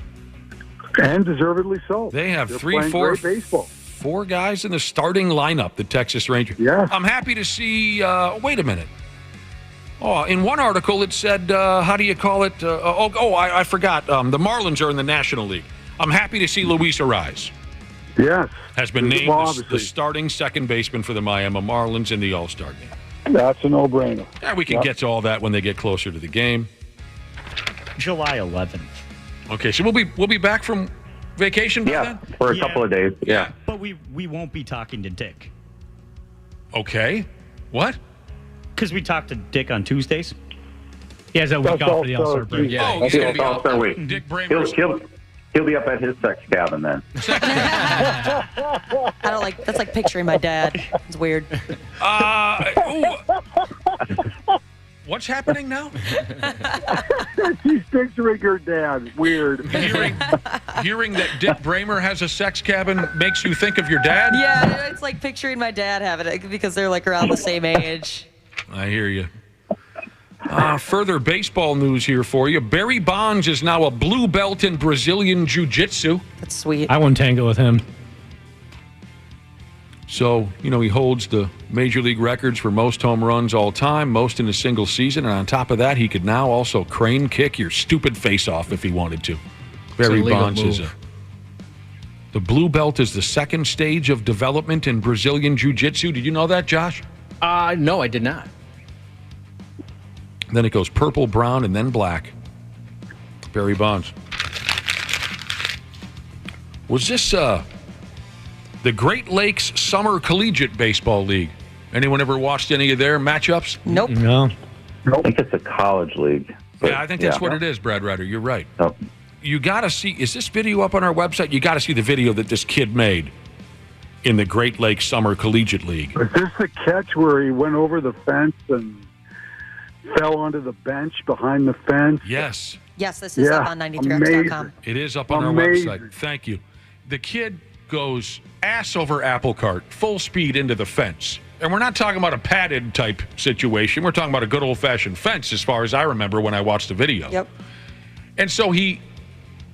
And deservedly so. They have They're 3, 4, baseball. 4 guys in the starting lineup, the Texas Rangers. Yeah. I'm happy to see, wait a minute. Oh, in one article it said, how do you call it? I forgot. The Marlins are in the National League. I'm happy to see Luis Arraez. Yes. Has been named the starting second baseman for the Miami Marlins in the All-Star game. That's a no-brainer. Yeah, we can get to all that when they get closer to the game. July 11th. Okay, so we'll be back from vacation by then? For a couple of days. Yeah. But we won't be talking to Dick. Okay. What? Because we talked to Dick on Tuesdays. He has a week off for the All-Star break. Yeah, he's going to be All-Star week. Dick Bramer's. He'll be up at his sex cabin then. I don't like. That's like picturing my dad. It's weird. What's happening now? She's picturing her dad. Weird. Hearing that Dick Bramer has a sex cabin makes you think of your dad? Yeah, it's like picturing my dad having it because they're like around the same age. I hear you. Further baseball news here for you. Barry Bonds is now a blue belt in Brazilian Jiu-Jitsu. That's sweet. I won't tangle with him. So, he holds the major league records for most home runs all time, most in a single season, and on top of that, he could now also crane kick your stupid face off if he wanted to. Barry Bonds is the blue belt is the second stage of development in Brazilian Jiu-Jitsu. Did you know that, Josh? No, I did not. Then it goes purple, brown, and then black. Barry Bonds. Was this the Great Lakes Summer Collegiate Baseball League? Anyone ever watched any of their matchups? Nope. No. I think it's a college league. Yeah, I think that's what it is, Brad Ryder. You're right. Oh. You got to see, is this video up on our website? You got to see the video that this kid made in the Great Lakes Summer Collegiate League. Is this the catch where he went over the fence and fell onto the bench behind the fence? Yes. Yes, this is up on 93x.com. It is up on our website. Thank you. The kid goes ass over apple cart, full speed into the fence. And we're not talking about a padded type situation. We're talking about a good old-fashioned fence as far as I remember when I watched the video. Yep. And so he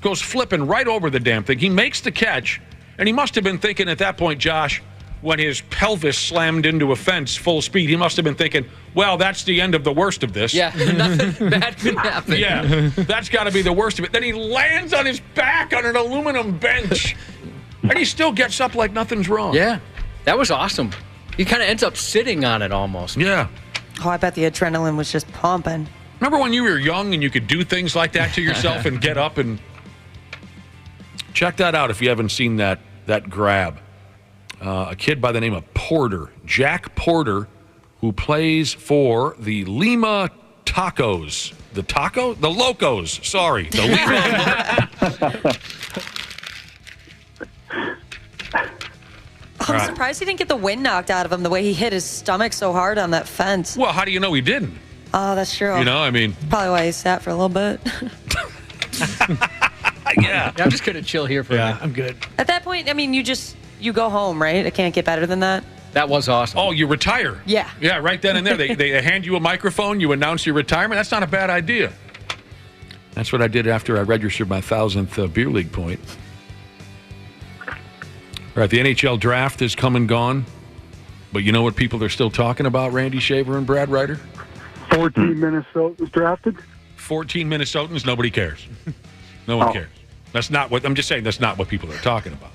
goes flipping right over the damn thing. He makes the catch, and he must have been thinking at that point, Josh, when his pelvis slammed into a fence full speed, he must have been thinking, well, that's the end of the worst of this. Yeah, nothing bad can happen. Yeah, that's got to be the worst of it. Then he lands on his back on an aluminum bench, and he still gets up like nothing's wrong. Yeah, that was awesome. He kind of ends up sitting on it almost. Yeah. Oh, I bet the adrenaline was just pumping. Remember when you were young and you could do things like that to yourself and get up and... Check that out if you haven't seen that grab. A kid by the name of Porter, Jack Porter, who plays for the Lima Tacos. The Locos, sorry. The Lima. I'm surprised he didn't get the wind knocked out of him the way he hit his stomach so hard on that fence. Well, how do you know he didn't? Oh, that's true. You know, I mean... Probably why he sat for a little bit. Yeah. I'm just going to chill here for a minute. I'm good. At that point, I mean, you go home, right? It can't get better than that. That was awesome. Oh, you retire. Yeah. Yeah, right then and there. They hand you a microphone, you announce your retirement. That's not a bad idea. That's what I did after I registered my 1,000th beer league point. All right, the NHL draft has come and gone. But you know what people are still talking about, Randy Shaver and Brad Ryder? 14 Minnesotans drafted. 14 Minnesotans, nobody cares. No one cares. That's not what, I'm just saying that's not what people are talking about.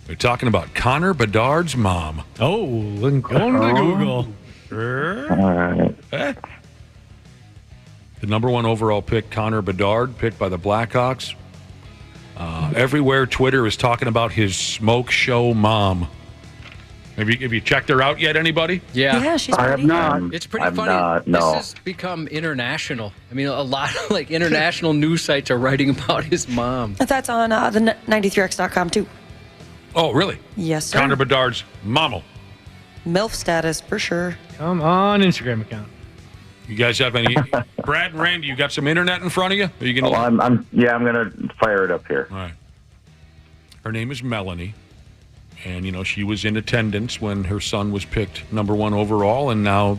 They're talking about Connor Bedard's mom. Oh, going to Google. All right. The number 1 overall pick, Connor Bedard, picked by the Blackhawks. Everywhere Twitter is talking about his smoke show mom. Have you checked her out yet, anybody? Yeah, she's I have not. It's pretty I'm funny. not, no. This has become international. I mean, a lot of international news sites are writing about his mom. That's on the 93x.com too. Oh, really? Yes, sir. Connor Bedard's mama. MILF status for sure. Come on, Instagram account. You guys have any? Brad and Randy, you got some internet in front of you? Are you gonna? I'm gonna fire it up here. All right. Her name is Melanie, and she was in attendance when her son was picked number 1 overall, and now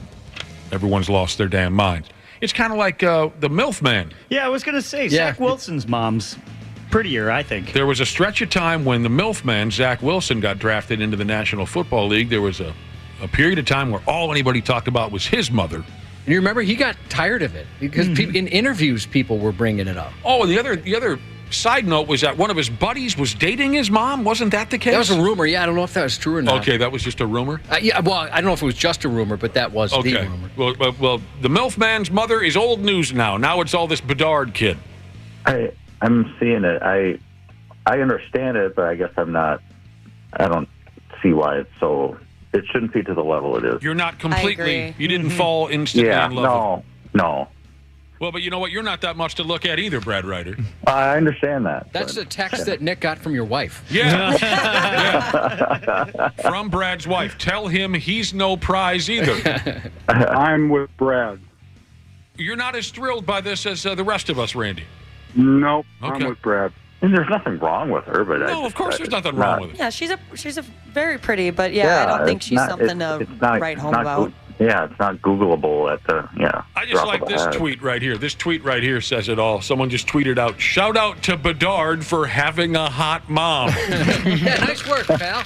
everyone's lost their damn minds. It's kind of like the MILF man. Yeah, I was gonna say Zach Wilson's mom's prettier, I think. There was a stretch of time when the MILF man, Zach Wilson, got drafted into the National Football League. There was a period of time where all anybody talked about was his mother. And you remember he got tired of it because in interviews people were bringing it up. Oh, and the other side note was that one of his buddies was dating his mom. Wasn't that the case? That was a rumor. Yeah, I don't know if that was true or not. Okay, that was just a rumor? Yeah, well, I don't know if it was just a rumor, but that was the rumor. Well, the MILF man's mother is old news now. Now it's all this Bedard kid. I'm seeing it. I understand it, but I guess I don't see why it's so. It shouldn't be to the level it is. You're not completely. You didn't fall instantly in love. No. Well, but you know what? You're not that much to look at either, Brad Ryder. I understand that. That's the text that Nick got from your wife. Yeah. From Brad's wife. Tell him he's no prize either. I'm with Brad. You're not as thrilled by this as the rest of us, Randy. Nope. Okay. I'm with Brad. And there's nothing wrong with her, but no, of course there's nothing wrong with it. Yeah, she's a very pretty, but I don't think she's something to write home about. It's not Googleable at the I just like this tweet right here. This tweet right here says it all. Someone just tweeted out, "Shout out to Bedard for having a hot mom." Yeah, nice work, pal.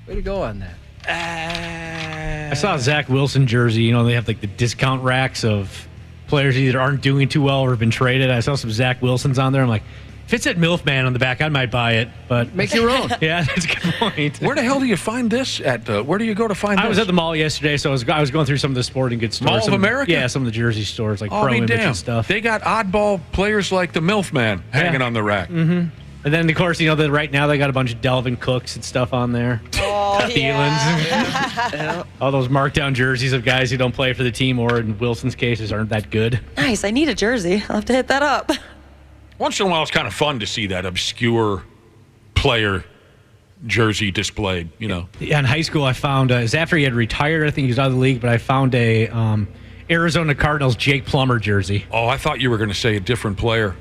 Way to go on that. I saw a Zach Wilson jersey. They have like the discount racks of players either aren't doing too well or have been traded. I saw some Zach Wilsons on there. I'm like, if it said MILF man on the back, I might buy it. But make your own. Yeah, that's a good point. Where the hell do you find this at? Where do you go to find this? I was at the mall yesterday, so I was going through some of the sporting goods stores. Mall of America? Yeah, some of the jersey stores, like Pro Image and stuff. They got oddball players like the MILF man hanging on the rack. Mm-hmm. And then, of course, right now they got a bunch of Delvin Cooks and stuff on there. Oh, Thielens. All those markdown jerseys of guys who don't play for the team or, in Wilson's cases, aren't that good. Nice. I need a jersey. I'll have to hit that up. Once in a while, it's kind of fun to see that obscure player jersey displayed, Yeah, in high school, I found, it was after he had retired, I think he was out of the league, but I found a Arizona Cardinals Jake Plummer jersey. Oh, I thought you were going to say a different player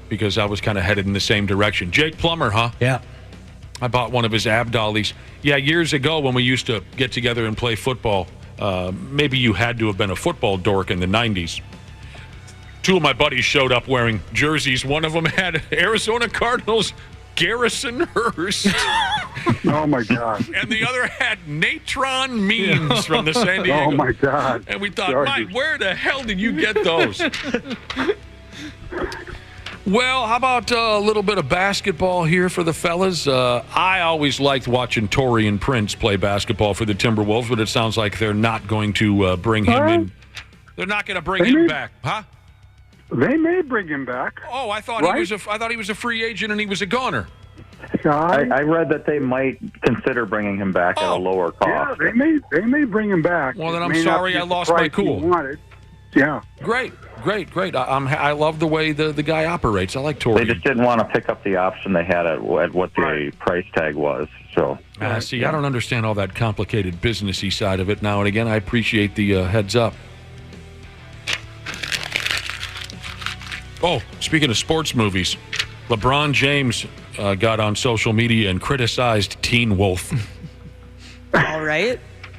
because I was kind of headed in the same direction. Jake Plummer, huh? Yeah. I bought one of his Abdollies. Yeah, years ago when we used to get together and play football, maybe you had to have been a football dork in the 90s. Two of my buddies showed up wearing jerseys. One of them had Arizona Cardinals Garrison Hurst. Oh, my God. And the other had Natron Means from the San Diego. Oh, my God. And we thought, Mike, where the hell did you get those? Well, how about a little bit of basketball here for the fellas? I always liked watching Taurean Prince play basketball for the Timberwolves, but it sounds like they're not going to bring him in. They're not going to bring him back, huh? They may bring him back. Oh, I thought he was a free agent and he was a goner. I read that they might consider bringing him back at a lower cost. Yeah, they may bring him back. Well, then I'm sorry I lost my cool. Yeah. Great. I love the way the guy operates. I like Taurean. They just didn't want to pick up the option they had at what the price tag was. So see, I don't understand all that complicated businessy side of it. Now and again, I appreciate the heads up. Oh, speaking of sports movies, LeBron James got on social media and criticized Teen Wolf. All right.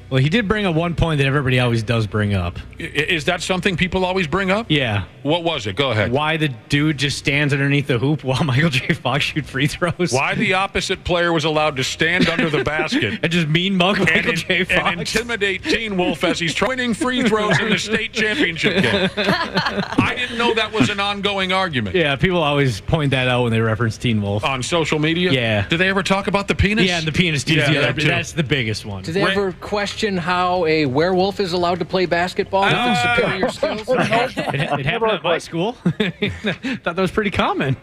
Well, he did bring up one point that everybody always does bring up. Is that something people always bring up? Yeah. What was it? Go ahead. Why the dude just stands underneath the hoop while Michael J. Fox shoot free throws. Why the opposite player was allowed to stand under the basket and just mean mug Michael J. Fox. And intimidate Teen Wolf as he's winning free throws in the state championship game. I didn't know that was an ongoing argument. Yeah, people always point that out when they reference Teen Wolf. On social media? Yeah. Do they ever talk about the penis? Yeah, and the penis dude. Yeah, that's the biggest one. Do they ever question how a werewolf is allowed to play basketball with superior skills? It happened at my school. Thought that was pretty common.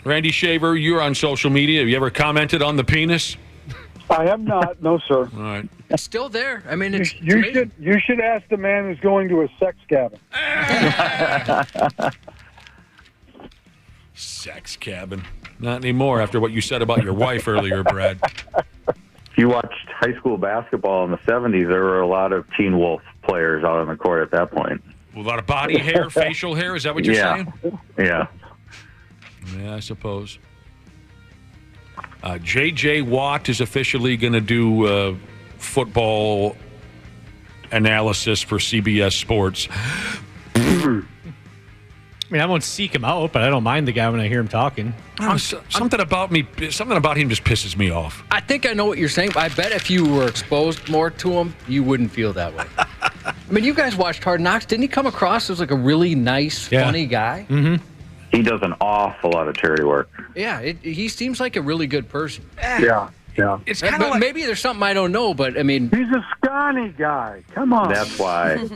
Randy Shaver, you're on social media. Have you ever commented on the penis? I have not. No, sir. All right. It's still there. I mean, it's you should ask the man who's going to a sex cabin. Sex cabin. Not anymore after what you said about your wife earlier, Brad. If you watched high school basketball in the 70s, there were a lot of Teen Wolf players out on the court at that point. A lot of body hair, facial hair. Is that what you're saying? Yeah. Yeah, I suppose. J.J. Watt is officially going to do football analysis for CBS Sports. I mean, I won't seek him out, but I don't mind the guy when I hear him talking. Something about him just pisses me off. I think I know what you're saying, but I bet if you were exposed more to him, you wouldn't feel that way. I mean, you guys watched Hard Knocks. Didn't he come across as like a really nice, funny guy? Mm-hmm. He does an awful lot of charity work. Yeah, he seems like a really good person. Yeah. It's kind of like, maybe there's something I don't know, but I mean, he's a scrawny guy. Come on. That's why. That's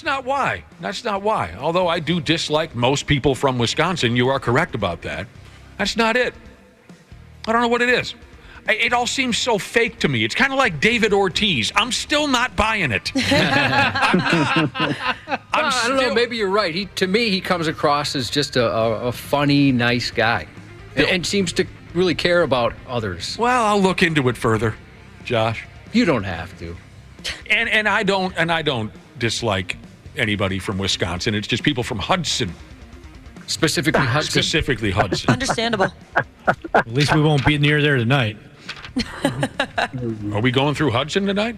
not why. That's not why. Although I do dislike most people from Wisconsin, you are correct about that. That's not it. I don't know what it is. It all seems so fake to me. It's kind of like David Ortiz. I'm still not buying it. I don't know. Maybe you're right. To me, he comes across as just a funny, nice guy, and seems to really care about others. Well, I'll look into it further, Josh. You don't have to. And I don't dislike anybody from Wisconsin. It's just people from Hudson. Specifically Hudson. Understandable. At least we won't be near there tonight. Are we going through Hudson tonight?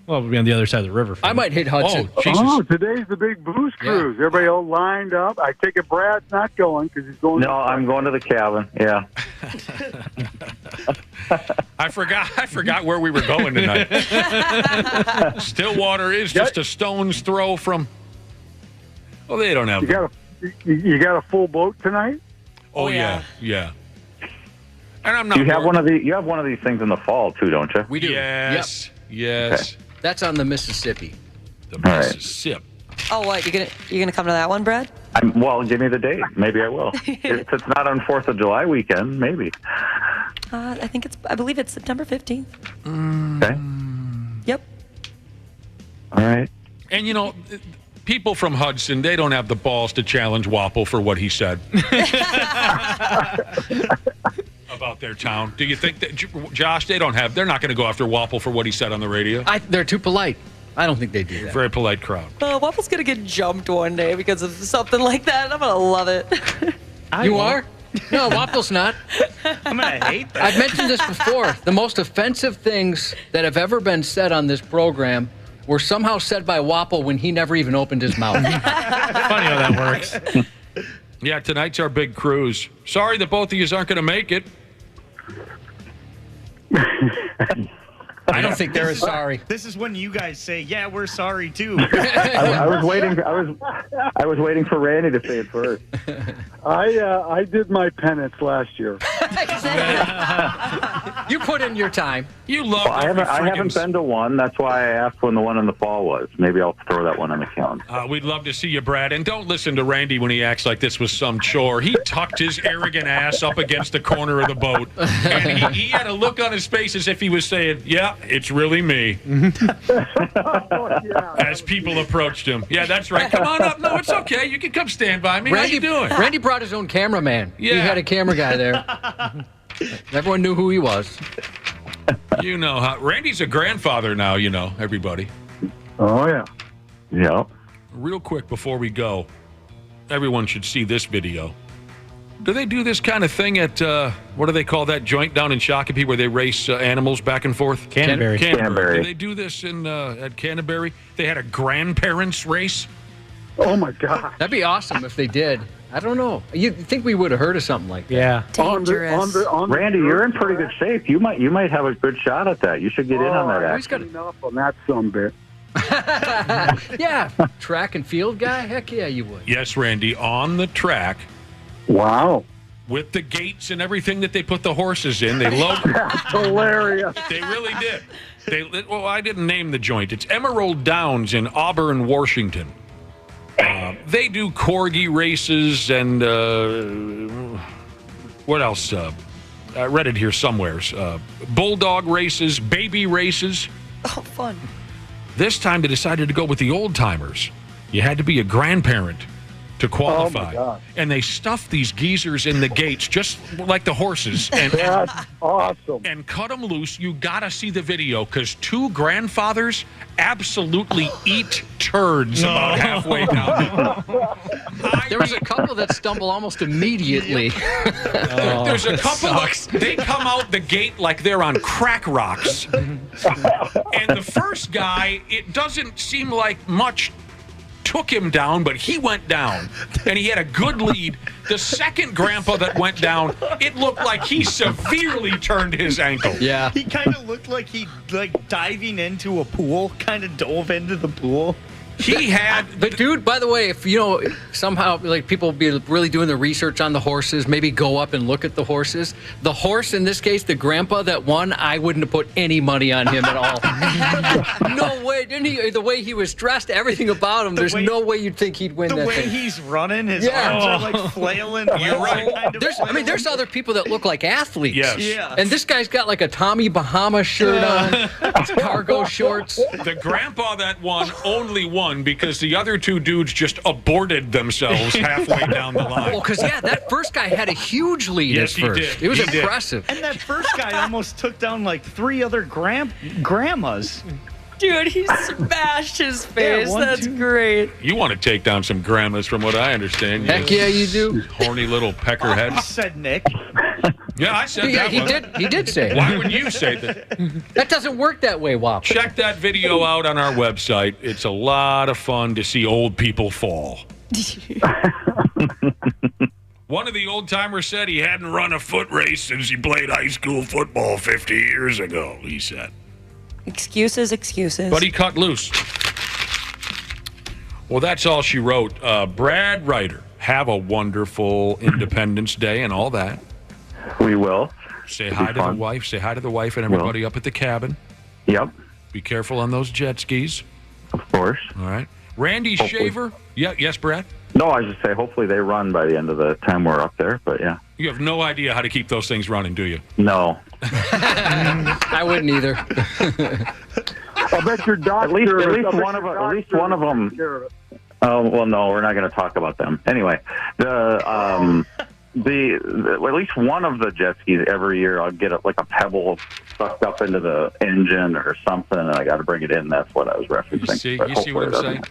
Well, we'll be on the other side of the river. I might hit Hudson. Oh, Jesus. Today's the big booze cruise. Yeah. Everybody all lined up. I take it Brad's not going because he's going. No, I'm going to the cabin. Yeah. I forgot where we were going tonight. Stillwater is just a stone's throw from. Well, they don't have. You got a full boat tonight? Oh yeah. And I'm not. You have one of these things in the fall too, don't you? We do. Yes. Yep. Yes. Okay. That's on the Mississippi. The Mississippi. Oh, what? You're gonna come to that one, Brad? Well, give me the date. Maybe I will. If it's not on 4th of July weekend, maybe. I believe it's September 15th. Okay. Yep. All right. And you know, people from Hudson, they don't have the balls to challenge Wapple for what he said about their town. Do you think that, Josh? They're not going to go after Wapple for what he said on the radio. They're too polite. I don't think they do that. Very polite crowd. Waffle's gonna get jumped one day because of something like that. I'm gonna love it. You are? No, Waffle's not. I'm gonna hate that. I've mentioned this before. The most offensive things that have ever been said on this program were somehow said by Wapple when he never even opened his mouth. Funny how that works. Yeah, tonight's our big cruise. Sorry that both of you aren't going to make it. I don't think they're sorry. This is when you guys say, "Yeah, we're sorry too." I was waiting for Randy to say it first. I did my penance last year. You put in your time. You love. Well, I haven't been to one. That's why I asked when the one in the fall was. Maybe I'll throw that one on the calendar. We'd love to see you, Brad. And don't listen to Randy when he acts like this was some chore. He tucked his arrogant ass up against the corner of the boat, and he had a look on his face as if he was saying, "Yeah, it's really me." As people approached him. Yeah, that's right. Come on up. No, it's okay. You can come stand by me. How you doing? Randy brought his own cameraman. Yeah. He had a camera guy there. Everyone knew who he was. You know how Randy's a grandfather now, you know, everybody. Oh, yeah. Yeah. Real quick before we go, everyone should see this video. Do they do this kind of thing at, what do they call that joint down in Shakopee where they race animals back and forth? Canterbury. Do they do this at Canterbury? They had a grandparents race? Oh, my God. That'd be awesome if they did. I don't know. You'd think we would have heard of something like that. Yeah. Dangerous. Randy, you're in pretty good shape. You might have a good shot at that. You should get in on that action. He's got enough on that sumbit. Yeah. Track and field guy? Heck yeah, you would. Yes, Randy, on the track. Wow. With the gates and everything that they put the horses in. They love That's hilarious. They really did. Well, I didn't name the joint. It's Emerald Downs in Auburn, Washington. They do corgi races and what else? I read it here somewheres. Bulldog races, baby races. Oh, fun. This time they decided to go with the old timers. You had to be a grandparent to qualify. Oh my God. And they stuffed these geezers in the gates just like the horses. And, That's awesome. And cut them loose. You got to see the video because two grandfathers absolutely eat turds about halfway down. There was a couple that stumble almost immediately. There's a couple they come out the gate like they're on crack rocks. And the first guy, it doesn't seem like much took him down, but he went down, and he had a good lead. The second grandpa that went down, it looked like he severely turned his ankle. Yeah. He kind of looked like he, diving into a pool, kind of dove into the pool. He had the dude, by the way, if somehow people be really doing the research on the horses, maybe go up and look at the horses. The horse in this case, the grandpa that won, I wouldn't have put any money on him at all. No way, didn't he? The way he was dressed, everything about him, there's no way you'd think he'd win that. The way thing. He's running, his arms are flailing. You're right. There's other people that look like athletes. Yes. Yeah. And this guy's got like a Tommy Bahama shirt on, cargo shorts. The grandpa that won only won because the other two dudes just aborted themselves halfway down the line. Well, because, that first guy had a huge lead Yes, at first. he did. It was He did. impressive. And that first guy almost took down 3 other grandmas. Dude, he smashed his face. Yeah, That's great. You want to take down some grandmas, from what I understand. Heck yeah, you do. Horny little peckerhead. Said Nick. Yeah, I said that one. He did say it. Why would you say that? That doesn't work that way, Wop. Check that video out on our website. It's a lot of fun to see old people fall. One of the old timers said he hadn't run a foot race since he played high school football 50 years ago, he said. Excuses. But he cut loose. Well, that's all she wrote. Brad Ryder, have a wonderful Independence Day and all that. We will. Say hi to the wife. Say hi to the wife and everybody up at the cabin. Yep. Be careful on those jet skis. Of course. All right. Randy Shaver. Yeah. Yes, Brad? No, I was just say hopefully they run by the end of the time we're up there, but yeah. You have no idea how to keep those things running, do you? No. I wouldn't either. I bet your doctor. At least one of them. Oh well, no, we're not going to talk about them. Anyway, at least one of the jet skis every year, I'll get a pebble sucked up into the engine or something, and I got to bring it in. That's what I was referencing. You see what I'm saying?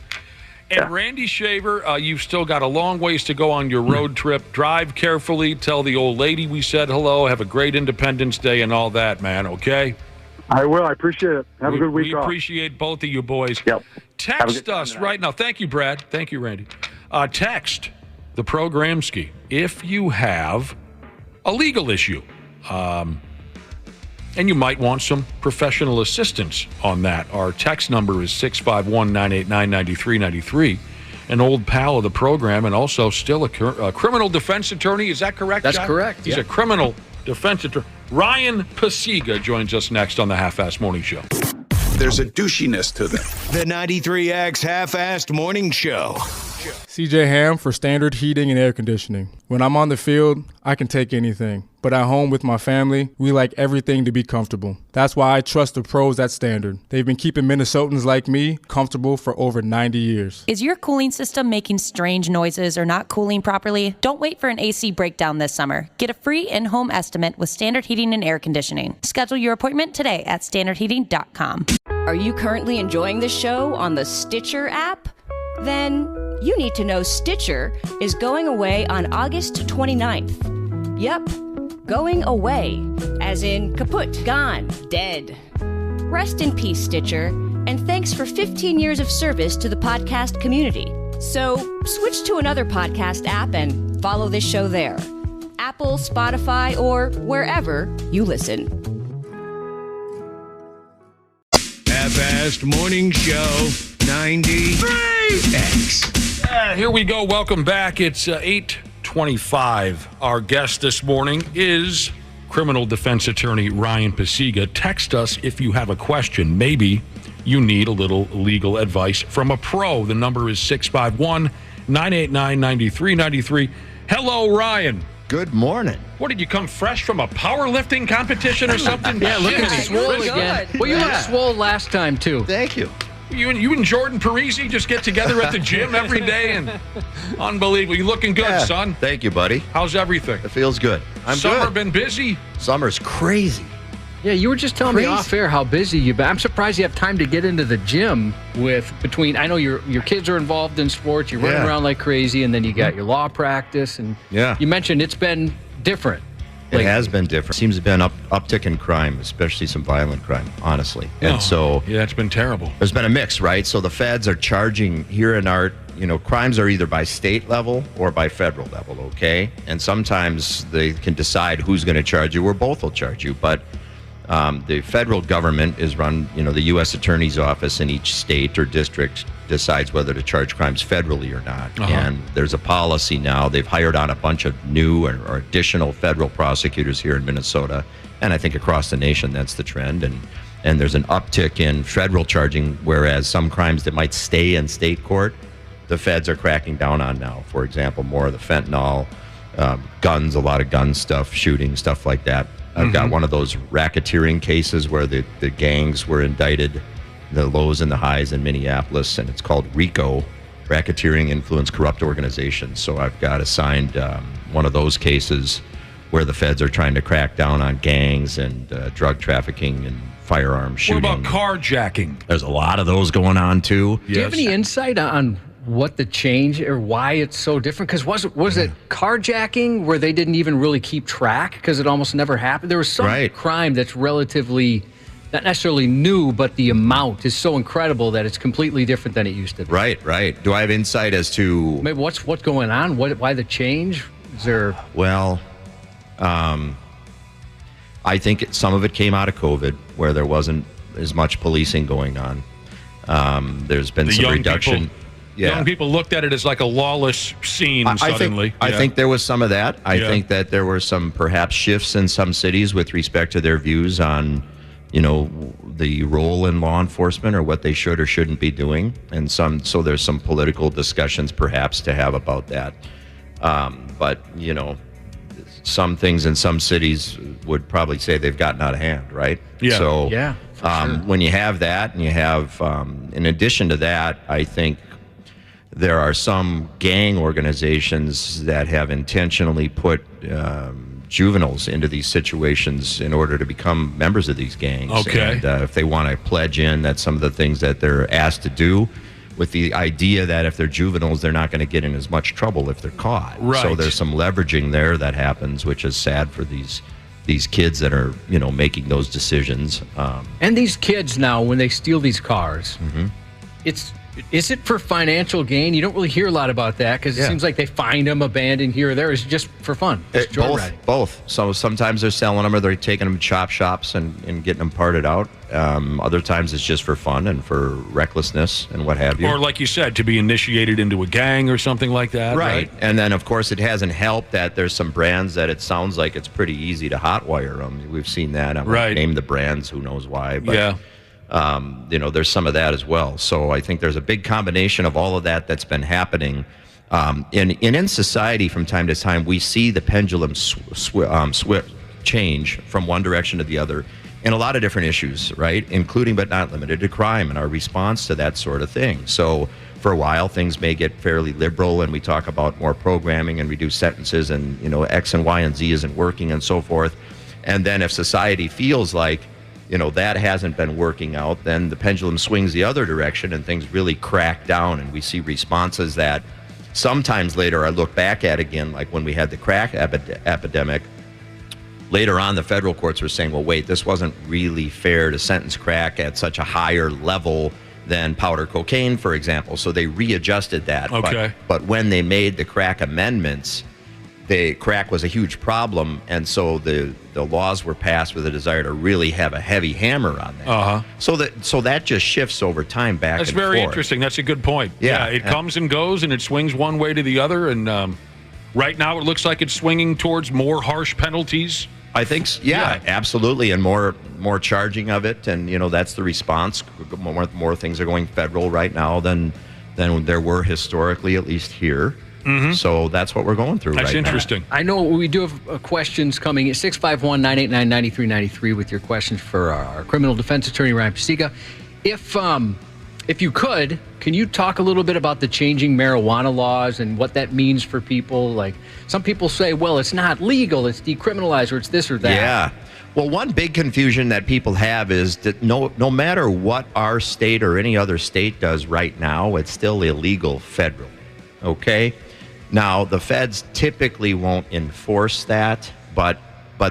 And Randy Shaver, you've still got a long ways to go on your road trip. Drive carefully. Tell the old lady we said hello. Have a great Independence Day and all that, man, okay? I will. I appreciate it. Have a good week We off. appreciate both of you boys. Yep. Text us right now. Thank you, Brad. Thank you, Randy. Text the Programski if you have a legal issue. And you might want some professional assistance on that. Our text number is 651-989-9393. An old pal of the program and also still a criminal defense attorney. Is that correct, That's John? correct, He's yeah. a criminal defense attorney. Ryan Pacyga joins us next on the Half-Assed Morning Show. There's a douchiness to them. The 93X Half-Assed Morning Show. CJ Ham for Standard Heating and Air Conditioning. When I'm on the field, I can take anything. But at home with my family, we like everything to be comfortable. That's why I trust the pros at Standard. They've been keeping Minnesotans like me comfortable for over 90 years. Is your cooling system making strange noises or not cooling properly? Don't wait for an AC breakdown this summer. Get a free in-home estimate with Standard Heating and Air Conditioning. Schedule your appointment today at standardheating.com. Are you currently enjoying the show on the Stitcher app? Then you need to know Stitcher is going away on August 29th. Yep, going away, as in kaput, gone, dead. Rest in peace, Stitcher, and thanks for 15 years of service to the podcast community. So switch to another podcast app and follow this show there. Apple, Spotify, or wherever you listen. Half-Assed Morning Show 93X. Here we go. Welcome back. It's 8:25. Our guest this morning is criminal defense attorney Ryan Pacyga. Text us if you have a question. Maybe you need a little legal advice from a pro. The number is 651-989-9393. Hello, Ryan. Good morning. What, did you come fresh from a powerlifting competition or something? Yeah, look at Shit. swole again. Well, you looked swole last time, too. Thank you. You and Jordan Parisi just get together at the gym every day, and unbelievable. You looking good, son. Thank you, buddy. How's everything? It feels good. Summer good. been busy? Summer's crazy. Yeah, you were just telling me off air how busy you've been. I'm surprised you have time to get into the gym I know your kids are involved in sports, you're running around like crazy, and then you got your law practice, and you mentioned it's been different. It has been different. Seems to have been uptick in crime, especially some violent crime, honestly. And so yeah, it's been terrible. There's been a mix, right? So the feds are charging here in our, crimes are either by state level or by federal level, okay? And sometimes they can decide who's going to charge you, or both will charge you. But the federal government is run, the U.S. Attorney's Office in each state or district decides whether to charge crimes federally or not. And there's a policy now. They've hired on a bunch of new or additional federal prosecutors here in Minnesota, and I think across the nation that's the trend. And there's an uptick in federal charging, whereas some crimes that might stay in state court, the feds are cracking down on now. For example, more of the fentanyl, guns, a lot of gun stuff, shooting, stuff like that. I've got one of those racketeering cases where the gangs were indicted, the lows and the highs in Minneapolis, and it's called RICO, Racketeering Influence Corrupt Organization. So I've got assigned one of those cases where the feds are trying to crack down on gangs and drug trafficking and firearm shooting. What about carjacking? There's a lot of those going on, too. Do you have any insight on what the change or why it's so different? Because was it carjacking where they didn't even really keep track because it almost never happened? There was some crime that's relatively not necessarily new, but the amount is so incredible that it's completely different than it used to be. Right. Do I have insight as to maybe what's going on? Why the change? Is there? Well, I think some of it came out of COVID, where there wasn't as much policing going on. There's been some reduction. Young people looked at it as like a lawless scene suddenly. I think there was some of that. I think that there were some perhaps shifts in some cities with respect to their views on, the role in law enforcement or what they should or shouldn't be doing. And so there's some political discussions perhaps to have about that. But, some things in some cities would probably say they've gotten out of hand, right? Yeah. So sure. When you have that, and you have, in addition to that, I think there are some gang organizations that have intentionally put juveniles into these situations in order to become members of these gangs. Okay. And if they want to pledge in, that's some of the things that they're asked to do, with the idea that if they're juveniles, they're not going to get in as much trouble if they're caught. Right. So there's some leveraging there that happens, which is sad for these these kids that are, making those decisions. And these kids now, when they steal these cars, is it for financial gain? You don't really hear a lot about that because it seems like they find them abandoned here or there. Is it just for fun? Just joyriding? Both. So sometimes they're selling them or they're taking them to chop shops and getting them parted out. Other times it's just for fun and for recklessness and what have you. Or like you said, to be initiated into a gang or something like that. Right. And then, of course, it hasn't helped that there's some brands that it sounds like it's pretty easy to hotwire them. We've seen that. I won't name the brands. Who knows why. But, there's some of that as well. So I think there's a big combination of all of that that's been happening. In society from time to time, we see the pendulum change from one direction to the other in a lot of different issues, right? Including but not limited to crime and our response to that sort of thing. So for a while, things may get fairly liberal and we talk about more programming and reduced sentences and, X and Y and Z isn't working and so forth. And then if society feels like, that hasn't been working out, then the pendulum swings the other direction and things really crack down and we see responses that sometimes later I look back at again, like when we had the crack epidemic. Later on, the federal courts were saying, well, wait, this wasn't really fair to sentence crack at such a higher level than powder cocaine, for example. So they readjusted that. Okay. But when they made the crack amendments, crack was a huge problem, and so the laws were passed with a desire to really have a heavy hammer on that. So that just shifts over time back That's and forth. very interesting. That's a good point. Yeah. It comes and goes, and it swings one way to the other, and right now it looks like it's swinging towards more harsh penalties. I think, absolutely, and more charging of it, and that's the response. More things are going federal right now than there were historically, at least here. So that's what we're going through. That's right interesting. now. I know we do have questions coming in 651-989-9393 with your questions for our criminal defense attorney Ryan Pacyga. If you could, can you talk a little bit about the changing marijuana laws and what that means for people? Like some people say, well, it's not legal, it's decriminalized, or it's this or that. Yeah. Well, one big confusion that people have is that no matter what our state or any other state does right now, it's still illegal federally. Okay? Now, the feds typically won't enforce that, but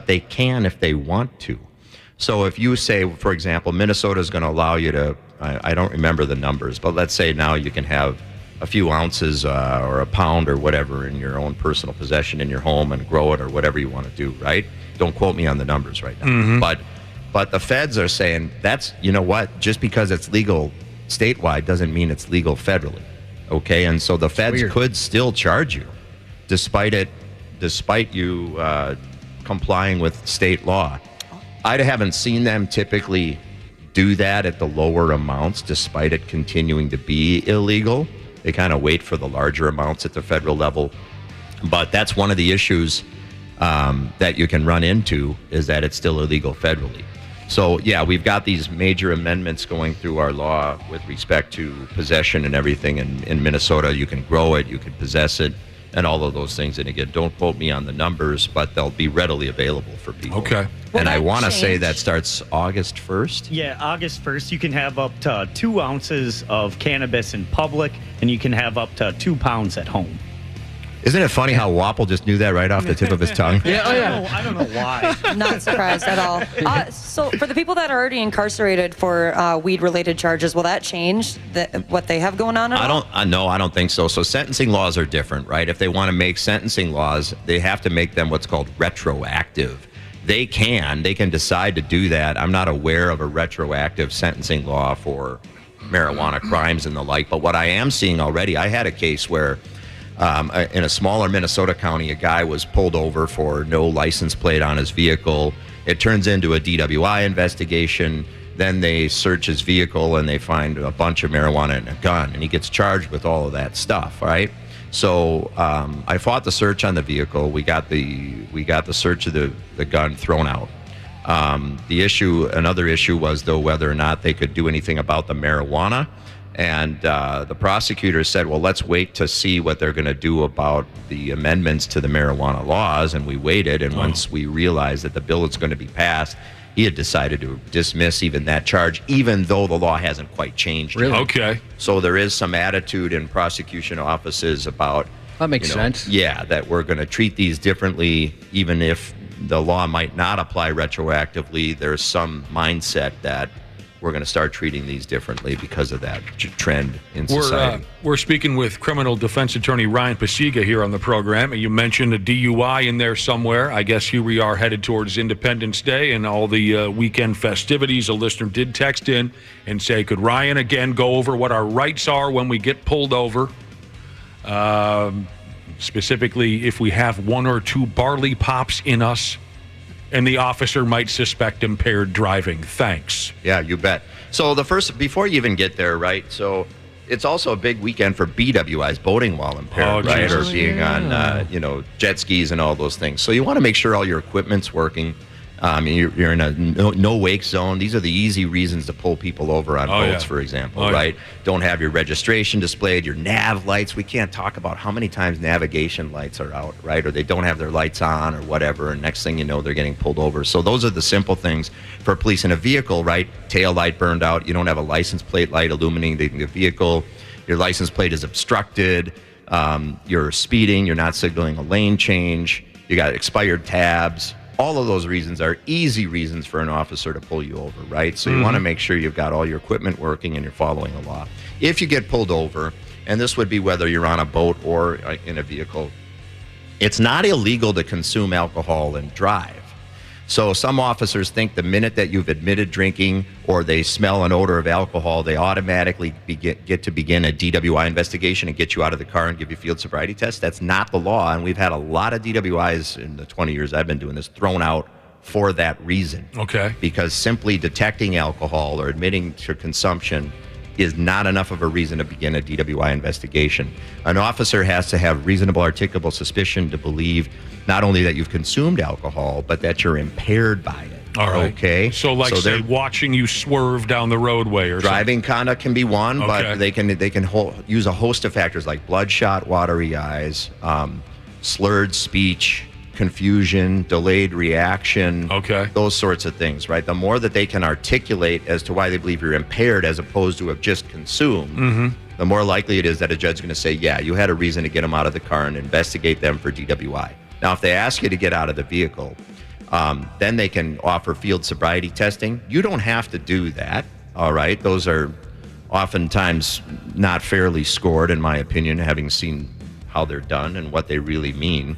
they can if they want to. So if you say, for example, Minnesota is going to allow you to, I don't remember the numbers, but let's say now you can have a few ounces or a pound or whatever in your own personal possession in your home and grow it or whatever you want to do, right? Don't quote me on the numbers right now. But the feds are saying that's, just because it's legal statewide doesn't mean it's legal federally. Okay, and so the feds could still charge you despite you complying with state law. I haven't seen them typically do that at the lower amounts despite it continuing to be illegal. They kind of wait for the larger amounts at the federal level. But that's one of the issues that you can run into is that it's still illegal federally. So, yeah, we've got these major amendments going through our law with respect to possession and everything. In Minnesota, you can grow it, you can possess it, and all of those things. And again, don't quote me on the numbers, but they'll be readily available for people. Okay. And I want to say that starts August 1st. Yeah, August 1st, you can have up to 2 ounces of cannabis in public, and you can have up to 2 pounds at home. Isn't it funny how Wapple just knew that right off the tip of his tongue? I don't know why. Not surprised at all. So for the people that are already incarcerated for weed-related charges, will that change what they have going on at all? I don't think so. So sentencing laws are different, right? If they want to make sentencing laws, they have to make them what's called retroactive. They can decide to do that. I'm not aware of a retroactive sentencing law for marijuana crimes and the like. But what I am seeing already, I had a case where in a smaller Minnesota county, a guy was pulled over for no license plate on his vehicle. It turns into a DWI investigation. Then they search his vehicle and they find a bunch of marijuana and a gun, and he gets charged with all of that stuff, right? So I fought the search on the vehicle. We got the search of the gun thrown out. Another issue was though whether or not they could do anything about the marijuana. And the prosecutor said, well, let's wait to see what they're going to do about the amendments to the marijuana laws. And we waited. And once we realized that the bill is going to be passed, he had decided to dismiss even that charge, even though the law hasn't quite changed. Really? Yet. Okay. So there is some attitude in prosecution offices about... That makes sense. Yeah, that we're going to treat these differently, even if the law might not apply retroactively, there's some mindset that we're going to start treating these differently because of that trend in society. We're speaking with criminal defense attorney Ryan Pacyga here on the program. You mentioned a DUI in there somewhere. I guess here we are headed towards Independence Day and all the weekend festivities. A listener did text in and say, could Ryan again go over what our rights are when we get pulled over? Specifically, if we have 1 or 2 barley pops in us, and the officer might suspect impaired driving. Thanks. Yeah, you bet. So before you even get there, right? So it's also a big weekend for BWIs, boating while impaired, right? Or being on, jet skis and all those things. So you want to make sure all your equipment's working. You're in a no-wake zone. These are the easy reasons to pull people over on boats, for example, right? Don't have your registration displayed, your nav lights. We can't talk about how many times navigation lights are out, right? Or they don't have their lights on or whatever, and next thing you know, they're getting pulled over. So those are the simple things for police in a vehicle, right? Tail light burned out. You don't have a license plate light illuminating the vehicle. Your license plate is obstructed. You're speeding. You're not signaling a lane change. You got expired tabs. All of those reasons are easy reasons for an officer to pull you over, right? So you want to make sure you've got all your equipment working and you're following the law. If you get pulled over, and this would be whether you're on a boat or in a vehicle, it's not illegal to consume alcohol and drive. So some officers think the minute that you've admitted drinking or they smell an odor of alcohol, they automatically get to begin a DWI investigation and get you out of the car and give you a field sobriety test. That's not the law, and we've had a lot of DWIs in the 20 years I've been doing this thrown out for that reason. Okay. Because simply detecting alcohol or admitting to consumption is not enough of a reason to begin a DWI investigation. An officer has to have reasonable articulable suspicion to believe not only that you've consumed alcohol, but that you're impaired by it. All right. Okay. So say watching you swerve down the roadway or driving conduct can be one, Okay. but they can use a host of factors like bloodshot, watery eyes, slurred speech, confusion, delayed reaction, those sorts of things, right? The more that they can articulate as to why they believe you're impaired as opposed to have just consumed, the more likely it is that a judge is going to say, yeah, you had a reason to get them out of the car and investigate them for DWI. Now, if they ask you to get out of the vehicle, then they can offer field sobriety testing. You don't have to do that, all right? Those are oftentimes not fairly scored, in my opinion, having seen how they're done and what they really mean.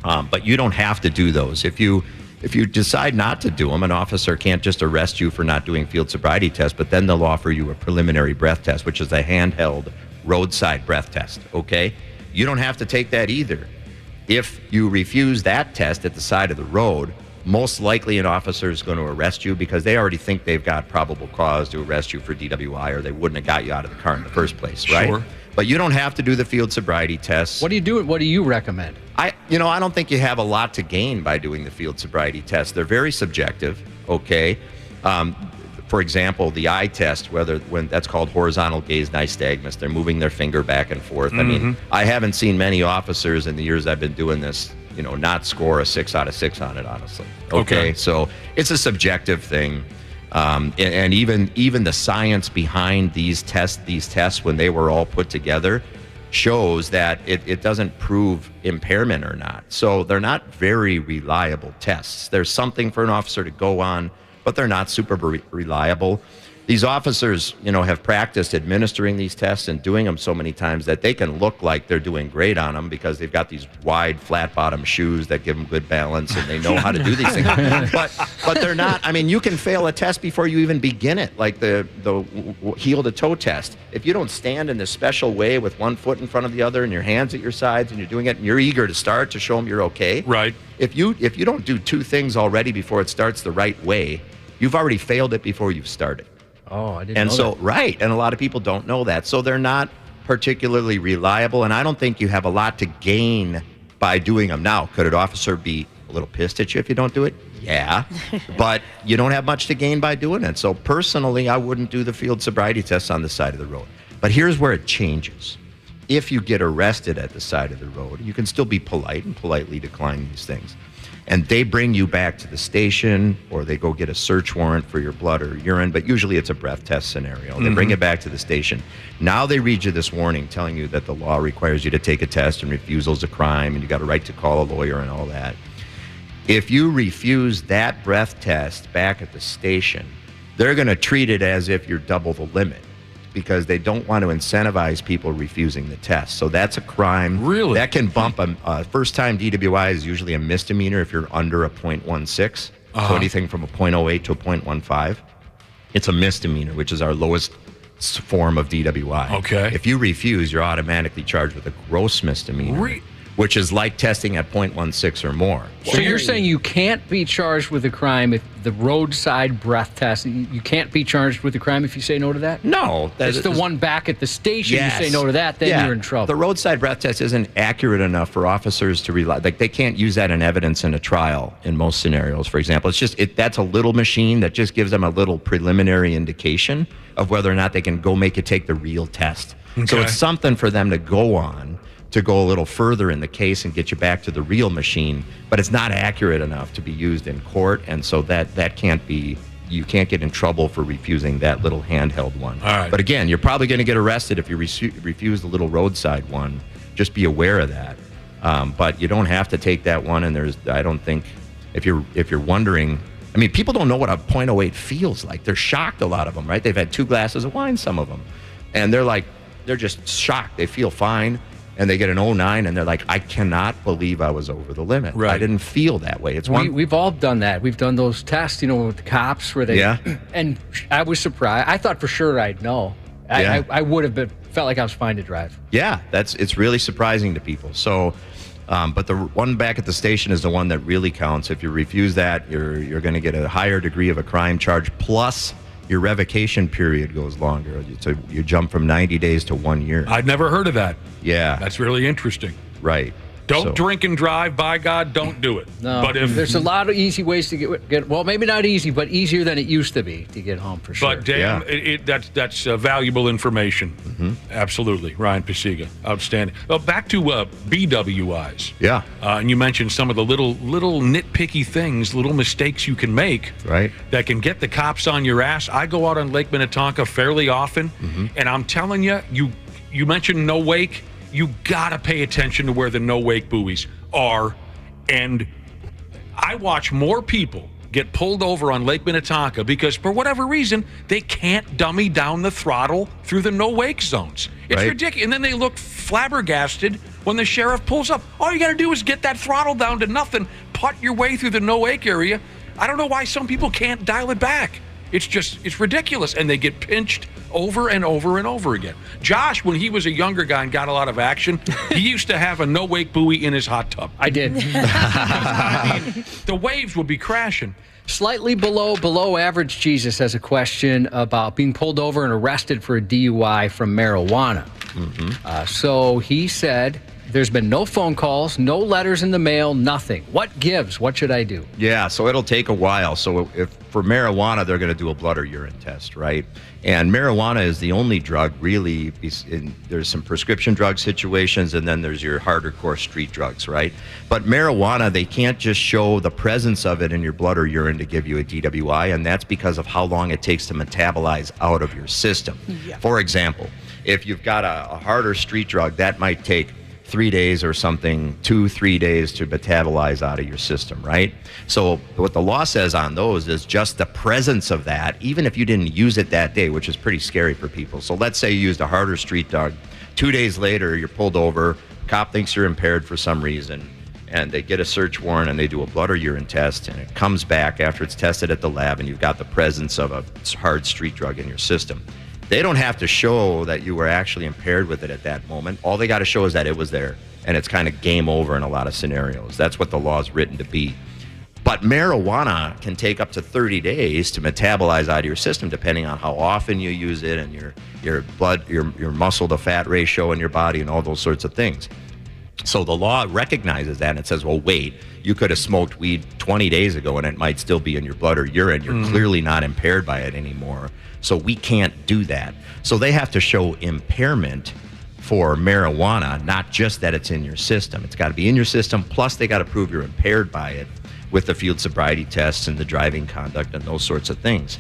But you don't have to do those. If you decide not to do them, an officer can't just arrest you for not doing field sobriety tests, but then they'll offer you a preliminary breath test, which is a handheld roadside breath test, okay? You don't have to take that either. If you refuse that test at the side of the road, most likely an officer is going to arrest you because they already think they've got probable cause to arrest you for DWI or they wouldn't have got you out of the car in the first place, right? Sure. But you don't have to do the field sobriety tests. What do you do? What do you recommend? I don't think you have a lot to gain by doing the field sobriety tests. They're very subjective, okay? For example, the eye test, when that's called horizontal gaze nystagmus, they're moving their finger back and forth. I mean, I haven't seen many officers in the years I've been doing this, not score a 6 out of 6 on it, honestly. Okay. So it's a subjective thing. And even the science behind these tests when they were all put together shows that it doesn't prove impairment or not. So they're not very reliable tests. There's something for an officer to go on, but they're not super reliable. These officers, have practiced administering these tests and doing them so many times that they can look like they're doing great on them because they've got these wide, flat-bottom shoes that give them good balance and they know how to do these things. But they're not. I mean, you can fail a test before you even begin it, like the heel-to-toe test. If you don't stand in this special way with one foot in front of the other and your hands at your sides and you're doing it and you're eager to start to show them you're okay. Right. If you don't do two things already before it starts the right way, you've already failed it before you've started. Oh, I didn't know that. Right, and a lot of people don't know that. So they're not particularly reliable, and I don't think you have a lot to gain by doing them. Now, could an officer be a little pissed at you if you don't do it? Yeah, but you don't have much to gain by doing it. So personally, I wouldn't do the field sobriety tests on the side of the road. But here's where it changes. If you get arrested at the side of the road, you can still be polite and politely decline these things. And they bring you back to the station or they go get a search warrant for your blood or urine, but usually it's a breath test scenario. They bring you back to the station. Now they read you this warning telling you that the law requires you to take a test and refusal is a crime and you got a right to call a lawyer and all that. If you refuse that breath test back at the station, they're going to treat it as if you're double the limit because they don't want to incentivize people refusing the test. So that's a crime. Really? That can bump a first-time DWI is usually a misdemeanor if you're under a .16. So anything from a .08 to a .15. It's a misdemeanor, which is our lowest form of DWI. Okay. If you refuse, you're automatically charged with a gross misdemeanor, which is like testing at .16 or more. So you're saying you can't be charged with a crime if the roadside breath test, you can't be charged with a crime if you say no to that? No. It's the one back at the station, you say no to that, then you're in trouble. The roadside breath test isn't accurate enough for officers to rely. Like, they can't use that in evidence in a trial in most scenarios, for example. It's just, that's a little machine that just gives them a little preliminary indication of whether or not they can go make you take the real test. So Okay. it's something for them to go on, to go a little further in the case and get you back to the real machine, but it's not accurate enough to be used in court, and so that can't be, you can't get in trouble for refusing that little handheld one. All right. But again, you're probably going to get arrested if you refuse the little roadside one. Just be aware of that. But you don't have to take that one, and I don't think, if you're wondering, I mean, people don't know what a .08 feels like. They're shocked, a lot of them, right? They've had 2 glasses of wine, some of them, and they're just shocked. They feel fine. And they get an 09, and they're like, I cannot believe I was over the limit. Right. I didn't feel that way. It's We've all done that. We've done those tests, with the cops where they. Yeah. And I was surprised. I thought for sure I'd know. Yeah. I would have felt like I was fine to drive. Yeah, it's really surprising to people. So, but the one back at the station is the one that really counts. If you refuse that, you're going to get a higher degree of a crime charge, plus your revocation period goes longer. So you jump from 90 days to 1 year. I'd never heard of that. Yeah. That's really interesting. Right. Don't drink and drive. By God, don't do it. No, but if there's a lot of easy ways to get well, maybe not easy, but easier than it used to be to get home for sure. But damn, that's valuable information. Mm-hmm. Absolutely, Ryan Pacyga, outstanding. Well, back to BWIs. Yeah. And you mentioned some of the little nitpicky things, little mistakes you can make, right, that can get the cops on your ass. I go out on Lake Minnetonka fairly often, and I'm telling you, you mentioned no wake. You gotta pay attention to where the no wake buoys are, and I watch more people get pulled over on Lake Minnetonka because for whatever reason they can't dummy down the throttle through the no wake zones. It's ridiculous, and then they look flabbergasted when the sheriff pulls up. All you gotta do is get that throttle down to nothing, putt your way through the no wake area. I don't know why some people can't dial it back. It's ridiculous, and they get pinched over and over and over again. Josh, when he was a younger guy and got a lot of action, he used to have a no-wake buoy in his hot tub. I did. I mean, the waves would be crashing. Slightly below average Jesus has a question about being pulled over and arrested for a DUI from marijuana. So he said, there's been no phone calls, no letters in the mail, nothing. What gives? What should I do? Yeah, so it'll take a while. So if for marijuana, they're going to do a blood or urine test, right? And marijuana is the only drug really, there's some prescription drug situations, and then there's your harder core street drugs, right? But marijuana, they can't just show the presence of it in your blood or urine to give you a DWI, and that's because of how long it takes to metabolize out of your system. Yeah. For example, if you've got a harder street drug, that might take 3 days or something, 2-3 days to metabolize out of your system, right? So what the law says on those is just the presence of that, even if you didn't use it that day, which is pretty scary for people. So let's say you used a harder street drug. 2 days later, you're pulled over, cop thinks you're impaired for some reason, and they get a search warrant and they do a blood or urine test, and it comes back after it's tested at the lab and you've got the presence of a hard street drug in your system. They don't have to show that you were actually impaired with it at that moment. All they got to show is that it was there, and it's kind of game over in a lot of scenarios. That's what the law is written to be. But marijuana can take up to 30 days to metabolize out of your system, depending on how often you use it and your blood, your muscle to fat ratio in your body, and all those sorts of things. So the law recognizes that and it says, well, wait, you could have smoked weed 20 days ago and it might still be in your blood or urine. You're clearly not impaired by it anymore. So we can't do that. So they have to show impairment for marijuana, not just that it's in your system. It's got to be in your system, plus they got to prove you're impaired by it with the field sobriety tests and the driving conduct and those sorts of things.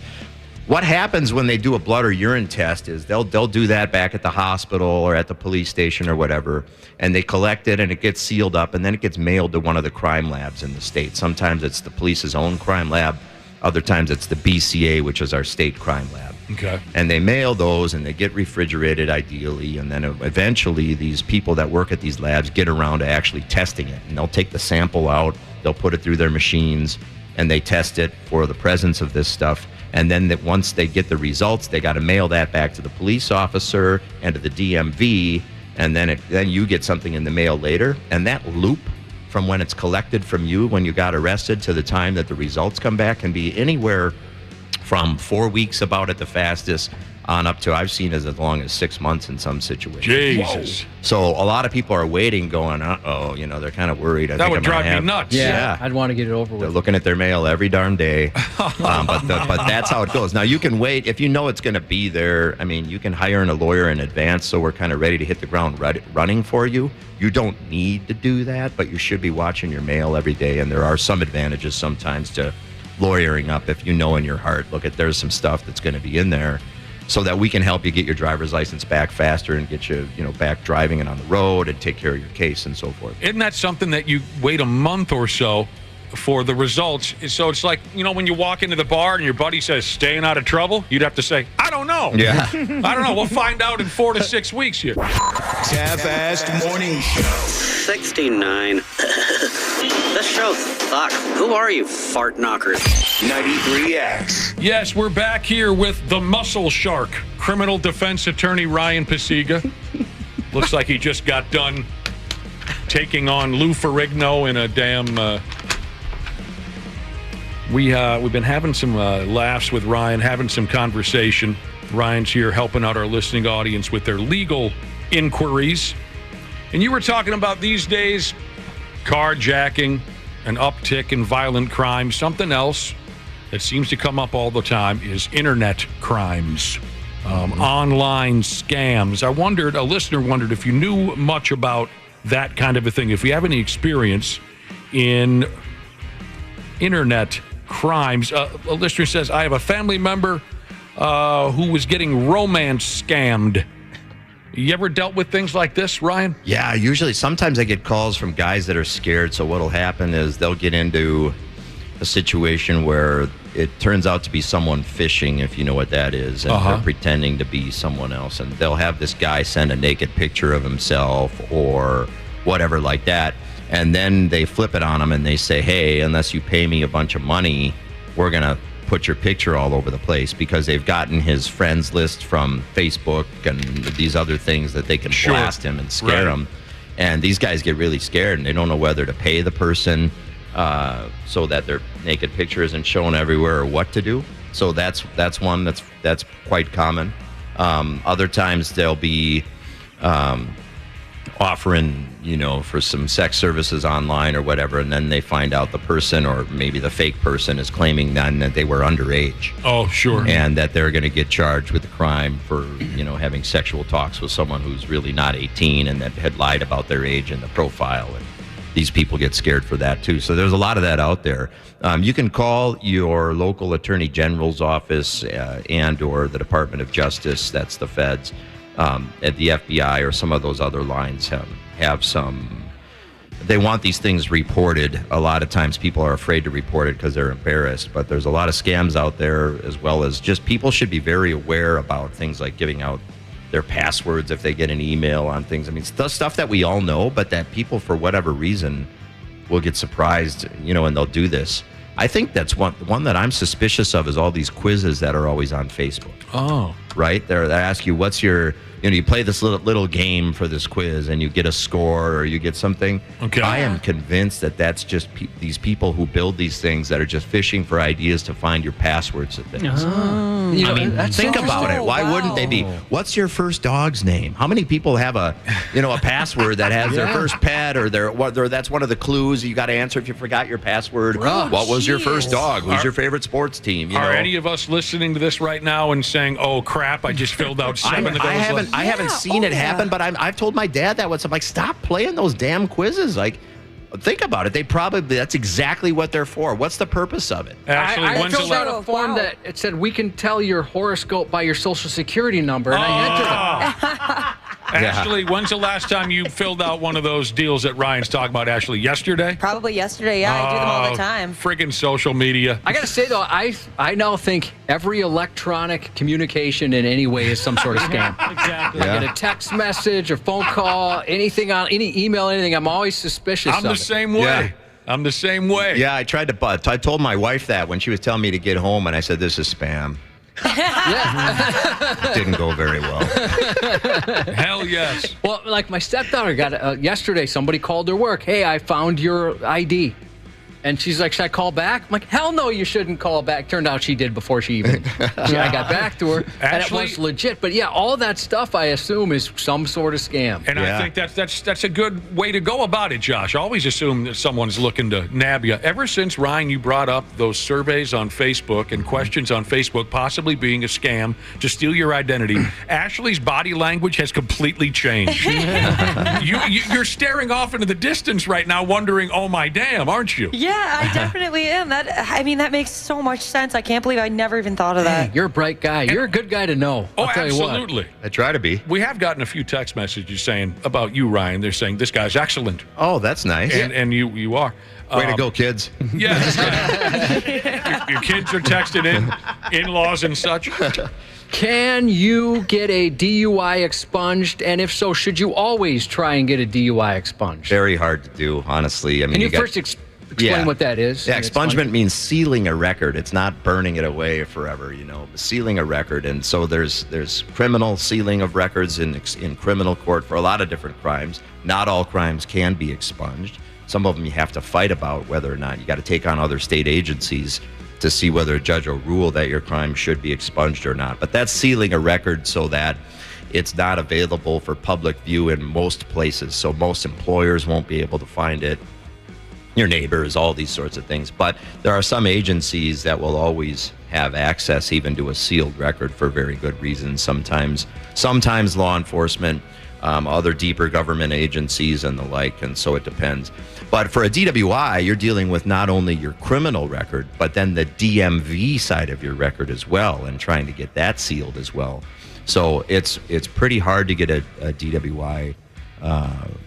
what happens when they do a blood or urine test is they'll do that back at the hospital or at the police station or whatever, and they collect it and it gets sealed up, and then it gets mailed to one of the crime labs in the state. Sometimes it's the police's own crime lab. Other times it's the BCA, which is our state crime lab. Okay. And they mail those, and they get refrigerated ideally, and then eventually these people that work at these labs get around to actually testing it. And they'll take the sample out, they'll put it through their machines, and they test it for the presence of this stuff. And then once they get the results, they got to mail that back to the police officer and to the DMV, and then you get something in the mail later. And that loop from when it's collected from you when you got arrested to the time that the results come back can be anywhere from 4 weeks about at the fastest on up to, I've seen as long as 6 months in some situations. Jesus. Whoa. So a lot of people are waiting going, uh-oh, they're kind of worried. That would drive me nuts. Yeah, I'd want to get it over with. They're looking at their mail every darn day. But that's how it goes. Now, you can wait. If you know it's going to be there, you can hire a lawyer in advance, so we're kind of ready to hit the ground running for you. You don't need to do that, but you should be watching your mail every day, and there are some advantages sometimes to lawyering up if you know in your heart, there's some stuff that's going to be in there, so that we can help you get your driver's license back faster and get you, back driving and on the road and take care of your case and so forth. Isn't that something that you wait a month or so for the results? So it's like, when you walk into the bar and your buddy says, staying out of trouble, you'd have to say, I don't know. Yeah. I don't know. We'll find out in 4 to 6 weeks here. Half-assed morning show. 69. This show sucks. Who are you, fart knockers? 93X. Yes, we're back here with the Muscle Shark, criminal defense attorney Ryan Pacyga. Looks like he just got done taking on Lou Ferrigno in a damn... We've been having some laughs with Ryan, having some conversation. Ryan's here helping out our listening audience with their legal inquiries. And you were talking about these days, carjacking, an uptick in violent crime. Something else that seems to come up all the time is internet crimes, online scams. A listener wondered if you knew much about that kind of a thing, if you have any experience in internet crimes. A listener says, I have a family member who was getting romance scammed. You ever dealt with things like this, Ryan? Yeah, usually. Sometimes I get calls from guys that are scared. So what'll happen is they'll get into a situation where it turns out to be someone phishing, if you know what that is, and they're pretending to be someone else. And they'll have this guy send a naked picture of himself or whatever like that. And then they flip it on him and they say, hey, unless you pay me a bunch of money, we're going to put your picture all over the place, because they've gotten his friends list from Facebook and these other things that they can blast him and scare him. And these guys get really scared and they don't know whether to pay the person so that their naked picture isn't shown everywhere or what to do. So that's one that's quite common. Other times they'll be offering, for some sex services online or whatever, and then they find out the person, or maybe the fake person, is claiming then that they were underage. Oh, sure. And that they're going to get charged with the crime for, having sexual talks with someone who's really not 18 and that had lied about their age in the profile. And these people get scared for that too. So there's a lot of that out there. You can call your local attorney general's office and or the Department of Justice, that's the feds, at the FBI or some of those other lines have some. They want these things reported. A lot of times people are afraid to report it because they're embarrassed, but there's a lot of scams out there, as well as just people should be very aware about things like giving out their passwords if they get an email on things. Stuff that we all know, but that people, for whatever reason, will get surprised, and they'll do this. I think that's one that I'm suspicious of is all these quizzes that are always on Facebook. Oh. Right? They ask you, what's your... you play this little game for this quiz and you get a score or you get something. Okay. I am convinced that that's just these people who build these things that are just fishing for ideas to find your passwords to things. Oh. Think about it. Why wouldn't they be? What's your first dog's name? How many people have a password that has their first pet or that's one of the clues you got to answer if you forgot your password? What was your first dog? Who's your favorite sports team? Are any of us listening to this right now and saying, "Oh crap, I just filled out 7 of those"? I haven't seen it happen, but I've told my dad that once. I'm like, stop playing those damn quizzes. Like, Think about it. That's exactly what they're for. What's the purpose of it? Ashley, I when's the filled out a form that it said we can tell your horoscope by your social security number, and I entered it. Ashley, when's the last time you filled out one of those deals that Ryan's talking about, Ashley? Yesterday? Probably yesterday. Yeah, I do them all the time. Friggin' social media. I got to say, though, I now think every electronic communication in any way is some sort of scam. Exactly. I get a text message, a phone call, anything on any email, anything. I'm always suspicious I'm of the same way. Yeah. I'm the same way. Yeah, I told my wife that when she was telling me to get home, and I said, this is spam. Didn't go very well. Hell yes. Well, like my stepdaughter got yesterday, somebody called her work. Hey, I found your ID. And she's like, should I call back? I'm like, hell no, you shouldn't call back. Turned out she did before she even I got back to her. And it was legit. But yeah, all that stuff I assume is some sort of scam. And I think that's a good way to go about it, Josh. Always assume that someone's looking to nab you. Ever since, Ryan, you brought up those surveys on Facebook and questions on Facebook possibly being a scam to steal your identity, Ashley's body language has completely changed. You're staring off into the distance right now wondering, oh my damn, aren't you? Yeah, I definitely am. That makes so much sense. I can't believe I never even thought of that. You're a bright guy. You're a good guy to know. Oh, I'll tell you what. absolutely. I try to be. We have gotten a few text messages saying about you, Ryan. They're saying this guy's excellent. Oh, that's nice. And you are. Way to go, kids. Yeah. your kids are texting in-laws and such. Can you get a DUI expunged? And if so, should you always try and get a DUI expunged? Very hard to do, honestly. I mean, Can you first explain what that is? Yeah, expungement means sealing a record. It's not burning it away forever, sealing a record. And so there's criminal sealing of records in criminal court for a lot of different crimes. Not all crimes can be expunged. Some of them you have to fight about whether or not. You got to take on other state agencies to see whether a judge will rule that your crime should be expunged or not. But that's sealing a record so that it's not available for public view in most places. So most employers won't be able to find it, your neighbors, all these sorts of things. But there are some agencies that will always have access even to a sealed record for very good reasons. Sometimes law enforcement, other deeper government agencies and the like, and so it depends. But for a DWI, you're dealing with not only your criminal record, but then the DMV side of your record as well, and trying to get that sealed as well. So it's pretty hard to get a DWI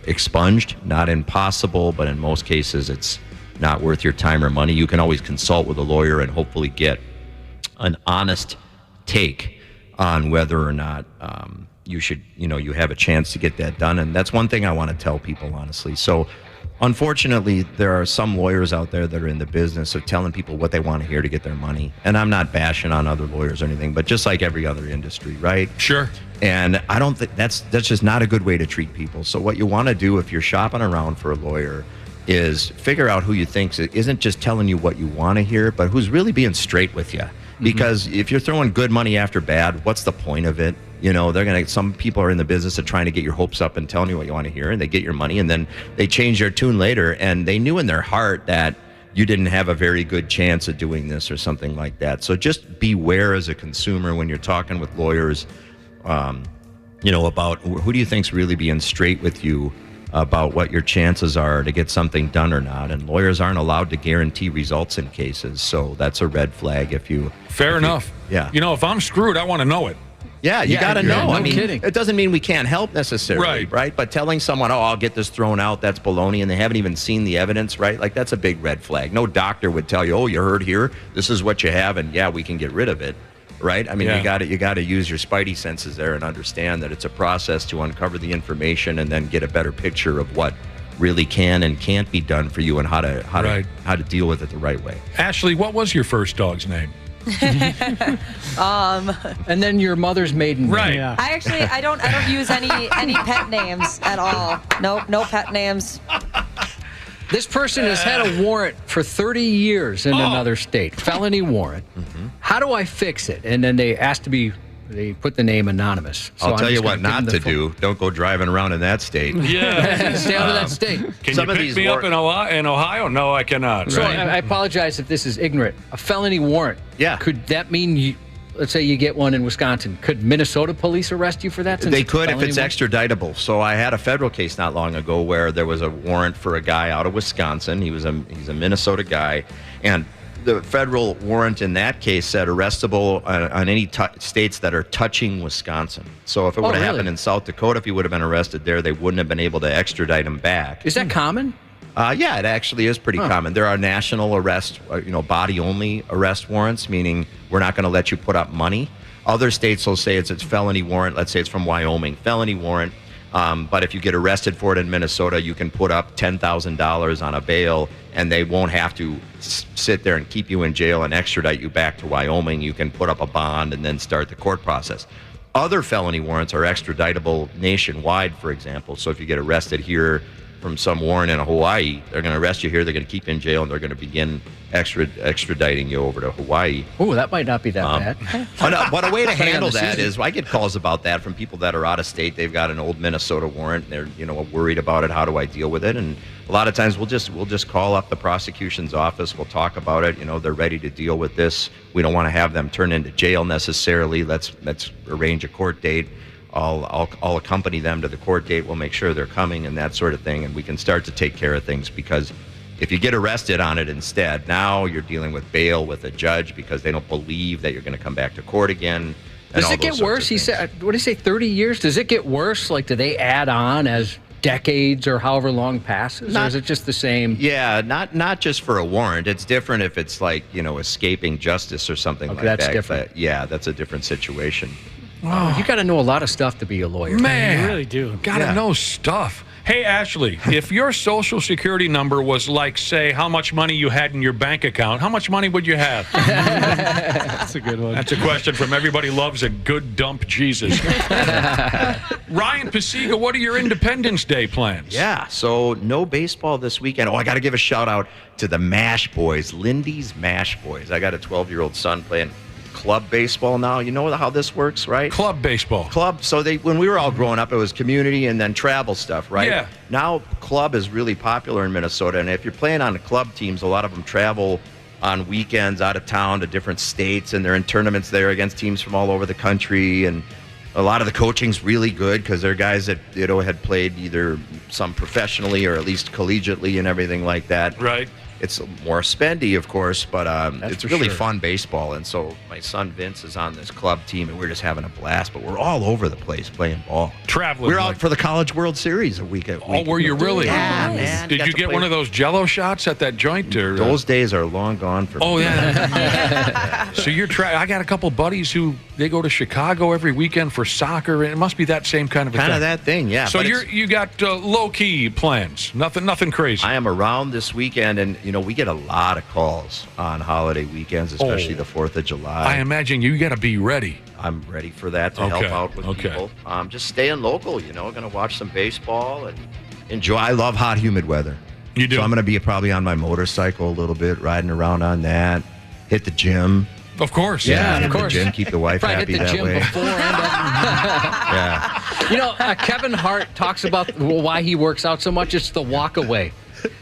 expunged. Not impossible, but in most cases, it's not worth your time or money. You can always consult with a lawyer and hopefully get an honest take on whether or not you should, you have a chance to get that done. And that's one thing I want to tell people, honestly. So unfortunately, there are some lawyers out there that are in the business of telling people what they want to hear to get their money. And I'm not bashing on other lawyers or anything, but just like every other industry, right? Sure. And I don't think that's just not a good way to treat people. So what you want to do if you're shopping around for a lawyer is figure out who you think isn't just telling you what you want to hear, but who's really being straight with you. Because if you're throwing good money after bad, what's the point of it? Some people are in the business of trying to get your hopes up and telling you what you want to hear, and they get your money, and then they change their tune later, and they knew in their heart that you didn't have a very good chance of doing this or something like that. So just beware as a consumer when you're talking with lawyers, about who do you think's really being straight with you about what your chances are to get something done or not. And lawyers aren't allowed to guarantee results in cases, so that's a red flag if you... Fair enough. Yeah. If I'm screwed, I want to know it. Yeah, you got to know. No kidding. It doesn't mean we can't help necessarily, right? But telling someone, I'll get this thrown out, that's baloney, and they haven't even seen the evidence, right? Like, that's a big red flag. No doctor would tell you, you heard here, this is what you have, and yeah, we can get rid of it, right? I mean, you got to use your spidey senses there and understand that it's a process to uncover the information and then get a better picture of what really can and can't be done for you and how to deal with it the right way. Ashley, what was your first dog's name? And then your mother's maiden name. Right. Yeah. I don't use any pet names at all. No pet names. This person has had a warrant for 30 years in another state, felony warrant. How do I fix it? And then they put the name anonymous. So I'll tell you what not to do. Don't go driving around in that state. Yeah. Stay out of that state. Can you pick me up in Ohio? No, I cannot. So I apologize if this is ignorant. A felony warrant. Yeah. Could that mean let's say you get one in Wisconsin. Could Minnesota police arrest you for that? They could if it's extraditable. So I had a federal case not long ago where there was a warrant for a guy out of Wisconsin. He's a Minnesota guy, and the federal warrant in that case said arrestable on any states that are touching Wisconsin. So if it would have happened in South Dakota, if he would have been arrested there, they wouldn't have been able to extradite him back. Is that common? Yeah, it actually is pretty common. There are national arrest, body-only arrest warrants, meaning we're not going to let you put up money. Other states will say it's felony warrant. Let's say it's from Wyoming, felony warrant. But if you get arrested for it in Minnesota, you can put up $10,000 on a bail, and they won't have to sit there and keep you in jail and extradite you back to Wyoming. You can put up a bond and then start the court process. Other felony warrants are extraditable nationwide, for example. So if you get arrested here from some warrant in Hawaii, they're going to arrest you here, they're going to keep you in jail, and they're going to begin extraditing you over to Hawaii. Oh, that might not be that bad. But a way to handle that is, I get calls about that from people that are out of state. They've got an old Minnesota warrant, and they're worried about it. How do I deal with it? And a lot of times we'll just call up the prosecution's office. We'll talk about it. They're ready to deal with this. We don't want to have them turn into jail necessarily. Let's arrange a court date. I'll accompany them to the court date. We'll make sure they're coming and that sort of thing, and we can start to take care of things, because if you get arrested on it instead, now you're dealing with bail with a judge because they don't believe that you're going to come back to court again. Does it get worse? He said, what did he say, 30 years? Does it get worse? Like, do they add on as decades or however long passes? Or is it just the same? Yeah, not just for a warrant. It's different if it's like, escaping justice or something like that. That's different. Yeah, that's a different situation. Oh, you got to know a lot of stuff to be a lawyer. Man, you really do. Gotta know stuff. Hey, Ashley, if your social security number was like, say, how much money you had in your bank account, how much money would you have? That's a good one. That's a question from everybody loves a good dump Jesus. Ryan Pacyga, what are your Independence Day plans? Yeah, so no baseball this weekend. Oh, I got to give a shout out to the MASH boys, Lindy's MASH boys. I got a 12-year-old son playing club baseball now. You know how this works, right? Club baseball. Club. So when we were all growing up, it was community and then travel stuff, right? Yeah. Now club is really popular in Minnesota, and if you're playing on the club teams, a lot of them travel on weekends out of town to different states, and they're in tournaments there against teams from all over the country. And a lot of the coaching's really good because they're guys that had played either some professionally or at least collegiately and everything like that. Right. It's more spendy, of course, but it's really fun baseball. And so my son Vince is on this club team, and we're just having a blast. But we're all over the place playing ball. Traveling. We're out for the College World Series a week. Oh, were you really? Yeah, man. Did you get one of those Jello shots at that joint? Or those days are long gone for me. Oh yeah. So I got a couple buddies who they go to Chicago every weekend for soccer, and it must be that same kind of a kind thing. of that thing, yeah. So you got low key plans, nothing crazy. I am around this weekend, and we get a lot of calls on holiday weekends, especially the 4th of July. I imagine you got to be ready. I'm ready for that to help out with people. Just staying local, going to watch some baseball and enjoy. I love hot, humid weather. You do? So I'm going to be probably on my motorcycle a little bit, riding around on that, hit the gym. Of course. Yeah, of course. The gym, keep the wife happy hit the that gym way. Before and Yeah. Kevin Hart talks about why he works out so much. It's the walk away.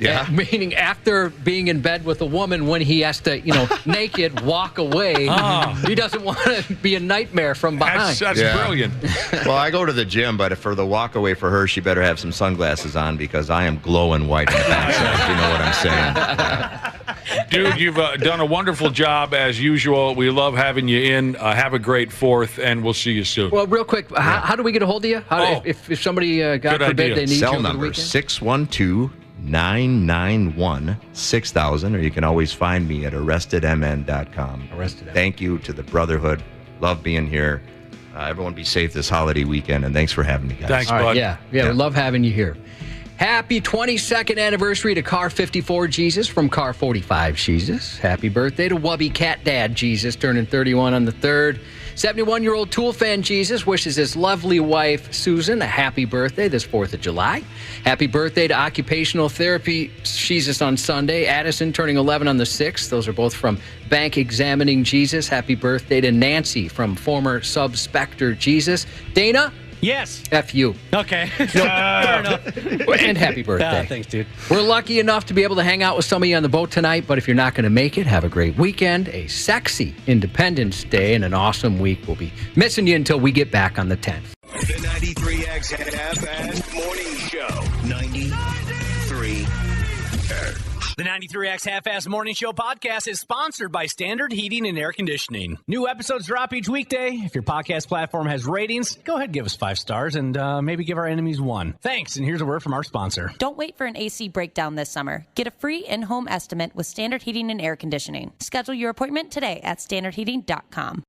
Yeah. Meaning after being in bed with a woman, when he has to, naked walk away, he doesn't want to be a nightmare from behind. That's brilliant. Well, I go to the gym, but for the walk away for her, she better have some sunglasses on because I am glowing white in the backside, if you know what I'm saying. Dude, you've done a wonderful job as usual. We love having you in. Have a great 4th, and we'll see you soon. Well, real quick, how do we get a hold of you? If somebody, God forbid, they need Cell you over the number weekend? 612-991-6000, or you can always find me at arrestedmn.com. Thank you to the Brotherhood. Love being here. Everyone be safe this holiday weekend, and thanks for having me, guys. Thanks, bud. Yeah, we love having you here. Happy 22nd anniversary to Car 54 Jesus from Car 45 Jesus. Happy birthday to Wubby Cat Dad Jesus, turning 31 on the 3rd. 71-year-old Tool fan Jesus wishes his lovely wife, Susan, a happy birthday this 4th of July. Happy birthday to Occupational Therapy Jesus on Sunday. Addison turning 11 on the 6th. Those are both from Bank Examining Jesus. Happy birthday to Nancy from former Sub-Spectre Jesus. Dana, Yes. F you. Okay. Fair enough. And happy birthday. Thanks, dude. We're lucky enough to be able to hang out with some of you on the boat tonight, but if you're not going to make it, have a great weekend, a sexy Independence Day, and an awesome week. We'll be missing you until we get back on the 10th. The 93X Half-Assed Morning Show. 93. The 93X Half-Assed Morning Show podcast is sponsored by Standard Heating and Air Conditioning. New episodes drop each weekday. If your podcast platform has ratings, go ahead and give us 5 stars and maybe give our enemies 1. Thanks, and here's a word from our sponsor. Don't wait for an AC breakdown this summer. Get a free in-home estimate with Standard Heating and Air Conditioning. Schedule your appointment today at standardheating.com.